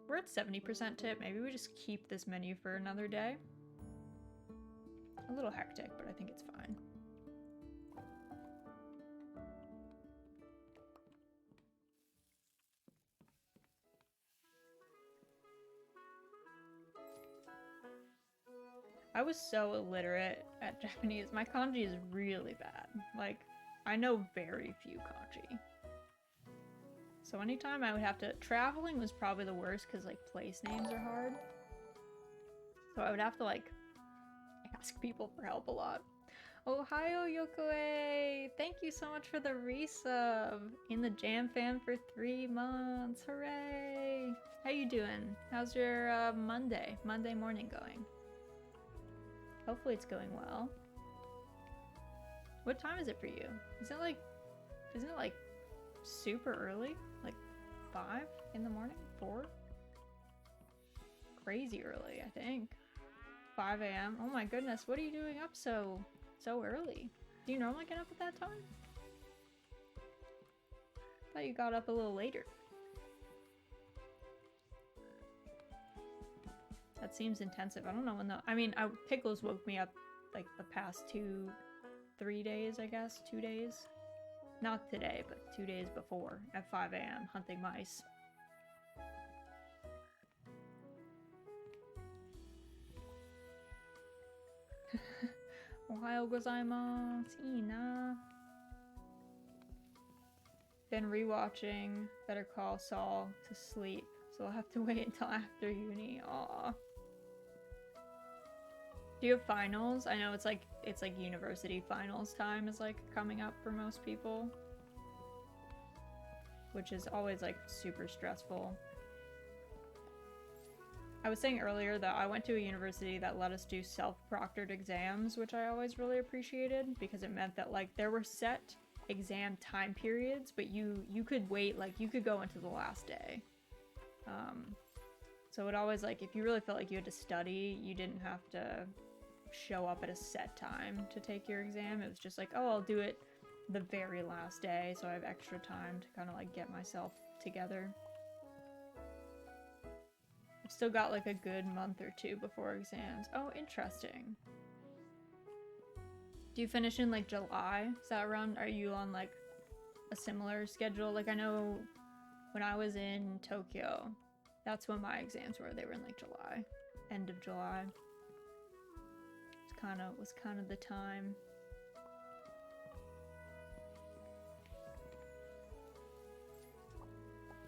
We're at 70% tip. Maybe we just keep this menu for another day. A little hectic, but I think it's fine. I was so illiterate at Japanese. My kanji is really bad. Like, I know very few kanji. So anytime I would have to... Traveling was probably the worst because, like, place names are hard. So I would have to, like, ask people for help a lot. Ohio Yokoe! Thank you so much for the resub! In the Jam Fam for 3 months! Hooray! How you doing? How's your Monday morning going? Hopefully it's going well. What time is it for you? Isn't it like super early? Like 5 in the morning? 4? Crazy early, I think. 5 a.m. Oh my goodness, what are you doing up so early? Do you normally get up at that time? I thought you got up a little later. That seems intensive. I don't know when the... I mean, Pickles woke me up like the past 3 days, I guess. 2 days. Not today, but 2 days before at 5 a.m. hunting mice. Ohayou gozaimasu. Ina. Been rewatching Better Call Saul to sleep, so I'll have to wait until after uni. Aww. Do you have finals? I know it's like university finals time is like coming up for most people, which is always like super stressful. I was saying earlier that I went to a university that let us do self-proctored exams, which I always really appreciated because it meant that like there were set exam time periods, but you could wait, like you could go into the last day. So it always, like, if you really felt like you had to study, you didn't have to show up at a set time to take your exam. It was just like, oh, I'll do it the very last day, so I have extra time to kind of like get myself together. I've still got like a good month or 2 before exams. Oh, interesting. Do you finish in like July? Is that around? Are you on like a similar schedule? Like I know when I was in Tokyo, that's when my exams were. They were in like July, end of July. Was kind of the time.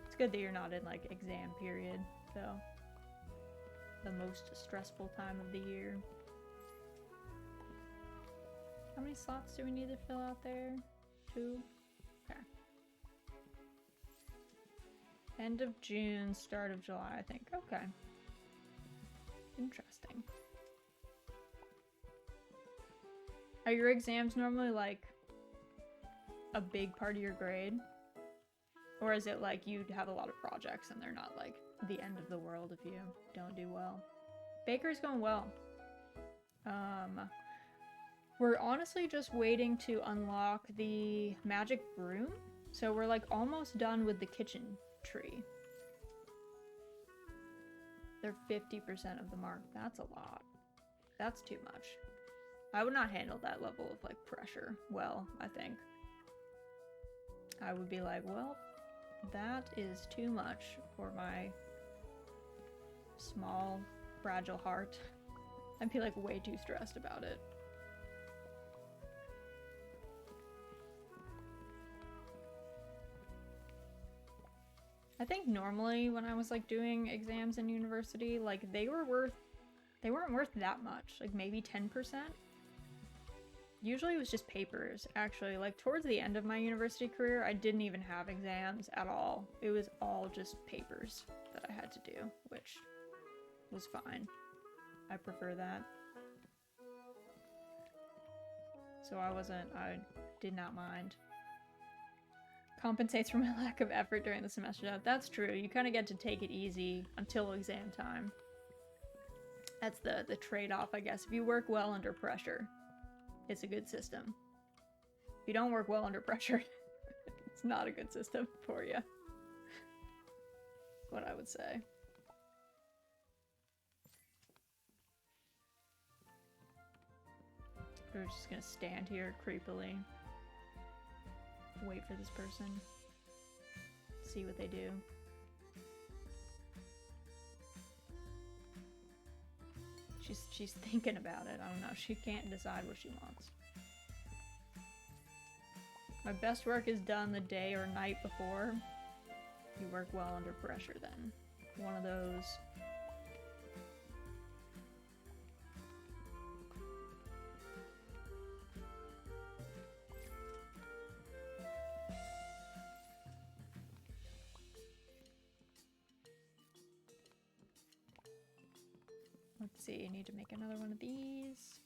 It's good that you're not in like exam period, though. The most stressful time of the year. How many slots do we need to fill out there? 2? Okay. End of June, start of July, I think. Okay. Interesting. Are your exams normally like a big part of your grade? Or is it like you'd have a lot of projects and they're not like the end of the world if you don't do well? Baker's going well. We're honestly just waiting to unlock the magic broom. So we're like almost done with the kitchen tree. They're 50% of the mark. That's a lot. That's too much. I would not handle that level of like pressure well, I think. I would be like, well, that is too much for my small, fragile heart. I'd be like way too stressed about it. I think normally when I was like doing exams in university, like they weren't worth that much, like maybe 10%. Usually it was just papers, actually. Like towards the end of my university career, I didn't even have exams at all. It was all just papers that I had to do, which was fine. I prefer that. So I did not mind. Compensates for my lack of effort during the semester. That's true. You kind of get to take it easy until exam time. That's the trade-off, I guess. If you work well under pressure, it's a good system. If you don't work well under pressure, it's not a good system for you. That's what I would say. We're just gonna stand here creepily. Wait for this person. See what they do. She's thinking about it. I don't know. She can't decide what she wants. My best work is done the day or night before. You work well under pressure then. One of those. Let's see, I need to make another one of these.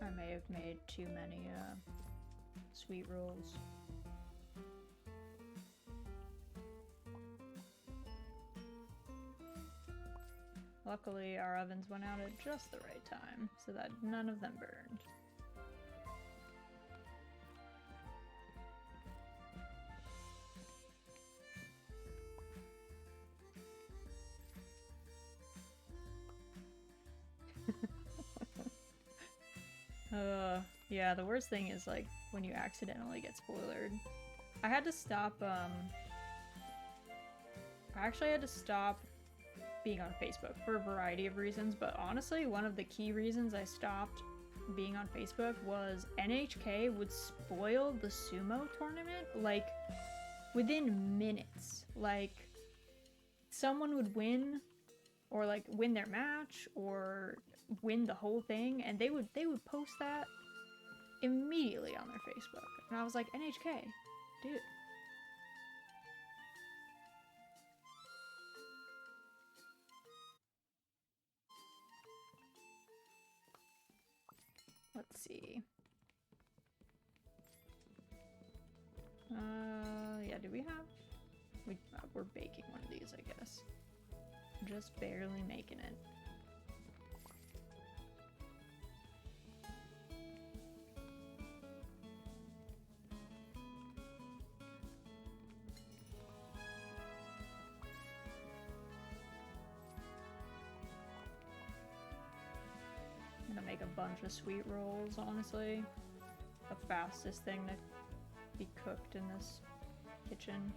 I may have made too many sweet rolls. Luckily, our ovens went out at just the right time, so that none of them burned. Yeah, the worst thing is like when you accidentally get spoiled. I had to stop, I actually had to stop being on Facebook for a variety of reasons, but honestly, one of the key reasons I stopped being on Facebook was NHK would spoil the sumo tournament, like, within minutes. Like, someone would win, or like win their match, or win the whole thing, and they would post that immediately on their Facebook. And I was like, NHK, dude. Let's see. Yeah, do we have? We're baking one of these, I guess. Just barely making it. I'm gonna make a bunch of sweet rolls, honestly. The fastest thing to be cooked in this kitchen.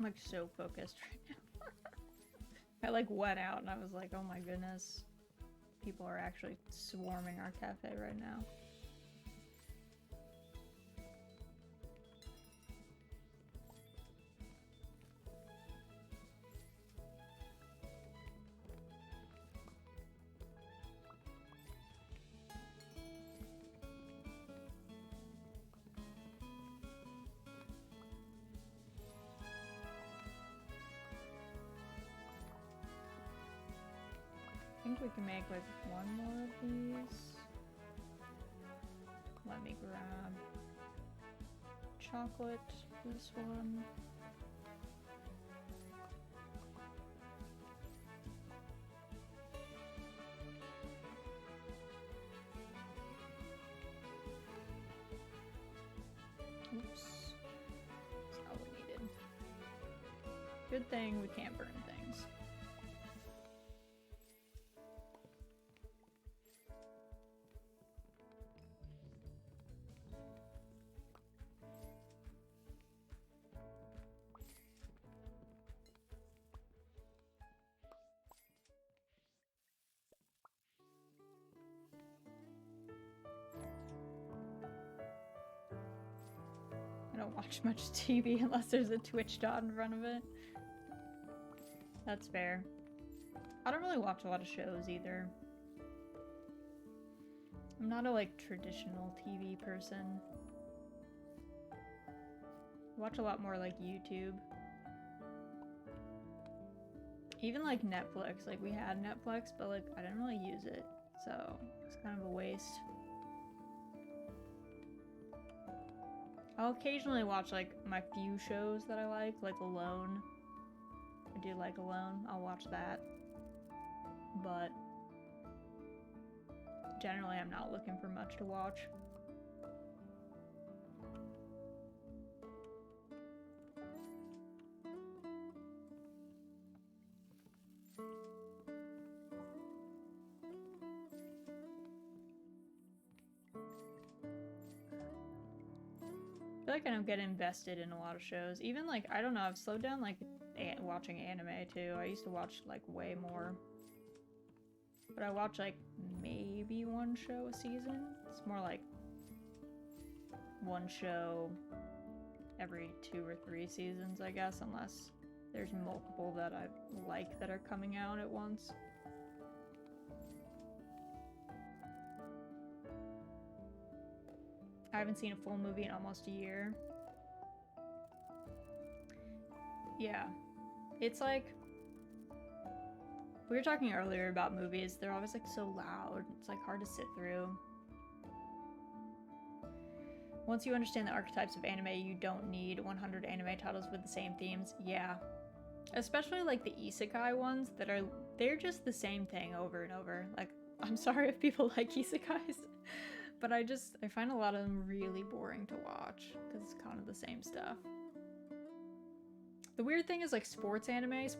I'm like so focused right now. I like went out and I was like, oh my goodness. People are actually swarming our cafe right now. I think we can make like one more of these. Let me grab chocolate for this one. Oops. That's not what we needed. Good thing we can't burn things. I don't watch much TV unless there's a Twitch dot in front of it. That's fair. I don't really watch a lot of shows either. I'm not a like traditional TV person. I watch a lot more like YouTube. Even like Netflix, like we had Netflix, but like I didn't really use it, so it's kind of a waste. I'll occasionally watch like my few shows that I like Alone. I do like Alone, I'll watch that. But generally I'm not looking for much to watch. I feel like I don't get invested in a lot of shows. Even like, I don't know, I've slowed down like watching anime too. I used to watch like way more. But I watch like maybe one show a season. It's more like one show every 2 or 3 seasons, I guess, unless there's multiple that I like that are coming out at once. I haven't seen a full movie in almost a year. Yeah. It's like, we were talking earlier about movies, they're always like so loud. It's like hard to sit through. Once you understand the archetypes of anime, you don't need 100 anime titles with the same themes. Yeah. Especially like the isekai ones that are, they're just the same thing over and over. Like, I'm sorry if people like isekais, but I find a lot of them really boring to watch because it's kind of the same stuff. The weird thing is like sports anime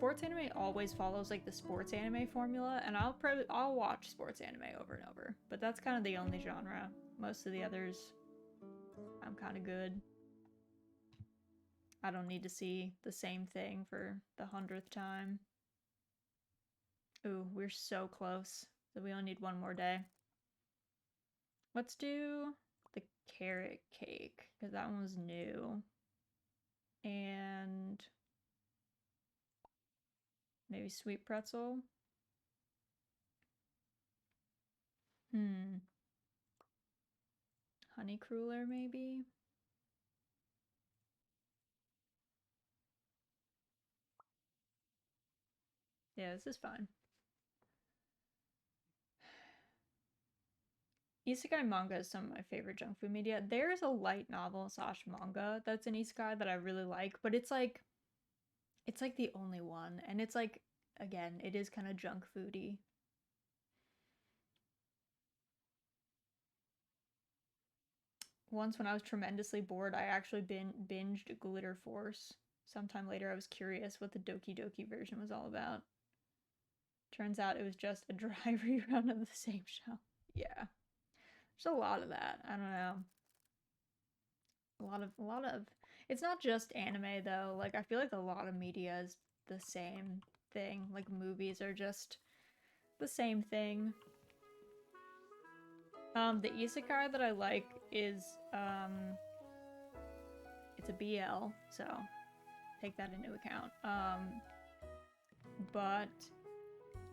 always follows like the sports anime formula, and I'll watch sports anime over and over, but that's kind of the only genre. Most of the others, I'm kind of good. I don't need to see the same thing for the 100th time. Ooh, we're so close. So we only need one more day. Let's do the carrot cake, because that one was new. And maybe sweet pretzel. Honey cruller, maybe? Yeah, this is fine. Isekai manga is some of my favorite junk food media. There's a light novel slash manga that's an isekai that I really like, but it's like the only one. And it's like, again, it is kind of junk foody. Once when I was tremendously bored, I actually binged Glitter Force. Sometime later, I was curious what the Doki Doki version was all about. Turns out it was just a dry rerun of the same show. Yeah. There's a lot of that. I don't know. A lot of It's not just anime though. Like I feel like a lot of media is the same thing. Like movies are just the same thing. The isekai that I like is it's a BL, so take that into account. But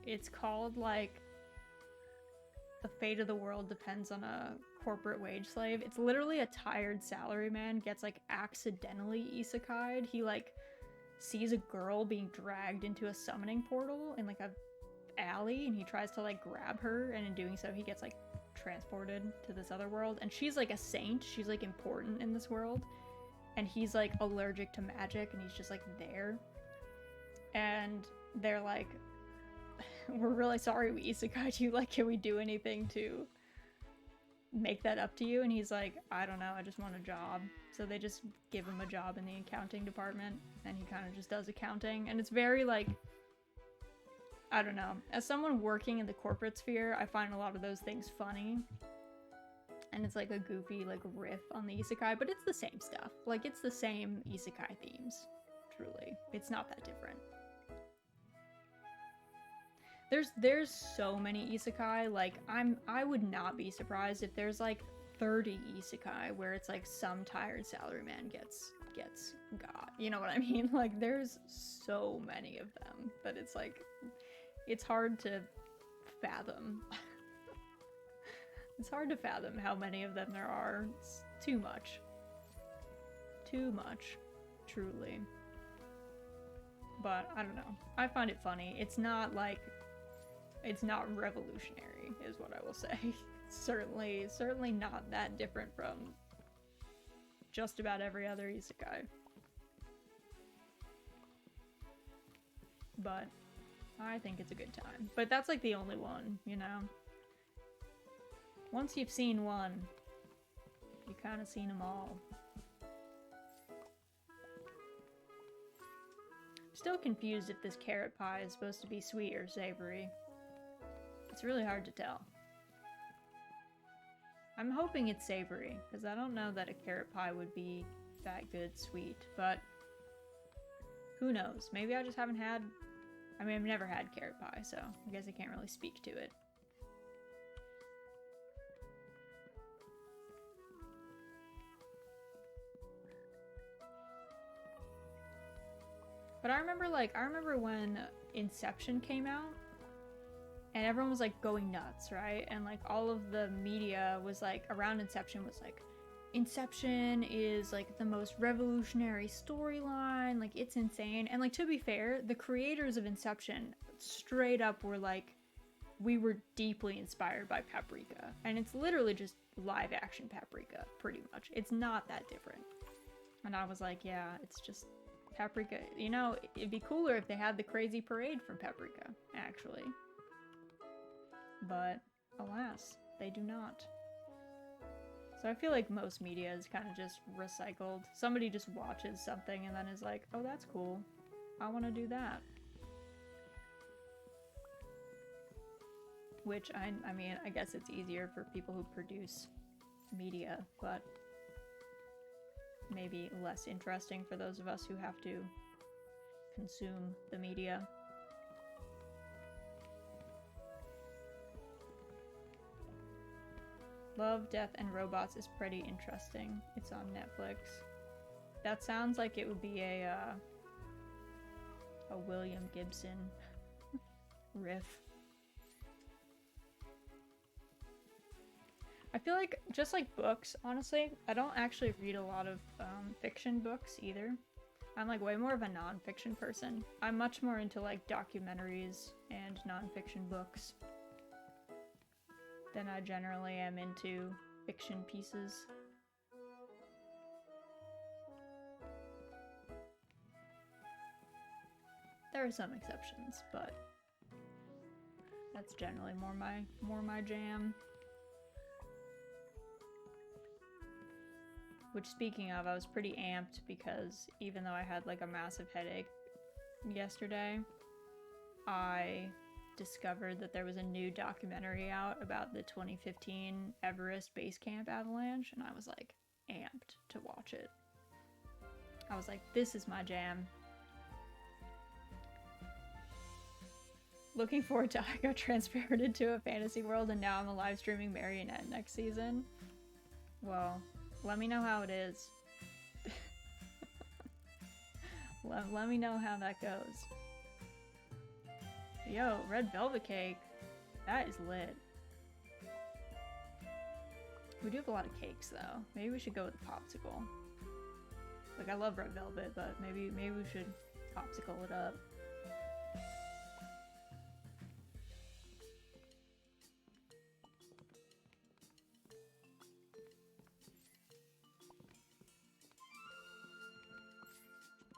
it's called like the fate of the world depends on a corporate wage slave. It's literally a tired salaryman gets like accidentally isekai'd. He like sees a girl being dragged into a summoning portal in like a alley, and he tries to like grab her, and in doing so he gets like transported to this other world, and she's like a saint. She's like important in this world, and he's like allergic to magic, and he's just like there, and they're like, we're really sorry we isekai'd you, like can we do anything to make that up to you? And he's like, I don't know, I just want a job. So they just give him a job in the accounting department, and he kind of just does accounting, and it's very like, I don't know, as someone working in the corporate sphere, I find a lot of those things funny, and it's like a goofy like riff on the isekai, but it's the same stuff. Like it's the same isekai themes, truly. It's not that different. There's so many isekai, like I would not be surprised if there's like 30 isekai where it's like some tired salaryman gets got. You know what I mean? Like there's so many of them, but it's like it's hard to fathom. It's hard to fathom how many of them there are. It's too much. Too much, truly. But I don't know. I find it funny. It's not like, it's not revolutionary, is what I will say. Certainly not that different from just about every other isekai. But I think it's a good time. But that's like the only one, you know? Once you've seen one, you kind of seen them all. Still confused if this carrot pie is supposed to be sweet or savory. It's really hard to tell. I'm hoping it's savory, because I don't know that a carrot pie would be that good sweet, but who knows? Maybe I just haven't had... I mean, I've never had carrot pie, so I guess I can't really speak to it. But I remember when Inception came out, and everyone was like going nuts, right? And like all of the media was like around Inception was like, Inception is like the most revolutionary storyline, like it's insane. And like to be fair, the creators of Inception straight up were like, we were deeply inspired by Paprika. And it's literally just live action Paprika, pretty much. It's not that different. And I was like, yeah, it's just Paprika. You know, it'd be cooler if they had the crazy parade from Paprika, actually. But alas, they do not. So I feel like most media is kind of just recycled. Somebody just watches something and then is like, oh, that's cool. I want to do that. Which, I mean, I guess it's easier for people who produce media, but maybe less interesting for those of us who have to consume the media. Love, Death, and Robots is pretty interesting. It's on Netflix. That sounds like it would be a William Gibson riff. I feel like, just like books, honestly, I don't actually read a lot of fiction books either. I'm like way more of a non-fiction person. I'm much more into like documentaries and non-fiction books than I generally am into fiction pieces. There are some exceptions, but that's generally more my jam. Which, speaking of, I was pretty amped because even though I had like a massive headache yesterday, I discovered that there was a new documentary out about the 2015 Everest Base Camp avalanche, and I was like amped to watch it. I was like, this is my jam. Looking forward to I got transported to a fantasy world and now I'm a live streaming marionette next season. Well, let me know how it is. let me know how that goes. Yo, red velvet cake. That is lit. We do have a lot of cakes though. Maybe we should go with the popsicle. Like I love red velvet, but maybe we should popsicle it up.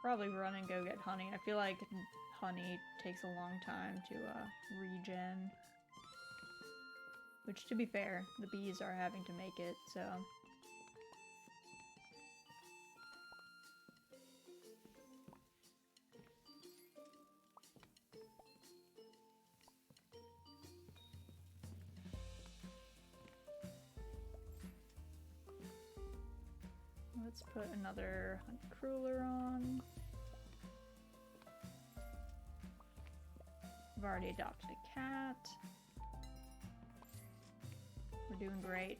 Probably run and go get honey. I feel like honey takes a long time to regen. Which, to be fair, the bees are having to make it, so... Let's put another honey cruller on. I've already adopted a cat. We're doing great.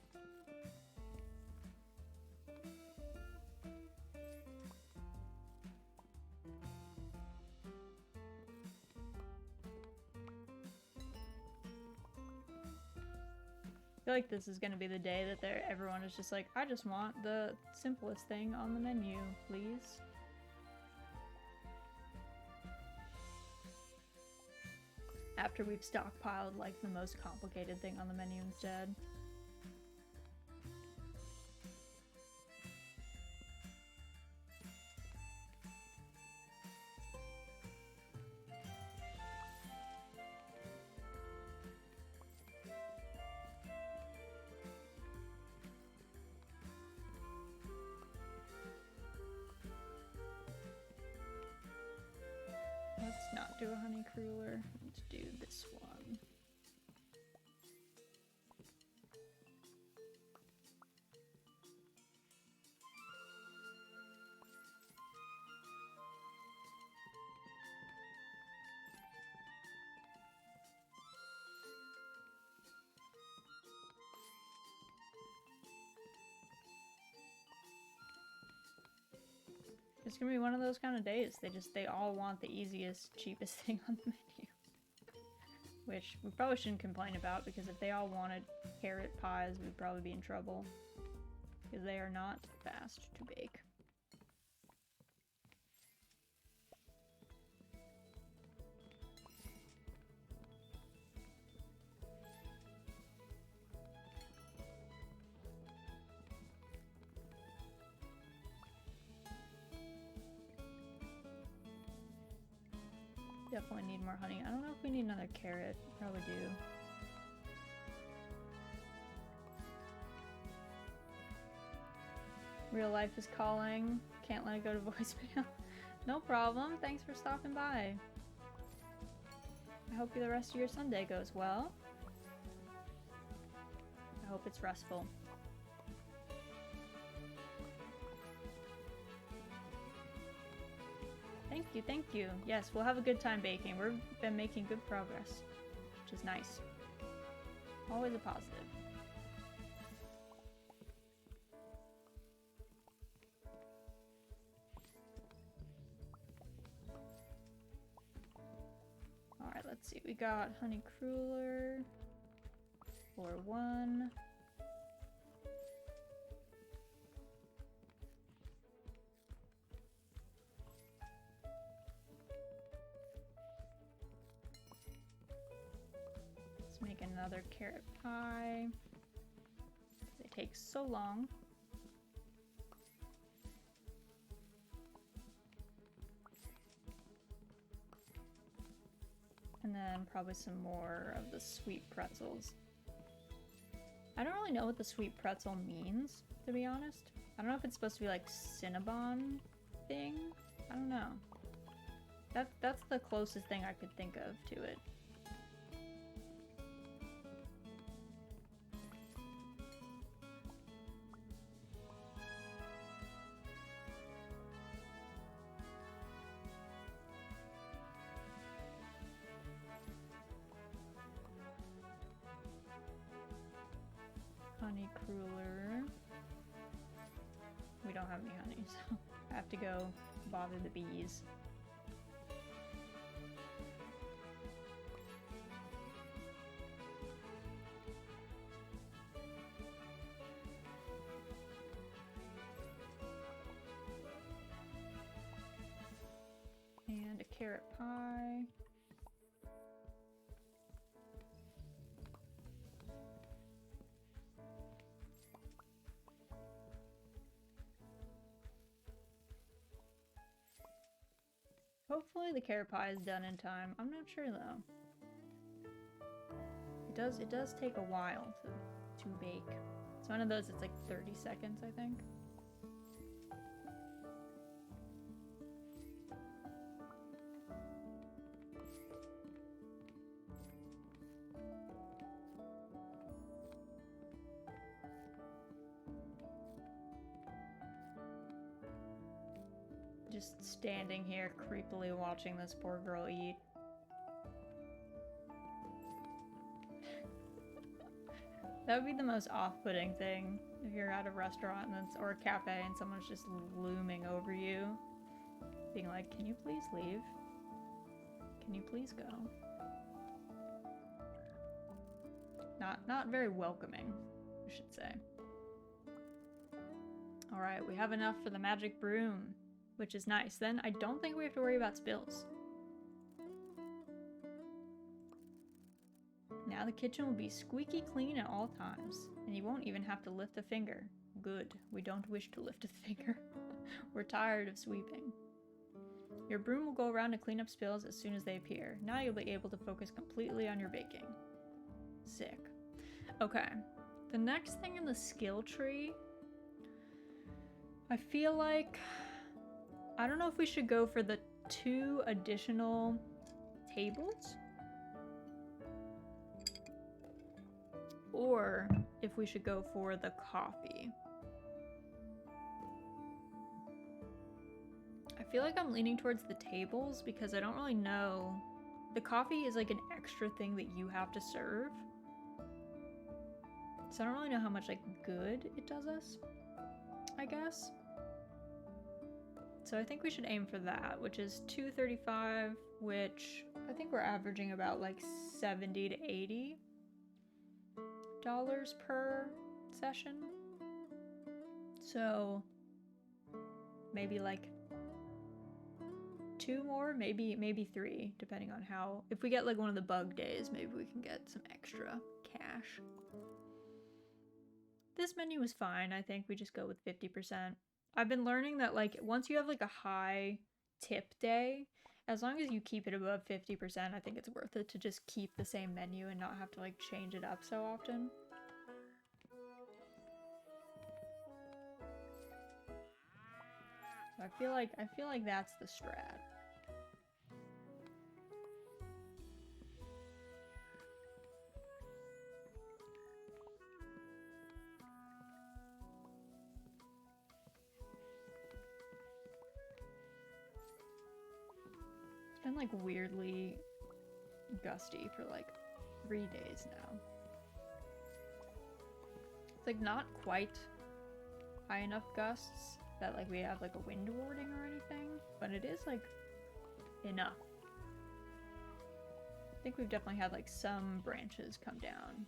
I feel like this is gonna be the day that everyone is just like, I just want the simplest thing on the menu, please. After we've stockpiled like the most complicated thing on the menu instead. Let's not do a honey cruller. Let's do this one. It's gonna be one of those kind of days. They all want the easiest, cheapest thing on the menu. Which we probably shouldn't complain about, because if they all wanted carrot pies, we'd probably be in trouble. Because they are not fast to bake. Definitely need more honey. I don't know if we need another carrot. Probably do. Real life is calling. Can't let it go to voicemail. No problem. Thanks for stopping by. I hope the rest of your Sunday goes well. I hope it's restful. Thank you, thank you. Yes, we'll have a good time baking. We've been making good progress, which is nice. Always a positive. Alright, let's see. We got honey cruller for 1. Make another carrot pie. It takes so long. And then probably some more of the sweet pretzels. I don't really know what the sweet pretzel means, to be honest. I don't know if it's supposed to be like Cinnabon thing. I don't know. That's the closest thing I could think of to it. have any honey, so I have to go bother the bees. And a carrot pie. Hopefully the carrot pie is done in time. I'm not sure though. It does take a while to bake. It's one of those, it's like 30 seconds, I think. Just standing here creepily watching this poor girl eat. That would be the most off-putting thing if you're at a restaurant and or a cafe and someone's just looming over you, being like, "Can you please leave? Can you please go?" Not very welcoming, I should say. All right, we have enough for the magic broom, which is nice. Then I don't think we have to worry about spills. Now the kitchen will be squeaky clean at all times, and you won't even have to lift a finger. Good, we don't wish to lift a finger. We're tired of sweeping. Your broom will go around to clean up spills as soon as they appear. Now you'll be able to focus completely on your baking. Sick. Okay, the next thing in the skill tree, I feel like, I don't know if we should go for the 2 additional tables, or if we should go for the coffee. I feel like I'm leaning towards the tables because I don't really know. The coffee is like an extra thing that you have to serve. So I don't really know how much like good it does us, I guess. So I think we should aim for that, which is $2.35, which I think we're averaging about like $70 to $80 per session. So maybe like 2 more, maybe 3, depending on how, if we get like one of the bug days, maybe we can get some extra cash. This menu is fine. I think we just go with 50%. I've been learning that like once you have like a high tip day, as long as you keep it above 50%, I think it's worth it to just keep the same menu and not have to like change it up so often. So I feel like that's the strat. It's been like weirdly gusty for like 3 days now. It's like not quite high enough gusts that like we have like a wind warning or anything, but it is like enough. I think we've definitely had like some branches come down.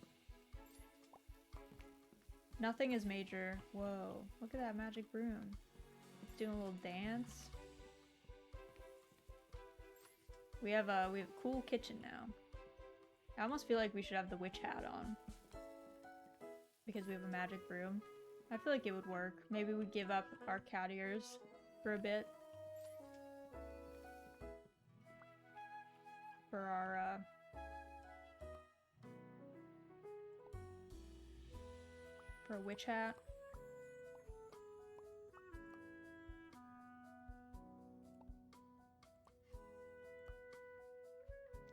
Nothing is major. Whoa, look at that magic broom. It's doing a little dance. We have a cool kitchen now. I almost feel like we should have the witch hat on because we have a magic broom. I feel like it would work. Maybe we'd give up our cat ears for a bit. For our for a witch hat.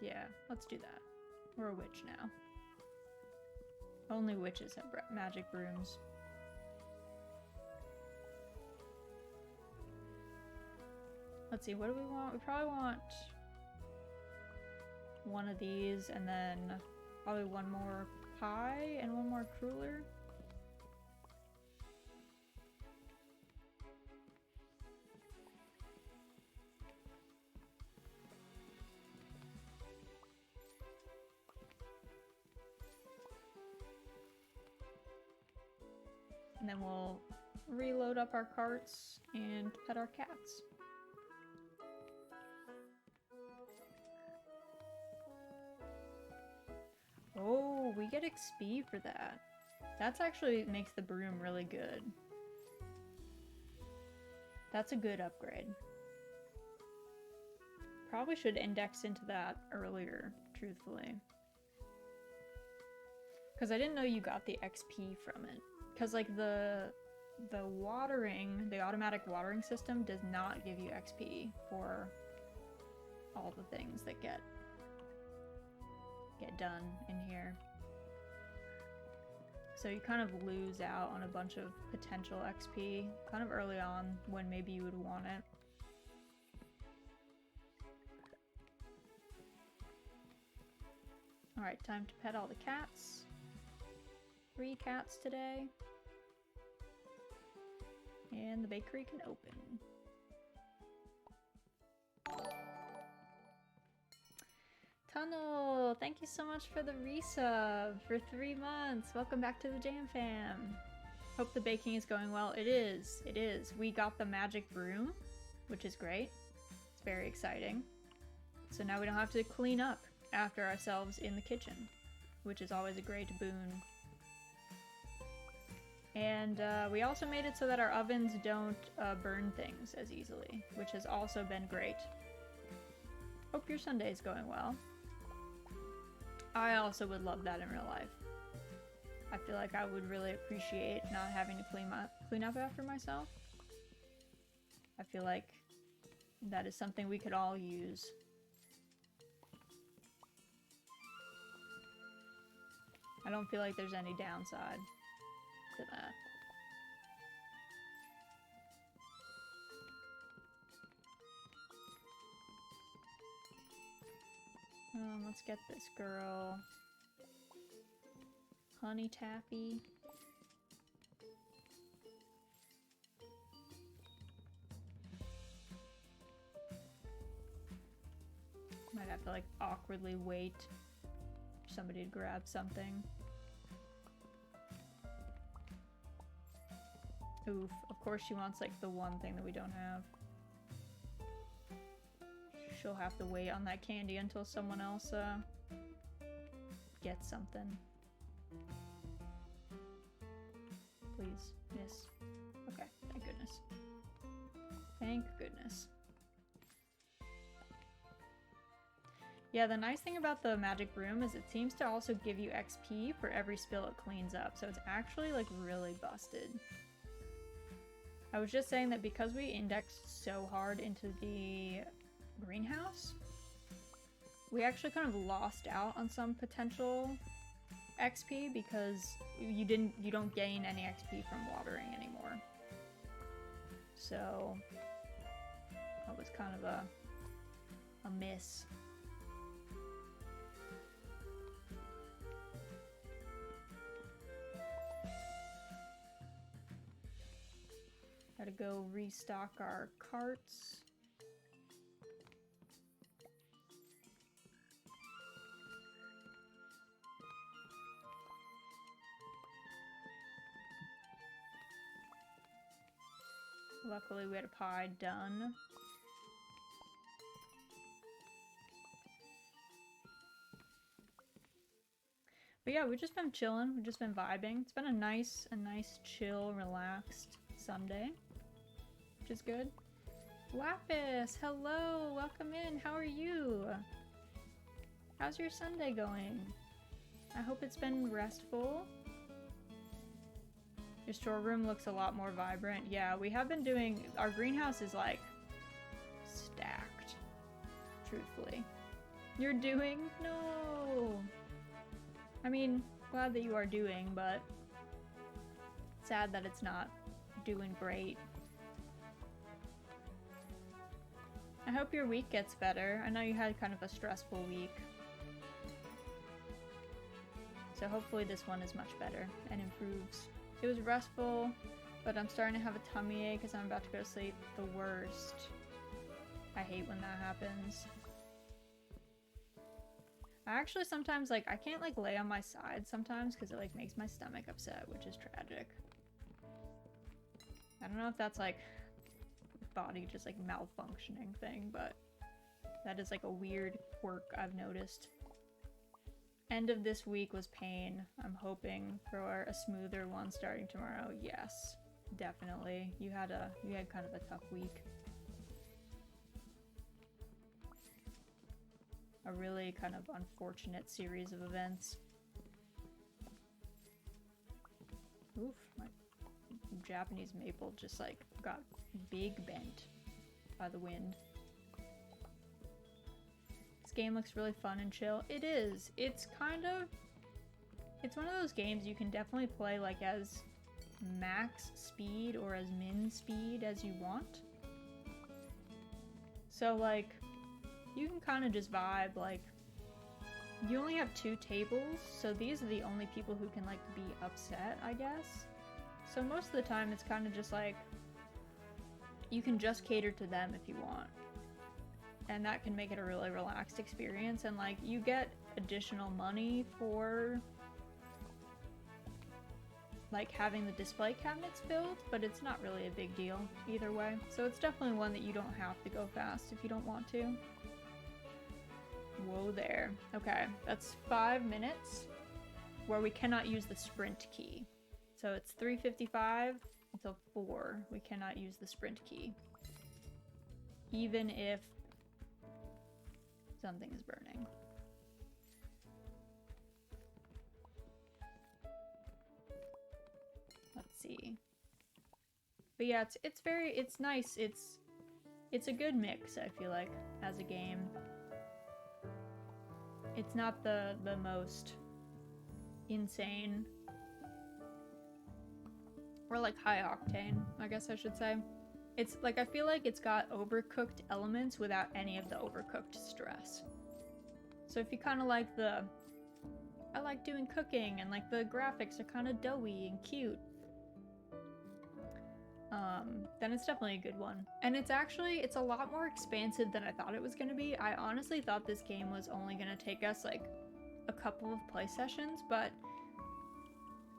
Yeah, let's do that. We're a witch now. Only witches have magic brooms. Let's see, what do we want? We probably want one of these and then probably one more pie and one more cruller. And then we'll reload up our carts and pet our cats. Oh, we get XP for that. That's actually makes the broom really good. That's a good upgrade. Probably should index into that earlier, truthfully. Because I didn't know you got the XP from it. Because like the watering, the automatic watering system does not give you XP for all the things that get done in here. So you kind of lose out on a bunch of potential XP kind of early on when maybe you would want it. Alright, time to pet all the cats. 3 cats today. And the bakery can open. Tunnel, thank you so much for the resub for 3 months. Welcome back to the Jam Fam. Hope the baking is going well. It is. It is. We got the magic broom, which is great. It's very exciting. So now we don't have to clean up after ourselves in the kitchen, which is always a great boon. And we also made it so that our ovens don't burn things as easily, which has also been great. Hope your Sunday is going well. I also would love that in real life. I feel like I would really appreciate not having to clean up after myself. I feel like that is something we could all use. I don't feel like there's any downside to that. Let's get this girl. Honey Taffy. Might have to like awkwardly wait for somebody to grab something. Oof, of course she wants like the one thing that we don't have. She'll have to wait on that candy until someone else gets something. Please, miss. Okay, thank goodness. Thank goodness. Yeah, the nice thing about the magic broom is it seems to also give you XP for every spill it cleans up, so it's actually like really busted. I was just saying that because we indexed so hard into the greenhouse, we actually kind of lost out on some potential XP because you don't gain any XP from watering anymore. So that was kind of a miss. Gotta go restock our carts. Luckily we had a pie done. But yeah, we've just been chilling, we've just been vibing. It's been a nice, chill, relaxed Sunday, which is good. Lapis, hello, welcome in, how are you? How's your Sunday going? I hope it's been restful. Your storeroom looks a lot more vibrant. Yeah, we have been doing, our greenhouse is like stacked, truthfully. You're doing? No! I mean, glad that you are doing, but sad that it's not doing great. I hope your week gets better. I know you had kind of a stressful week. So hopefully this one is much better and improves. It was restful, but I'm starting to have a tummy ache because I'm about to go to sleep. The worst. I hate when that happens. I actually sometimes, like, I can't, like, lay on my side sometimes because it, like, makes my stomach upset, which is tragic. I don't know if that's like body just like malfunctioning thing, but that is like a weird quirk I've noticed. End of this week was pain. I'm hoping for a smoother one starting tomorrow. Yes, definitely. You had kind of a tough week. A really kind of unfortunate series of events. Oof, my Japanese maple just like got big bent by the wind. This game looks really fun and chill. It is. It's one of those games you can definitely play like as max speed or as min speed as you want. So like, you can kind of just vibe, like, you only have 2 tables, so these are the only people who can like be upset, I guess. So most of the time it's kind of just like, you can just cater to them if you want. And that can make it a really relaxed experience, and like, you get additional money for like having the display cabinets filled, but it's not really a big deal either way. So it's definitely one that you don't have to go fast if you don't want to. Whoa there. Okay, that's 5 minutes where we cannot use the sprint key. So it's 3:55 until 4. We cannot use the sprint key. Even if something is burning. Let's see. But yeah, it's nice. It's a good mix, I feel like, as a game. It's not the most insane or like high octane, I guess I should say. It's like, I feel like it's got overcooked elements without any of the overcooked stress. So if you kind of like I like doing cooking and like the graphics are kind of doughy and cute, then it's definitely a good one. And it's a lot more expansive than I thought it was going to be. I honestly thought this game was only going to take us like a couple of play sessions, but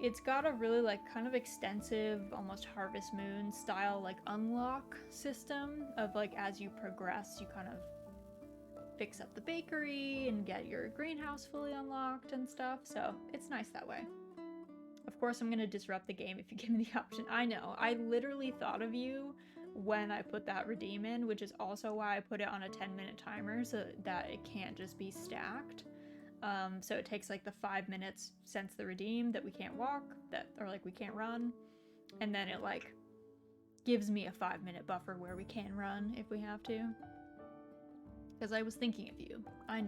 it's got a really like kind of extensive, almost Harvest Moon style like unlock system of like, as you progress, you kind of fix up the bakery and get your greenhouse fully unlocked and stuff. So it's nice that way. Of course, I'm gonna disrupt the game if you give me the option. I know, I literally thought of you when I put that redeem in, which is also why I put it on a 10-minute timer so that it can't just be stacked. So it takes like the 5 minutes since the redeem that we can't walk, or like we can't run, and then it like gives me a 5-minute buffer where we can run if we have to. Because I was thinking of you. I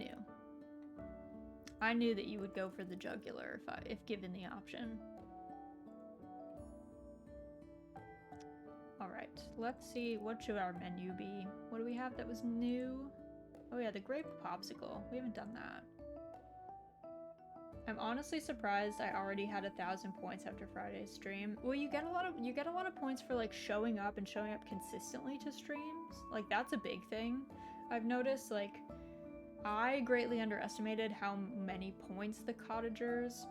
knew that you would go for the jugular if given the option. Alright, let's see, what should our menu be? What do we have that was new? Oh yeah, the grape popsicle. We haven't done that. I'm honestly surprised I already had 1,000 points after Friday's stream. Well, you get a lot of points for like showing up consistently to streams. Like, that's a big thing. I've noticed, like, I greatly underestimated how many points the cottagers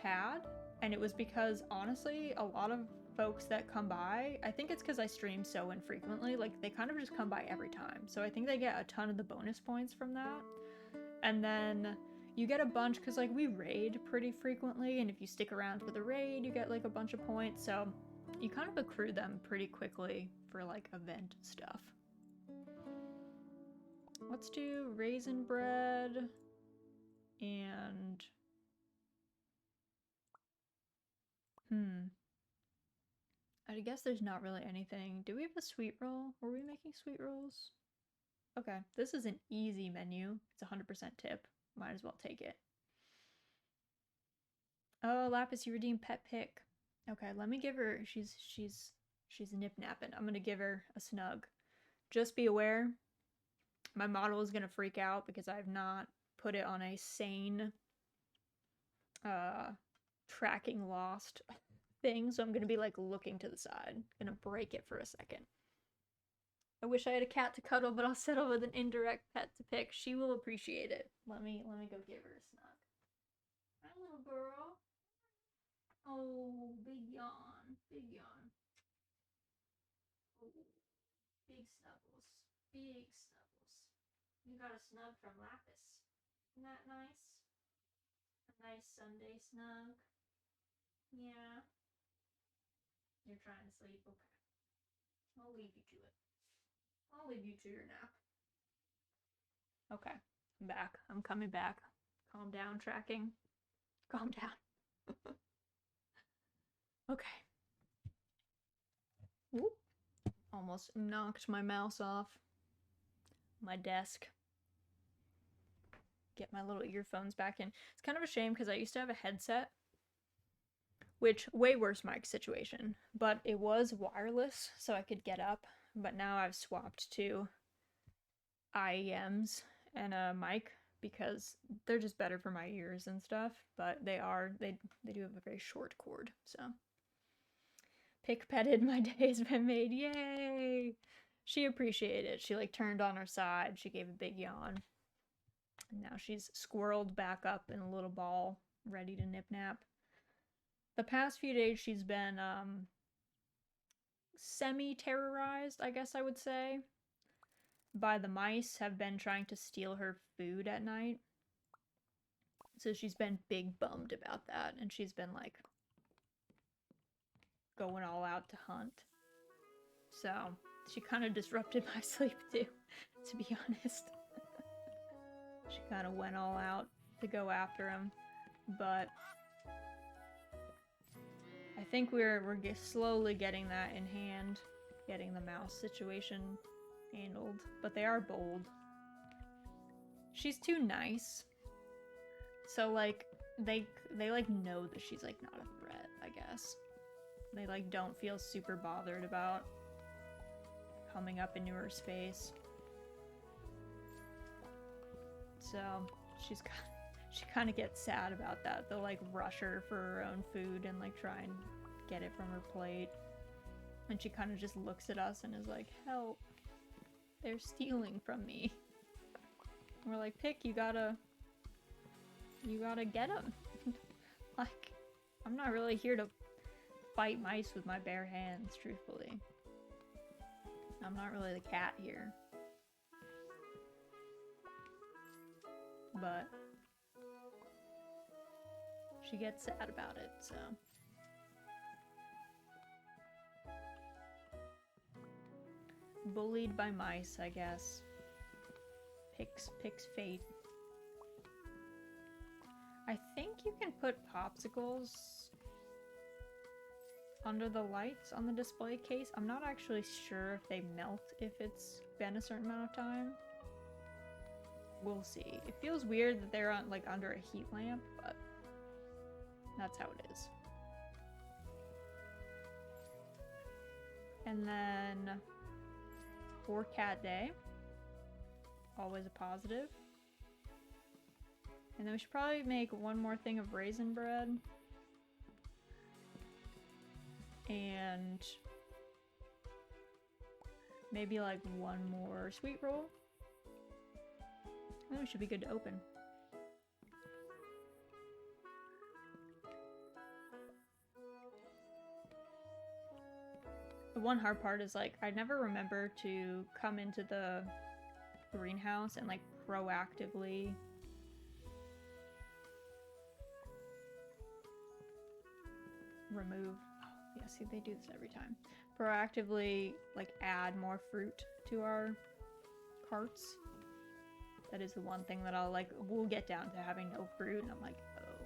had, and it was because, honestly, a lot of folks that come by, I think it's because I stream so infrequently, like, they kind of just come by every time, so I think they get a ton of the bonus points from that. And then you get a bunch because, like, we raid pretty frequently, and if you stick around for the raid, you get, like, a bunch of points, so you kind of accrue them pretty quickly for, like, event stuff. Let's do raisin bread and I guess there's not really anything. Do we have a sweet roll? Were we making sweet rolls? Okay, this is an easy menu. It's 100% tip. Might as well take it. Oh, Lapis, you redeemed pet pick. Okay, let me give her. She's nip-napping. I'm gonna give her a snug. Just be aware, my model is gonna freak out because I've not put it on a sane tracking lost thing, so I'm gonna be like looking to the side. Gonna break it for a second. I wish I had a cat to cuddle, but I'll settle with an indirect pet to pick. She will appreciate it. Let me go give her a snug. Hi, little girl. Oh, big yawn. Big yawn. Ooh, big snuggles. Big snuggles. You got a snug from Lapis. Isn't that nice? A nice Sunday snug. Yeah. You're trying to sleep? Okay. I'll leave you to it. I'll leave you to your nap. Okay. I'm back. I'm coming back. Calm down, tracking. Calm down. Okay. Whoop. Almost knocked my mouse off my desk. Get my little earphones back in. It's kind of a shame because I used to have a headset, which way worse mic situation, but it was wireless so I could get up. But now I've swapped to IEMs and a mic because they're just better for my ears and stuff. But they do have a very short cord, so pick petted. My day has been made. Yay! She appreciated it. She like turned on her side. She gave a big yawn. And now she's squirreled back up in a little ball, ready to nip nap. The past few days she's been semi-terrorized, I guess I would say, by the mice. Have been trying to steal her food at night. So she's been big bummed about that, and she's been like going all out to hunt. So she kind of disrupted my sleep too, to be honest. She kind of went all out to go after him, but I think we're slowly getting that in hand, getting the mouse situation handled. But they are bold. She's too nice, so like they like know that she's like not a threat, I guess. They like don't feel super bothered about coming up into her space. So she kind of gets sad about that. They'll like rush her for her own food and like try and get it from her plate. And she kind of just looks at us and is like, help, they're stealing from me. And we're like, Pick, you gotta get them. Like, I'm not really here to fight mice with my bare hands, truthfully. I'm not really the cat here. But she gets sad about it, so. Bullied by mice, I guess. Pick's fate. I think you can put popsicles under the lights on the display case. I'm not actually sure if they melt if it's been a certain amount of time. We'll see. It feels weird that they're on like under a heat lamp, but that's how it is. And then for cat day, always a positive. And then we should probably make one more thing of raisin bread. And maybe like one more sweet roll. And we should be good to open. The one hard part is like, I never remember to come into the greenhouse and like proactively remove. Oh, yeah, see, they do this every time. Proactively like add more fruit to our carts. That is the one thing that I'll like, we'll get down to having no fruit, and I'm like, oh,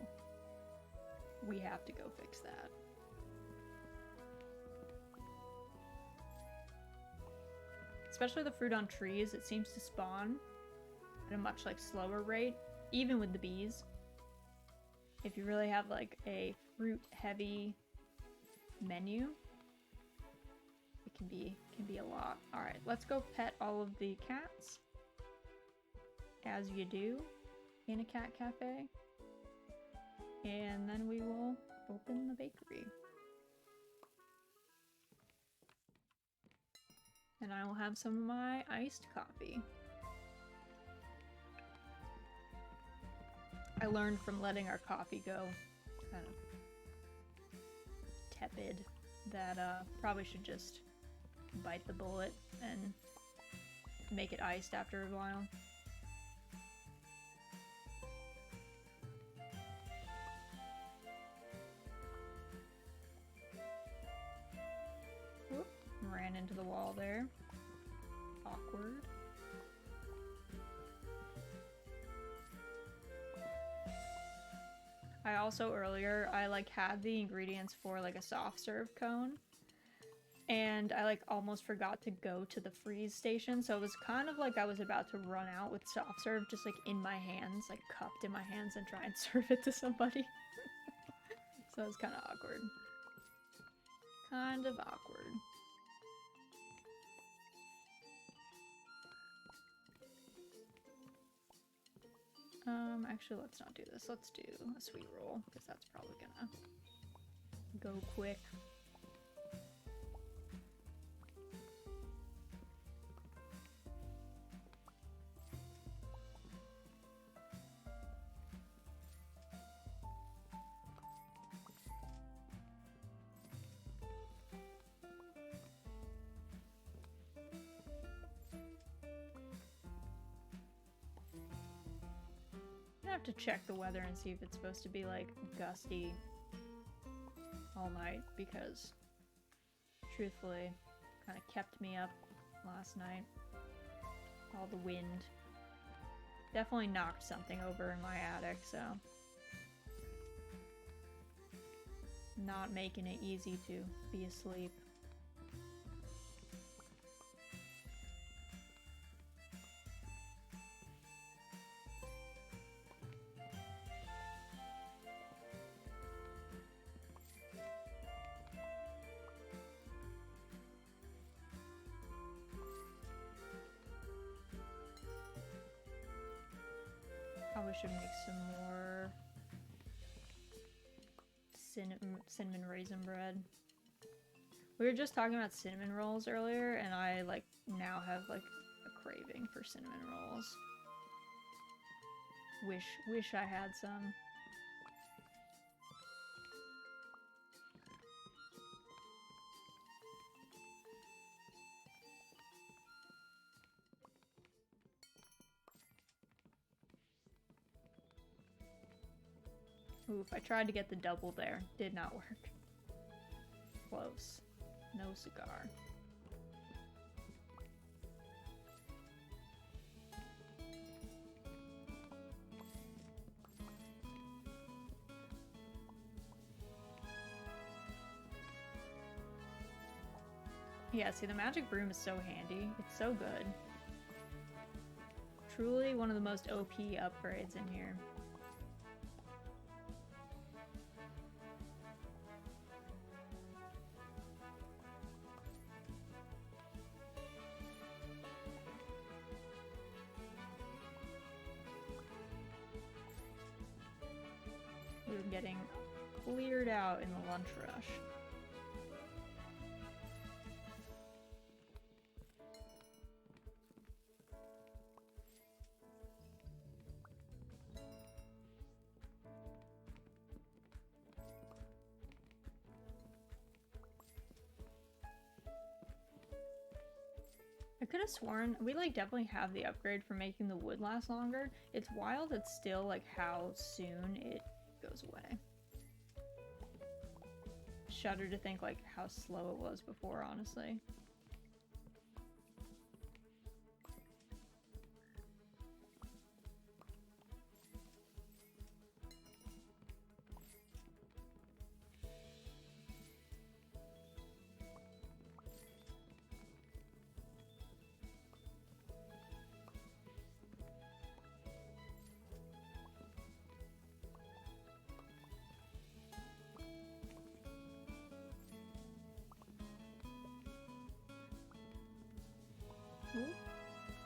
we have to go fix that. Especially the fruit on trees, it seems to spawn at a much like slower rate, even with the bees. If you really have like a fruit heavy menu, it can be a lot. All right, let's go pet all of the cats, as you do in a cat cafe, and then we will open the bakery. And I will have some of my iced coffee. I learned from letting our coffee go kind of tepid that probably should just bite the bullet and make it iced after a while. Whoop, ran into the wall there. Awkward. I also earlier, I like had the ingredients for like a soft serve cone, and I like almost forgot to go to the freeze station, so it was kind of like I was about to run out with soft serve just like in my hands, like cupped in my hands, and try and serve it to somebody. So it was kind of awkward. Kind of awkward. Actually, let's not do this. Let's do a sweet roll, because that's probably gonna go quick. I have to check the weather and see if it's supposed to be like gusty all night, because truthfully kind of kept me up last night. All the wind definitely knocked something over in my attic, so not making it easy to be asleep. Probably should make some more cinnamon raisin bread. We were just talking about cinnamon rolls earlier, and I like now have like a craving for cinnamon rolls. Wish I had some. Oof, I tried to get the double there. Did not work. Close. No cigar. Yeah, see, the magic broom is so handy. It's so good. Truly one of the most OP upgrades in here. We were getting cleared out in the lunch rush. I could have sworn we like definitely have the upgrade for making the wood last longer. It's wild it's still like how soon it goes away. Shudder to think like how slow it was before, honestly. Ooh,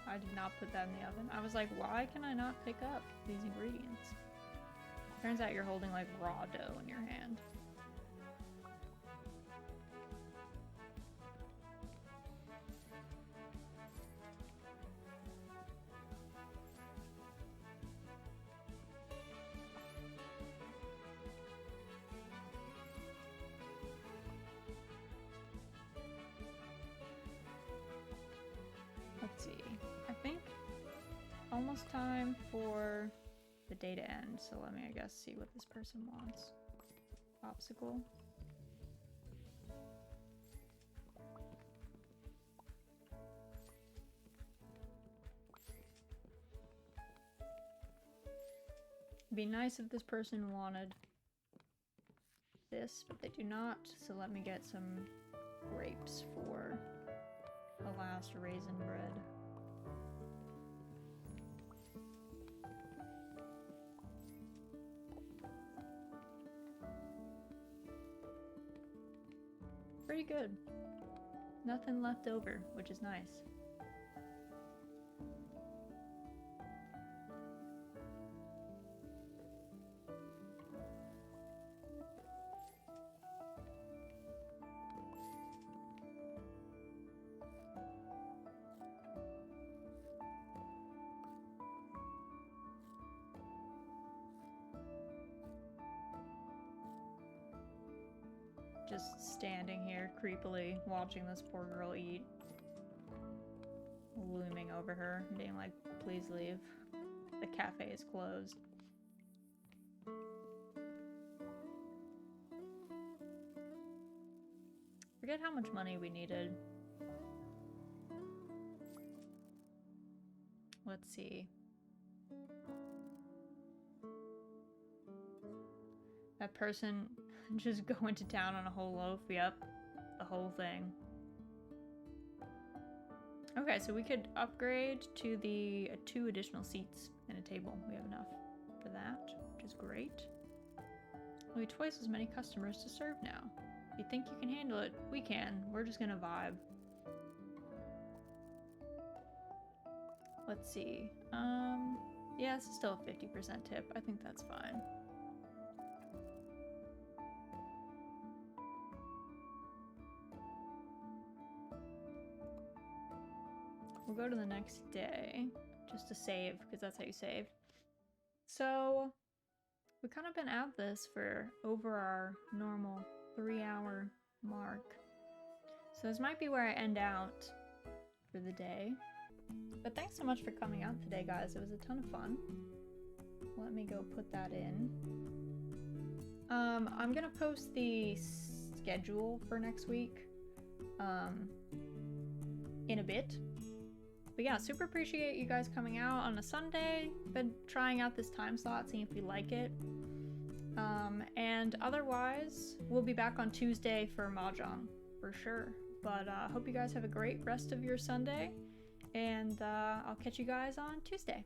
I did not put that in the oven. I was like, why can I not pick up these ingredients? Turns out you're holding like raw dough in your hand. almost time for the day to end, so let me, I guess, see what this person wants. Popsicle. It'd be nice if this person wanted this, but they do not, so let me get some grapes for the last raisin bread. Pretty good. Nothing left over, which is nice. Just standing here creepily watching this poor girl eat. Looming over her, being like, please leave. The cafe is closed. Forget how much money we needed. Let's see. That person just going to town on a whole loaf. Yep. The whole thing. Okay, so we could upgrade to the 2 additional seats and a table. We have enough for that, which is great. We'll be twice as many customers to serve now. If you think you can handle it, we can. We're just gonna vibe. Let's see. Yeah, this is still a 50% tip. I think that's fine. We'll go to the next day just to save, because that's how you save. So we've kind of been at this for over our normal 3-hour mark. So this might be where I end out for the day. But thanks so much for coming out today, guys. It was a ton of fun. Let me go put that in. I'm gonna post the schedule for next week in a bit. But yeah, super appreciate you guys coming out on a Sunday. Been trying out this time slot, seeing if you like it. And otherwise, we'll be back on Tuesday for Mahjong, for sure. But hope you guys have a great rest of your Sunday. And I'll catch you guys on Tuesday.